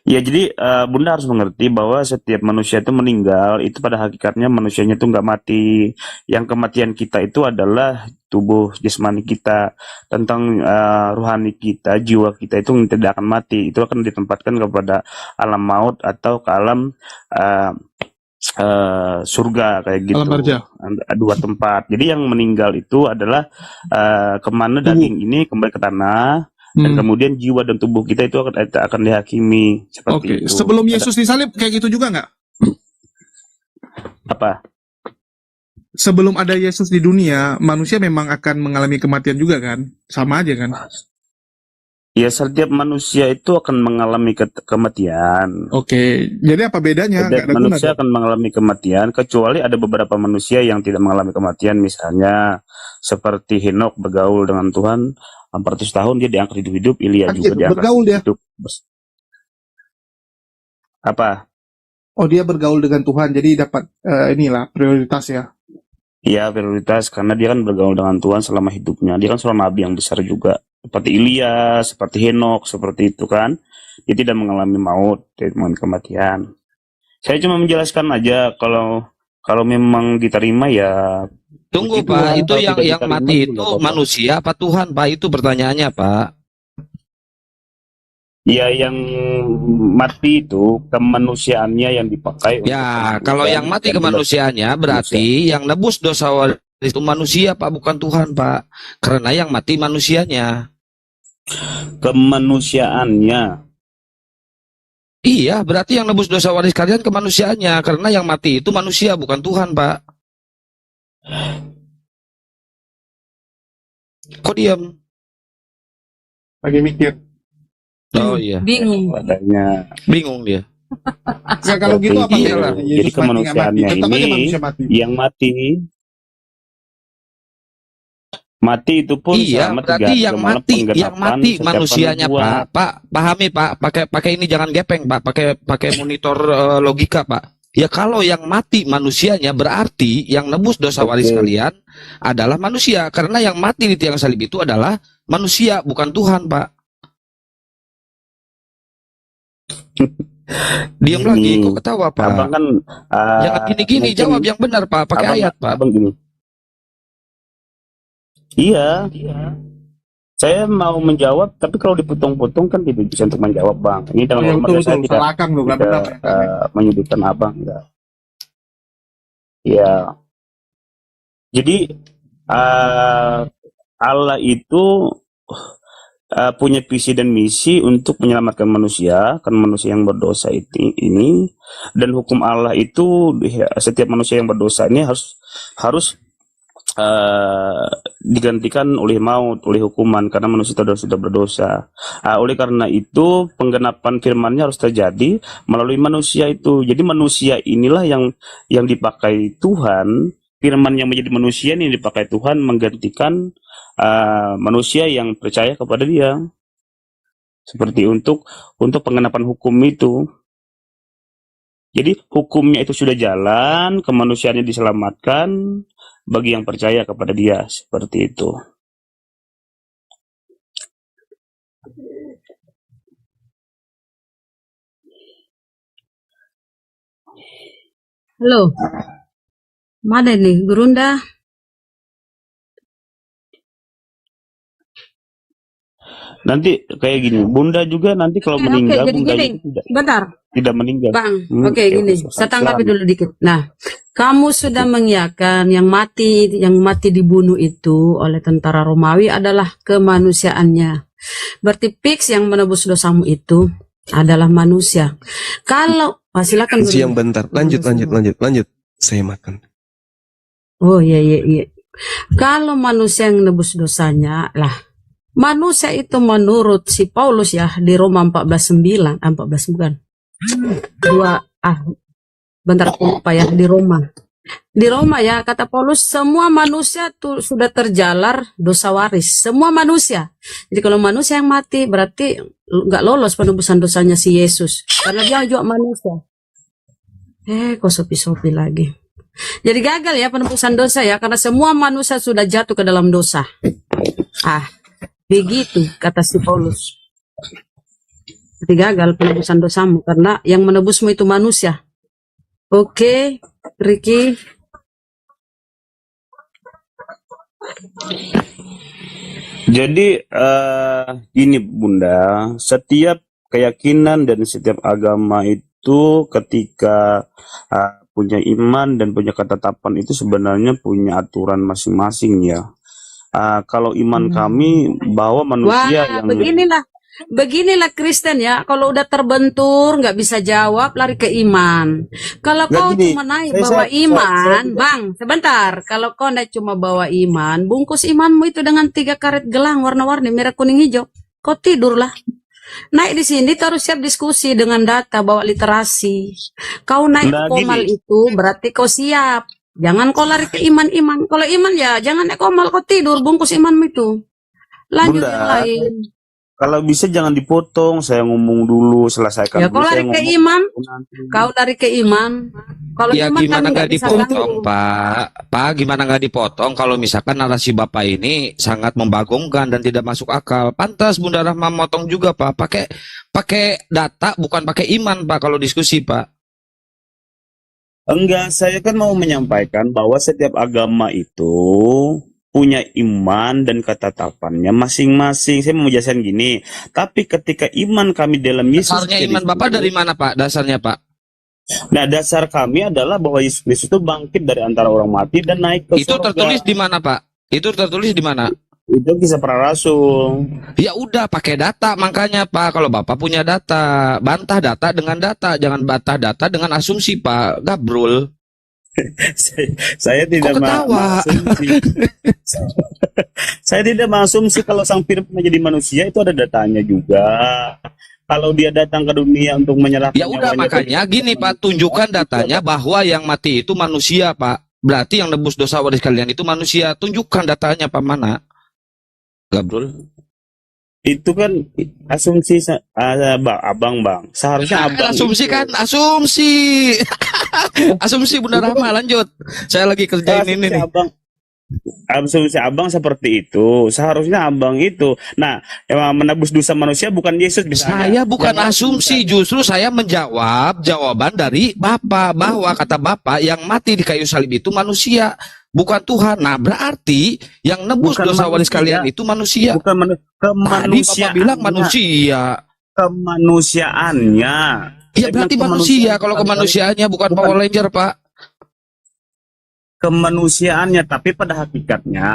Ya jadi Bunda harus mengerti bahwa setiap manusia itu meninggal itu pada hakikatnya manusianya itu nggak mati. Yang kematian kita itu adalah tubuh jasmani kita, tentang rohani kita, jiwa kita itu tidak akan mati. Itu akan ditempatkan kepada alam maut atau ke alam surga kayak gitu. Alam barja. Dua tempat. Jadi yang meninggal itu adalah kemana daging ini kembali ke tanah. Dan kemudian jiwa dan tubuh kita itu akan dihakimi seperti Oke, itu. sebelum Yesus disalib kayak gitu juga nggak? Apa? Sebelum ada Yesus di dunia, manusia memang akan mengalami kematian juga kan? Sama aja kan? Ya, setiap manusia itu akan mengalami kematian. Oke, jadi apa bedanya? Setiap Nggak ada guna manusia dong. akan mengalami kematian, kecuali ada beberapa manusia yang tidak mengalami kematian, misalnya seperti Henokh bergaul dengan Tuhan 400 tahun, dia diangkat hidup-hidup, Ilya Kan juga gitu, diangkat bergaul dia. hidup. Apa? Oh, dia bergaul dengan Tuhan, jadi dapat inilah prioritas ya. Iya, prioritas karena dia kan bergaul dengan Tuhan selama hidupnya. Dia kan seorang nabi yang besar juga. Seperti Ilya, seperti Henokh, seperti itu kan. Dia tidak mengalami maut, tidak mengalami kematian. Saya cuma menjelaskan aja kalau memang diterima ya. Tunggu puji Pak, Tuhan. itu Kalau yang tidak yang diterima mati juga itu nggak apa-apa. manusia apa Tuhan Pak? Itu pertanyaannya Pak. Ya, yang mati itu kemanusiaannya yang dipakai untuk Ya, kalau yang mati dan kemanusiaannya berarti yang nebus dosa waris itu manusia Pak, bukan Tuhan Pak. Karena yang mati manusianya. kemanusiaannya. Iya, berarti yang nebus dosa waris kalian kemanusiaannya. Karena yang mati itu manusia, bukan Tuhan Pak. Kok diam? Lagi mikir. Oh iya. Bingung. Adanya. Bingung dia. Nggak, kalau gitu apa Seperti itu. bedanya? Jadi Yesus mati nggak mati? kemanusiaannya Tetap aja ini manusia mati. yang mati itu pun Iya, sama berarti yang mati setiap manusianya penubuhan. Pak. Pak, pahami Pak, pakai ini jangan gepeng Pak, pakai monitor logika Pak. Ya kalau yang mati manusianya berarti yang nebus dosa waris kalian adalah manusia, karena yang mati di tiang salib itu adalah manusia, bukan Tuhan Pak. Diam lagi, kok ketawa Pak? Abang kan Jangan gini-gini, mungkin jawab yang benar Pak, pakai ayat Pak. Abang gini. Iya. Saya mau menjawab, tapi kalau dipotong-potong kan tidak bisa untuk menjawab, Bang. Ini dengan Oh, ya, hormat betul, saya betul. tidak, Salah akang loh, nggak tidak benar. menyudutkan Abang, enggak. Ya. Jadi Allah itu punya visi dan misi untuk menyelamatkan manusia, kan manusia yang berdosa ini, dan hukum Allah itu setiap manusia yang berdosa ini harus digantikan oleh maut, oleh hukuman, karena manusia itu sudah berdosa. Oleh karena itu penggenapan firman-Nya harus terjadi melalui manusia itu. Jadi manusia inilah yang dipakai Tuhan, firman yang menjadi manusia ini dipakai Tuhan menggantikan manusia yang percaya kepada Dia. Seperti untuk penggenapan hukum itu. Jadi hukumnya itu sudah jalan, kemanusiaannya diselamatkan bagi yang percaya kepada Dia, seperti itu. Halo, mana nih Gurunda? Nanti kayak gini, Bunda juga nanti kalau Oke, meninggal, jadi Bundanya gini, itu bentar, tidak meninggal. Bang. Hmm, Oke, gini, saya tanggapi silakan. dulu dikit. Nah, kamu sudah mengiyakan yang mati dibunuh itu oleh tentara Romawi adalah kemanusiaannya. Berarti fix yang menebus dosamu itu adalah manusia. Kalau silakan Siang Gurunda. bentar. Lanjut. Saya makan. Oh iya. Kalau manusia yang menebus dosanya lah. Manusia itu menurut si Paulus ya di Roma 14:9, 14 bukan. Bentar aku lupa ya di Roma. Di Roma ya kata Paulus semua manusia tuh sudah terjalar dosa waris. Semua manusia. Jadi kalau manusia yang mati berarti nggak lolos penebusan dosanya si Yesus. Karena dia juga manusia. Kok sopi-sopi lagi. Jadi gagal ya penebusan dosa ya karena semua manusia sudah jatuh ke dalam dosa. Begitu kata si Paulus. Jadi gagal penebusan dosamu karena yang menebusmu itu manusia. Oke, Ricky. Jadi gini Bunda, setiap keyakinan dan setiap agama itu ketika punya iman dan punya ketetapan itu sebenarnya punya aturan masing-masing ya. Kalau iman kami bahwa manusia Wah, yang beginilah Kristen ya. Kalau udah terbentur nggak bisa jawab, lari ke iman. Kalau Nggak kau gini, cuma naik saya- bawa saya- iman, saya- Bang, sebentar. Kalau kau naik cuma bawa iman, bungkus imanmu itu dengan 3 karet gelang warna-warni merah, kuning, hijau. Kau tidurlah. Naik di sini terus siap diskusi dengan data, bawa literasi. Kau naik Nah, ke komal gini. itu berarti kau siap. Jangan kau lari ke iman-iman. Kalau iman ya jangan naik komal, kau tidur bungkus imanmu itu. Lanjut Bunda, yang lain. kalau bisa jangan dipotong, saya ngomong dulu, selesaikan Ya kau dulu saya lari ke ngomong. iman, kau lari ke iman. Kalau Ya iman gimana kami nggak nggak bisa dipotong ganggu. Pak, gimana nggak dipotong kalau misalkan narasi Bapak ini sangat membagongkan dan tidak masuk akal. Pantas Bunda Rahma motong juga Pak, pakai data bukan pakai iman Pak kalau diskusi Pak. Enggak, saya kan mau menyampaikan bahwa setiap agama itu punya iman dan ketetapannya masing-masing. Saya mau menjelaskan gini, tapi ketika iman kami dalam Yesus Dasarnya iman Bapak dari mana Pak? Dasarnya Pak? Nah, dasar kami adalah bahwa Yesus Kristus itu bangkit dari antara orang mati dan naik ke Itu surga. tertulis di mana Pak? Itu tertulis di mana? Itu kisah para rasul. Ya udah pakai data makanya Pak. Kalau Bapak punya data, bantah data dengan data, jangan bantah data dengan asumsi Pak. Gabrul. Saya tidak Kok ketawa? mengasumsi. Saya tidak mengasumsi kalau sang firman menjadi manusia itu ada datanya juga. Kalau dia datang ke dunia untuk menyerahkan Ya udah nyawanya makanya gini Pak, tunjukkan datanya bahwa yang mati itu manusia Pak. Berarti yang nebus dosa waris kalian itu manusia. Tunjukkan datanya Pak, mana? Gabrul. itu kan asumsi abang seharusnya abang Asumsi itu. kan, asumsi. Asumsi Bunda Rahma, lanjut. Saya lagi kerjain ini nih. Asumsi abang seperti itu. Seharusnya abang itu. Nah, yang menebus dosa manusia bukan Yesus misalnya. Saya bukan Yang asumsi, justru saya menjawab jawaban dari Bapak bahwa kata Bapak yang mati di kayu salib itu manusia, bukan Tuhan. Nah, berarti yang nebus Bukan dosa waris manusia. kalian itu manusia. Bukan Tadi Bapak bilang manusia. Kemanusiaannya. Ya berarti manusia. Kalau kemanusiaannya bukan Power Ranger, Pak. Kemanusiaannya, tapi pada hakikatnya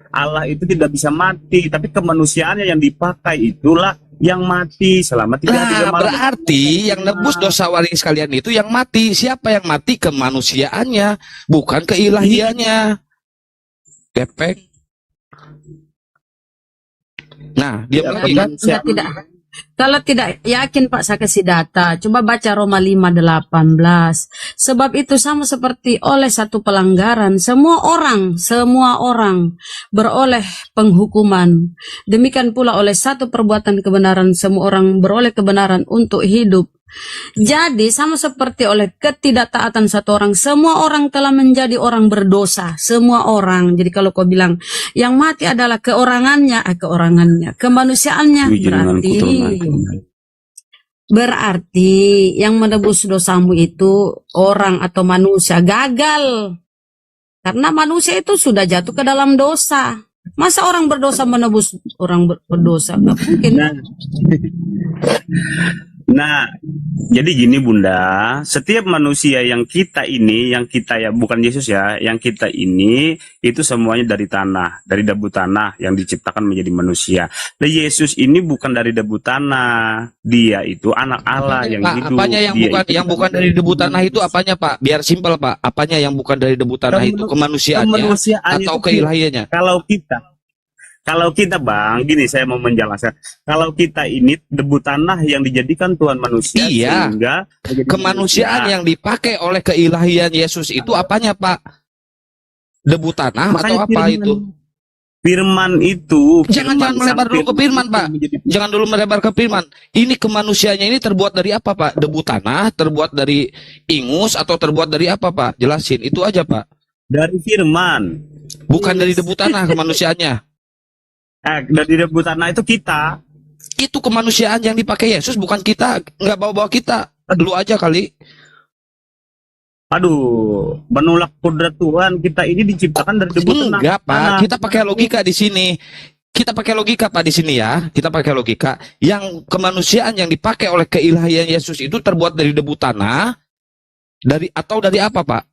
Allah itu tidak bisa mati, tapi kemanusiaannya yang dipakai itulah yang mati selama 3 hari 3 malam. Berarti yang nebus dosa waris kalian itu yang mati. Siapa yang mati? Kemanusiaannya, bukan keilahiannya. Kepek. Nah, dia lagi kan? Tidak. Kalau tidak yakin Pak, saya kasih data. Coba baca Roma 5:18. Sebab itu sama seperti oleh satu pelanggaran, semua orang beroleh penghukuman. Demikian pula oleh satu perbuatan kebenaran, semua orang beroleh kebenaran untuk hidup. Jadi sama seperti oleh ketidaktaatan satu orang, semua orang telah menjadi orang berdosa. Semua orang. Jadi kalau kau bilang yang mati adalah kemanusiaannya, berarti Berarti yang menebus dosamu itu orang atau manusia gagal. Karena manusia itu sudah jatuh ke dalam dosa. Masa orang berdosa menebus orang berdosa? Nggak mungkin. Nah, jadi gini Bunda, setiap manusia yang kita ya bukan Yesus ya, yang kita ini itu semuanya dari tanah, dari debu tanah yang diciptakan menjadi manusia. Nah, Yesus ini bukan dari debu tanah, dia itu anak Allah yang Pak, hidup. apanya yang Dia bukan itu- yang bukan dari debu tanah itu apanya Pak? Biar simpel Pak. Apanya yang bukan dari debu tanah itu? Kemanusiaannya Kemanusiaannya atau itu keilahiannya? Kalau kita Bang, gini saya mau menjelaskan. Kalau kita ini debu tanah yang dijadikan Tuhan manusia Iya. sehingga menjadi Kemanusiaan manusia. yang dipakai oleh keilahian Yesus itu apanya Pak? Debu tanah atau Makanya apa itu? Firman itu Jangan melebar dulu ke firman Pak. Jangan dulu melebar ke firman. Ini kemanusiaannya ini terbuat dari apa Pak? Debu tanah, terbuat dari ingus atau terbuat dari apa Pak? Jelasin itu aja Pak. Dari firman. Bukan dari debu tanah kemanusiaannya. Dari debu tanah itu kita. Itu kemanusiaan yang dipakai Yesus, bukan kita. Nggak bawa-bawa kita. Lu aja kali. Aduh, menolak kodrat Tuhan. Kita ini diciptakan dari debu tanah. Enggak Pak, kita pakai logika di sini. Kita pakai logika Pak di sini ya. Kita pakai logika. Yang kemanusiaan yang dipakai oleh keilahian Yesus itu terbuat dari debu tanah, dari apa Pak?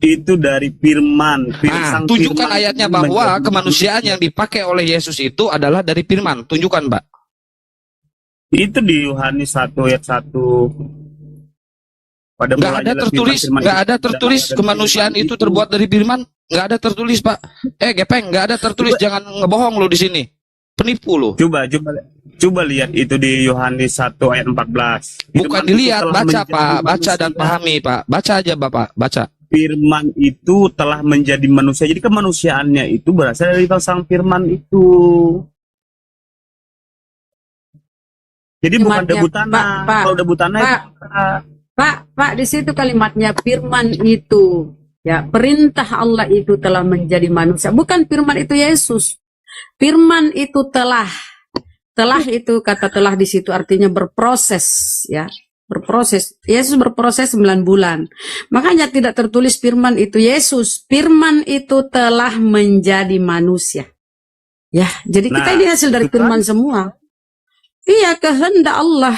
Itu dari firman. Nah, tunjukkan ayatnya bahwa kemanusiaan yang dipakai oleh Yesus itu adalah dari firman. Tunjukkan, Pak. Itu di Yohanes 1 ayat 1. Pada Nggak ada tertulis, nggak ada tertulis kemanusiaan itu terbuat dari firman. Nggak ada tertulis, Pak. Gepeng, nggak ada tertulis. Jangan ngebohong lu di sini. Penipu lu. Coba lihat itu di Yohanes 1 ayat 14. Bukan dilihat, baca Pak. Baca dan pahami, Pak. Baca aja, Bapak. Baca. Firman itu telah menjadi manusia. Jadi kemanusiaannya itu berasal dari sang firman itu. Jadi bukan debu tanah. Kalau debu tanah Pak, di situ kalimatnya firman itu, ya, perintah Allah itu telah menjadi manusia. Bukan firman itu Yesus. Firman itu telah itu kata telah di situ artinya berproses, ya. Berproses. Yesus berproses 9 bulan. Makanya tidak tertulis firman itu Yesus. Firman itu telah menjadi manusia. Ya, jadi kita ini hasil dari firman semua. Iya, kehendak Allah.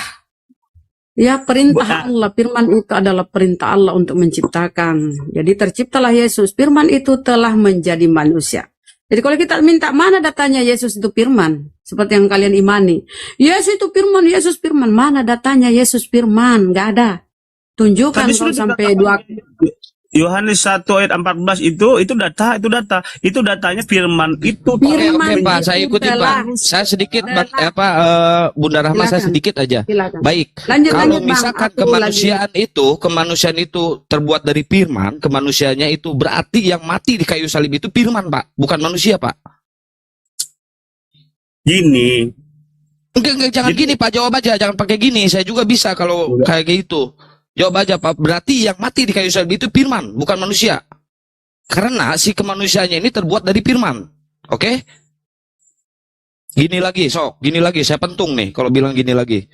Ya, perintah Allah. Firman itu adalah perintah Allah untuk menciptakan. Jadi terciptalah Yesus. Firman itu telah menjadi manusia. Jadi kalau kita minta mana datanya Yesus itu firman, seperti yang kalian imani. Yesus itu firman, Yesus firman. Mana datanya Yesus firman? Nggak ada. Tunjukkan kalau sampai 2. Yohanes 1 ayat 14 itu data. Itu datanya firman itu. Oke, Pak, saya ikuti Pak. Saya sedikit Bunda Rahma, saya sedikit aja. Silakan. Baik. Kalau misalkan kemanusiaan itu terbuat dari firman, kemanusiaannya itu berarti yang mati di kayu salib itu firman, Pak, bukan manusia, Pak. Gini. Enggak, jangan gini, Pak, jawab aja, jangan pakai gini. Saya juga bisa kalau kayak gitu. Jawab aja Pak, berarti yang mati di kayu salib itu firman, bukan manusia. Karena si kemanusiaannya ini terbuat dari firman. Oke? Gini lagi, saya pentung nih kalau bilang gini lagi.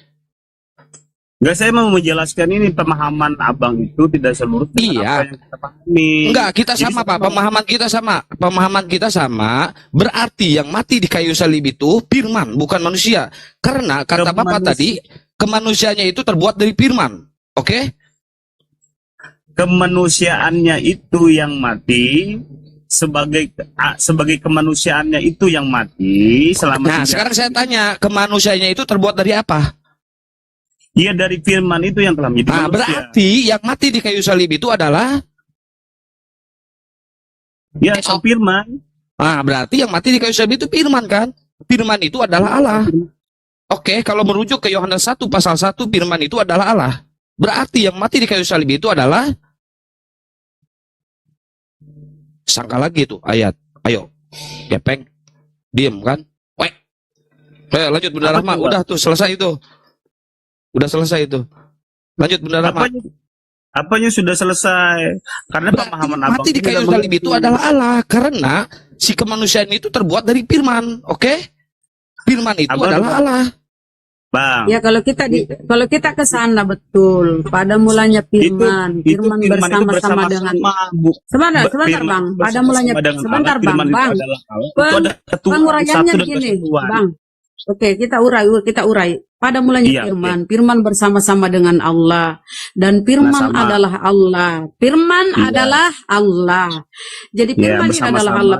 Enggak, saya mau menjelaskan ini pemahaman Abang itu tidak seluruh iya. Apa yang kita pahami. Enggak, kita sama Pak, pemahaman kita sama. Berarti yang mati di kayu salib itu firman, bukan manusia. Karena kata Bapak tadi, kemanusiaannya itu terbuat dari firman. Oke? Kemanusiaannya itu yang mati sebagai kemanusiaannya itu yang mati selama. Nah, sekarang saya tanya, kemanusiaannya itu terbuat dari apa? Iya, dari firman itu yang telah menjadi manusia. Berarti yang mati di kayu salib itu adalah firman. Berarti yang mati di kayu salib itu firman kan? Firman itu adalah Allah. Oke, kalau merujuk ke Yohanes 1 pasal 1, firman itu adalah Allah. Berarti yang mati di kayu salib itu adalah, sangka lagi tuh ayat. Ayo, Gepeng, diem kan? Lanjut Bunda Rahma, udah tuh selesai itu. Udah selesai itu. Lanjut Bunda Rahma. Apanya sudah selesai? Karena pemahaman Abang mati di kayu salib itu adalah Allah. Karena si kemanusiaan itu terbuat dari firman. Oke? Firman itu adalah Allah. Bang. Ya kalau kita ke sana betul. Pada mulanya firman firman itu bersama-sama dengan sebentar Bang. Pada mulanya sebentar Bang. Penguraiannya begini, Bang. Oke, kita urai. Pada mulanya firman bersama-sama dengan Allah, dan firman adalah Allah. Firman adalah Allah. Jadi firman ini adalah Allah.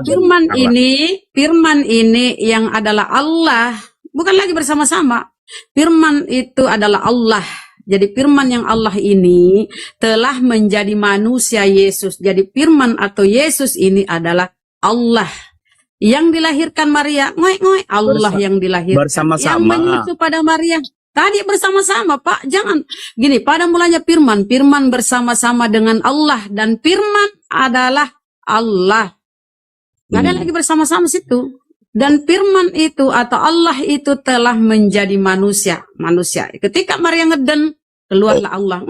Firman ini yang adalah Allah, bukan lagi bersama-sama. Firman itu adalah Allah. Jadi firman yang Allah ini telah menjadi manusia Yesus. Jadi firman atau Yesus ini adalah Allah. Yang dilahirkan Maria, Allah yang dilahirkan. Bersama-sama. Yang menyusu pada Maria. Tadi bersama-sama, Pak. Jangan. Gini, pada mulanya firman bersama-sama dengan Allah. Dan firman adalah Allah. Nggak ada lagi bersama-sama situ. Dan firman itu atau Allah itu telah menjadi manusia. Ketika Maria ngeden, keluarlah Allah.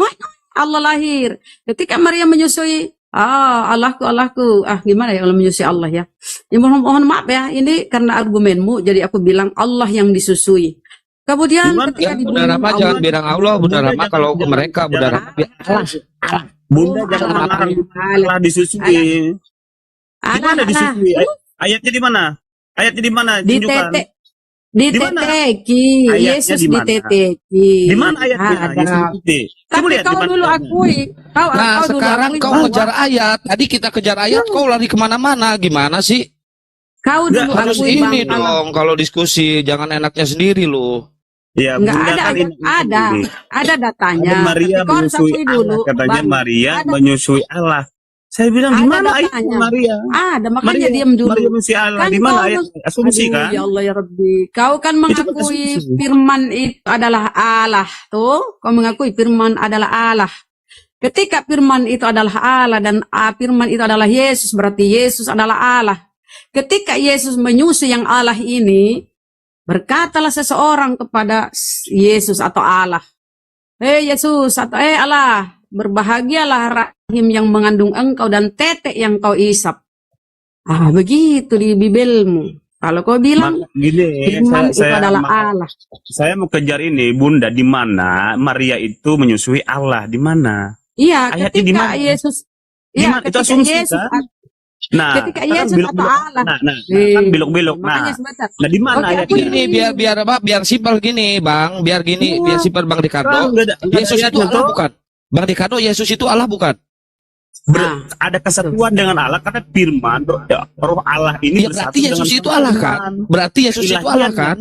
Allah lahir. Ketika Maria menyusui, Allahku. Gimana ya kalau menyusui Allah ya? Ya mohon maaf ya, ini karena argumenmu, jadi aku bilang Allah yang disusui. Kemudian ketika Bunda Rama jangan bilang Allah, Bunda Rama kalau ke mereka Bunda Rama Allah. Bunda jangan melarang Allah disusui. Gimana disusui? Ayatnya di mana? Tunjukkan. Diteteki, Yesus diteteki. Di mana ayatnya? Tapi kau dulu akui. Nah, sekarang kau ngejar ayat. Tadi kita kejar ayat, kau lari kemana-mana. Gimana sih? Kau dulu harus akui, ini Bang. dong. Kalau diskusi, jangan enaknya sendiri loh. Ya, nggak ada ayat, ada datanya. Maria Kau harus menyusui akui dulu, Allah. Katanya Bang. Maria menyusui Allah. Saya bilang gimana ayatnya Maria? Ada, makanya diam dulu. Maria menyusui Allah. Di mana ayat? Asumsi kan? Ya Allah ya Rabbi. Kau kan mengakui firman itu adalah Allah. Tuh, kau mengakui firman adalah Allah. Ketika firman itu adalah Allah dan firman itu adalah Yesus, berarti Yesus adalah Allah. Ketika Yesus menyusui yang Allah ini, berkatalah seseorang kepada Yesus atau Allah. Yesus atau Allah, berbahagialah rahim yang mengandung engkau dan tetek yang kau isap. Begitu di Bibelmu. Kalau kau bilang firman itu adalah Allah. Saya mau kejar ini, Bunda, di mana Maria itu menyusui Allah? Di mana? Iya, ayatnya ketika dimana? Yesus. Iya, itu asumsi Yesus, kan? Nah, ketika Yesus atau Allah. kan belok-belok. Nah, di mana ayatnya? Ini biar simpel gini, Bang. Biar simpel Bang Ricardo. Yesus itu Allah bukan? Bang Ricardo, Yesus itu Allah bukan? Ada kesatuan dengan Allah karena firman roh Allah ini bersatu berarti Yesus dengan itu Allah kan? Berarti Yesus itu Allah kan?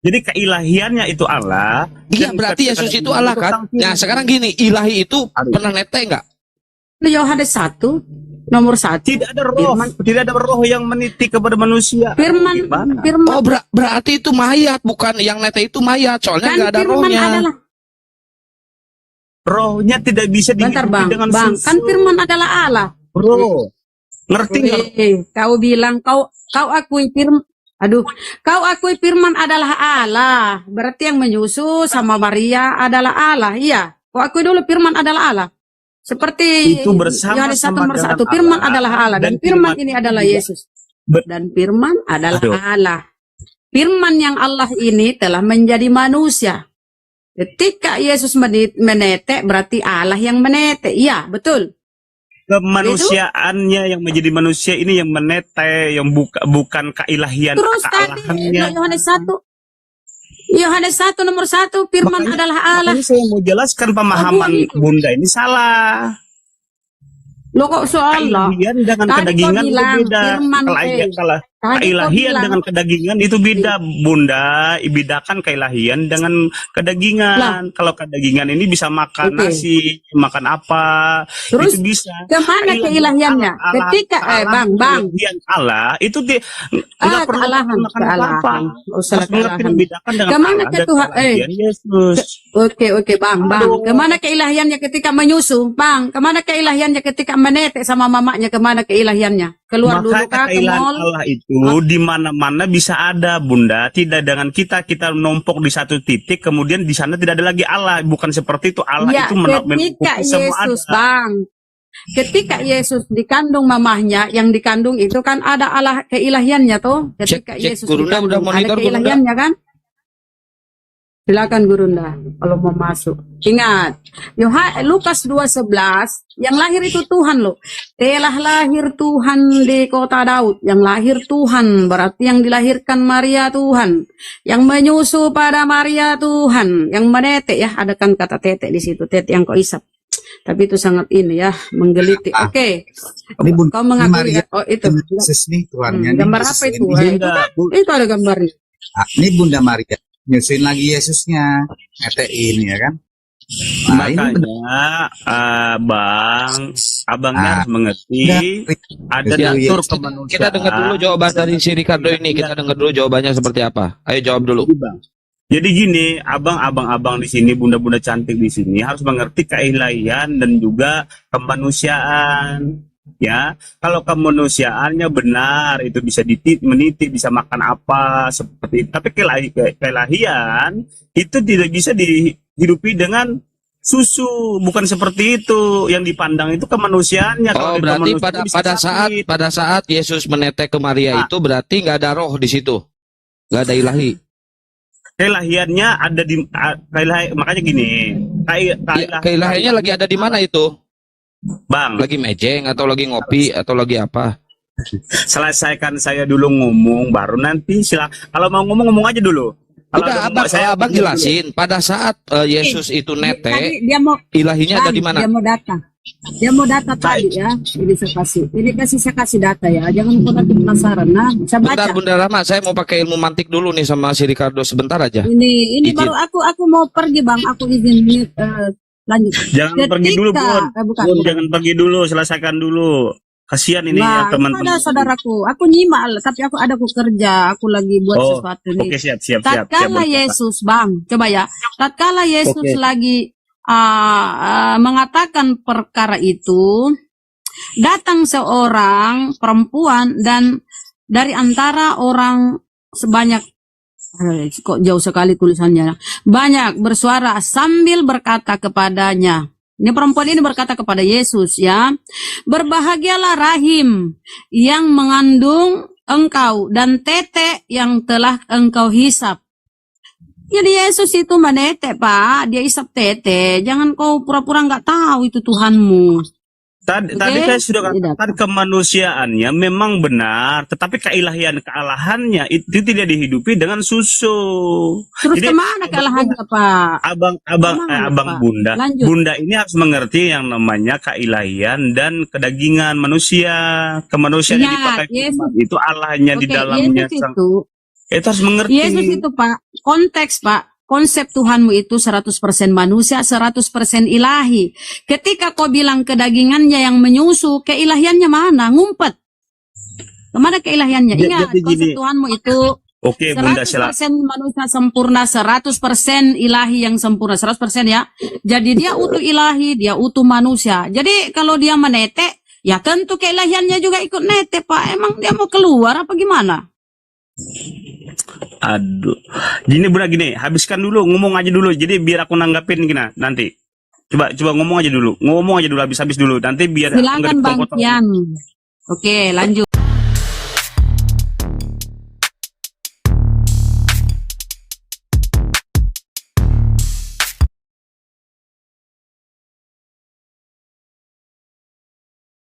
Jadi keilahiannya itu Allah. Iya, berarti Yesus itu Allah kan? Nah, sekarang gini, ilahi itu pernah nete enggak? Yohanes 1 nomor 1. Tidak ada roh yang meniti kepada manusia. Firman. Oh, berarti itu mayat, bukan yang nete itu mayat. Soalnya enggak ada rohnya. Rohnya tidak bisa dihidupi dengan Bang, susu. kan firman adalah Allah. Bro, ngerti nggak? Kau bilang kau akui firman. Kau akui firman adalah Allah. Berarti yang menyusu sama Maria adalah Allah. Iya, kau akui dulu firman adalah Allah. Seperti itu bersama Yohanes 1 nomor 1, firman adalah Allah dan firman ini adalah Yesus. Dan firman adalah Allah. Firman yang Allah ini telah menjadi manusia. Ketika Yesus menetek, berarti Allah yang menetek. Iya, betul. Kemanusiaannya yang menjadi manusia ini yang menetek, yang bukan keilahian. Terus tadi Yohanes 1 nomor 1, firman adalah Allah. Saya mau jelaskan pemahaman Bunda ini salah. Lo kok soal keilahian dengan kedagingan itu beda. Keilahian dengan kedagingan itu beda, Bunda. Bedakan keilahian dengan kedagingan. Kalau kedagingan ini bisa makan nasi, makan apa, terus itu bisa. Kemana keilahiannya? Ketika Bang, keilahian Allah itu nggak pernah makan apa. Bedakan dengan kemana Allah dan keilahian Yesus. Oke, Bang. Kemana keilahiannya ketika menyusu, Bang? Kemana keilahiannya ketika menetek sama mamanya? Kemana keilahiannya? Keluar dulu kah ke mall? Allah itu di mana-mana bisa ada, Bunda. Tidak dengan kita numpuk di satu titik, kemudian di sana tidak ada lagi Allah. Bukan seperti itu. Allah ya, itu ketika Yesus, Bang. Ketika Yesus dikandung mamahnya, yang dikandung itu kan ada Allah keilahiannya tuh. Ketika Yesus dikandung, ada keilahiannya kan? Silakan Gurunda kalau mau masuk. Ingat, Lukas 2:11, yang lahir itu Tuhan loh. Telah lahir Tuhan di kota Daud. Yang lahir Tuhan berarti yang dilahirkan Maria Tuhan. Yang menyusu pada Maria Tuhan. Yang menetek ya, ada kan kata tetek di situ, tetek yang kau isap. Tapi itu sangat ini ya, menggelitik. Oke. Kau mengakui Maria, oh itu. Yesus nih Tuhannya. Gambar apa itu? Itu ada gambarnya. Nah, ini Bunda Maria nyusuin lagi Yesusnya, ngetein ya kan. Nah, Makanya abangnya harus mengerti ada natur kemanusiaan. Kita dengar dulu jawaban dari si Ricardo ini. Kita dengar dulu jawabannya seperti apa. Ayo jawab dulu. Jadi gini, abang-abang di sini, bunda-bunda cantik di sini harus mengerti keilahian dan juga kemanusiaan. Ya, kalau kemanusiaannya benar itu bisa meniti, bisa makan apa seperti itu. Tapi keilahian itu tidak bisa dihidupi dengan susu, bukan seperti itu. Yang dipandang itu kemanusiaannya. Oh, berarti pada saat Yesus menetek ke Maria itu berarti nggak ada roh di situ, nggak ada ilahi. Keilahiannya ada di makanya gini. Keilahiannya lagi ada di mana itu? Bang, lagi mejeng atau lagi ngopi atau lagi apa? Selesaikan saya dulu ngomong, baru nanti kalau mau ngomong aja dulu. Udah, abang jelasin. Pada saat Yesus itu netek, ilahinya ada di mana? Dia mau data tadi ya. Saya kasih data ya. Jangan lupa nanti penasaran. Nah, bisa baca. Bunda Rama, saya mau pakai ilmu mantik dulu nih sama si Ricardo sebentar aja. Ini baru aku mau pergi Bang. Aku izin lanjut. Jangan pergi dulu, Bun. Jangan pergi dulu, selesaikan dulu. Kasihan ini ya teman-teman. Ada saudaraku, aku nyimak, tapi aku kerja, aku lagi buat sesuatu nih. Oke, siap. Tatkala Yesus, Bang, coba ya. Tatkala Yesus lagi mengatakan perkara itu, datang seorang perempuan dan dari antara orang sebanyak kok jauh sekali tulisannya. Banyak bersuara sambil berkata kepadanya. Ini perempuan ini berkata kepada Yesus ya. Berbahagialah rahim yang mengandung engkau dan tete yang telah engkau hisap. Jadi Yesus itu menetek Pak. Dia hisap tete. Jangan kau pura-pura nggak tahu itu Tuhanmu. Tadi saya sudah katakan kemanusiaannya memang benar, tetapi kealahannya itu tidak dihidupi dengan susu. Terus kemana kealahannya Pak? Bunda, Lanjut. Bunda ini harus mengerti yang namanya keilahian dan kedagingan manusia. Kemanusiaan yang dipakai itu Allahnya di dalamnya. Itu harus mengerti. Yesus itu Pak, konteks Pak. Konsep Tuhanmu itu 100% manusia, 100% ilahi. Ketika kau bilang kedagingannya yang menyusu, keilahiannya mana? Ngumpet. Kemana keilahiannya? Ingat, konsep Tuhanmu itu 100% manusia sempurna, 100% ilahi yang sempurna, 100% ya. Jadi dia utuh ilahi, dia utuh manusia. Jadi kalau dia menetek, ya tentu keilahiannya juga ikut netek Pak. Emang dia mau keluar apa gimana? Aduh, gini Bunda, gini, habiskan dulu, ngomong aja dulu, jadi biar aku nanggapin gini nanti. Coba ngomong aja dulu habis dulu, nanti biar. Silakan Bang Kian. Oke, lanjut.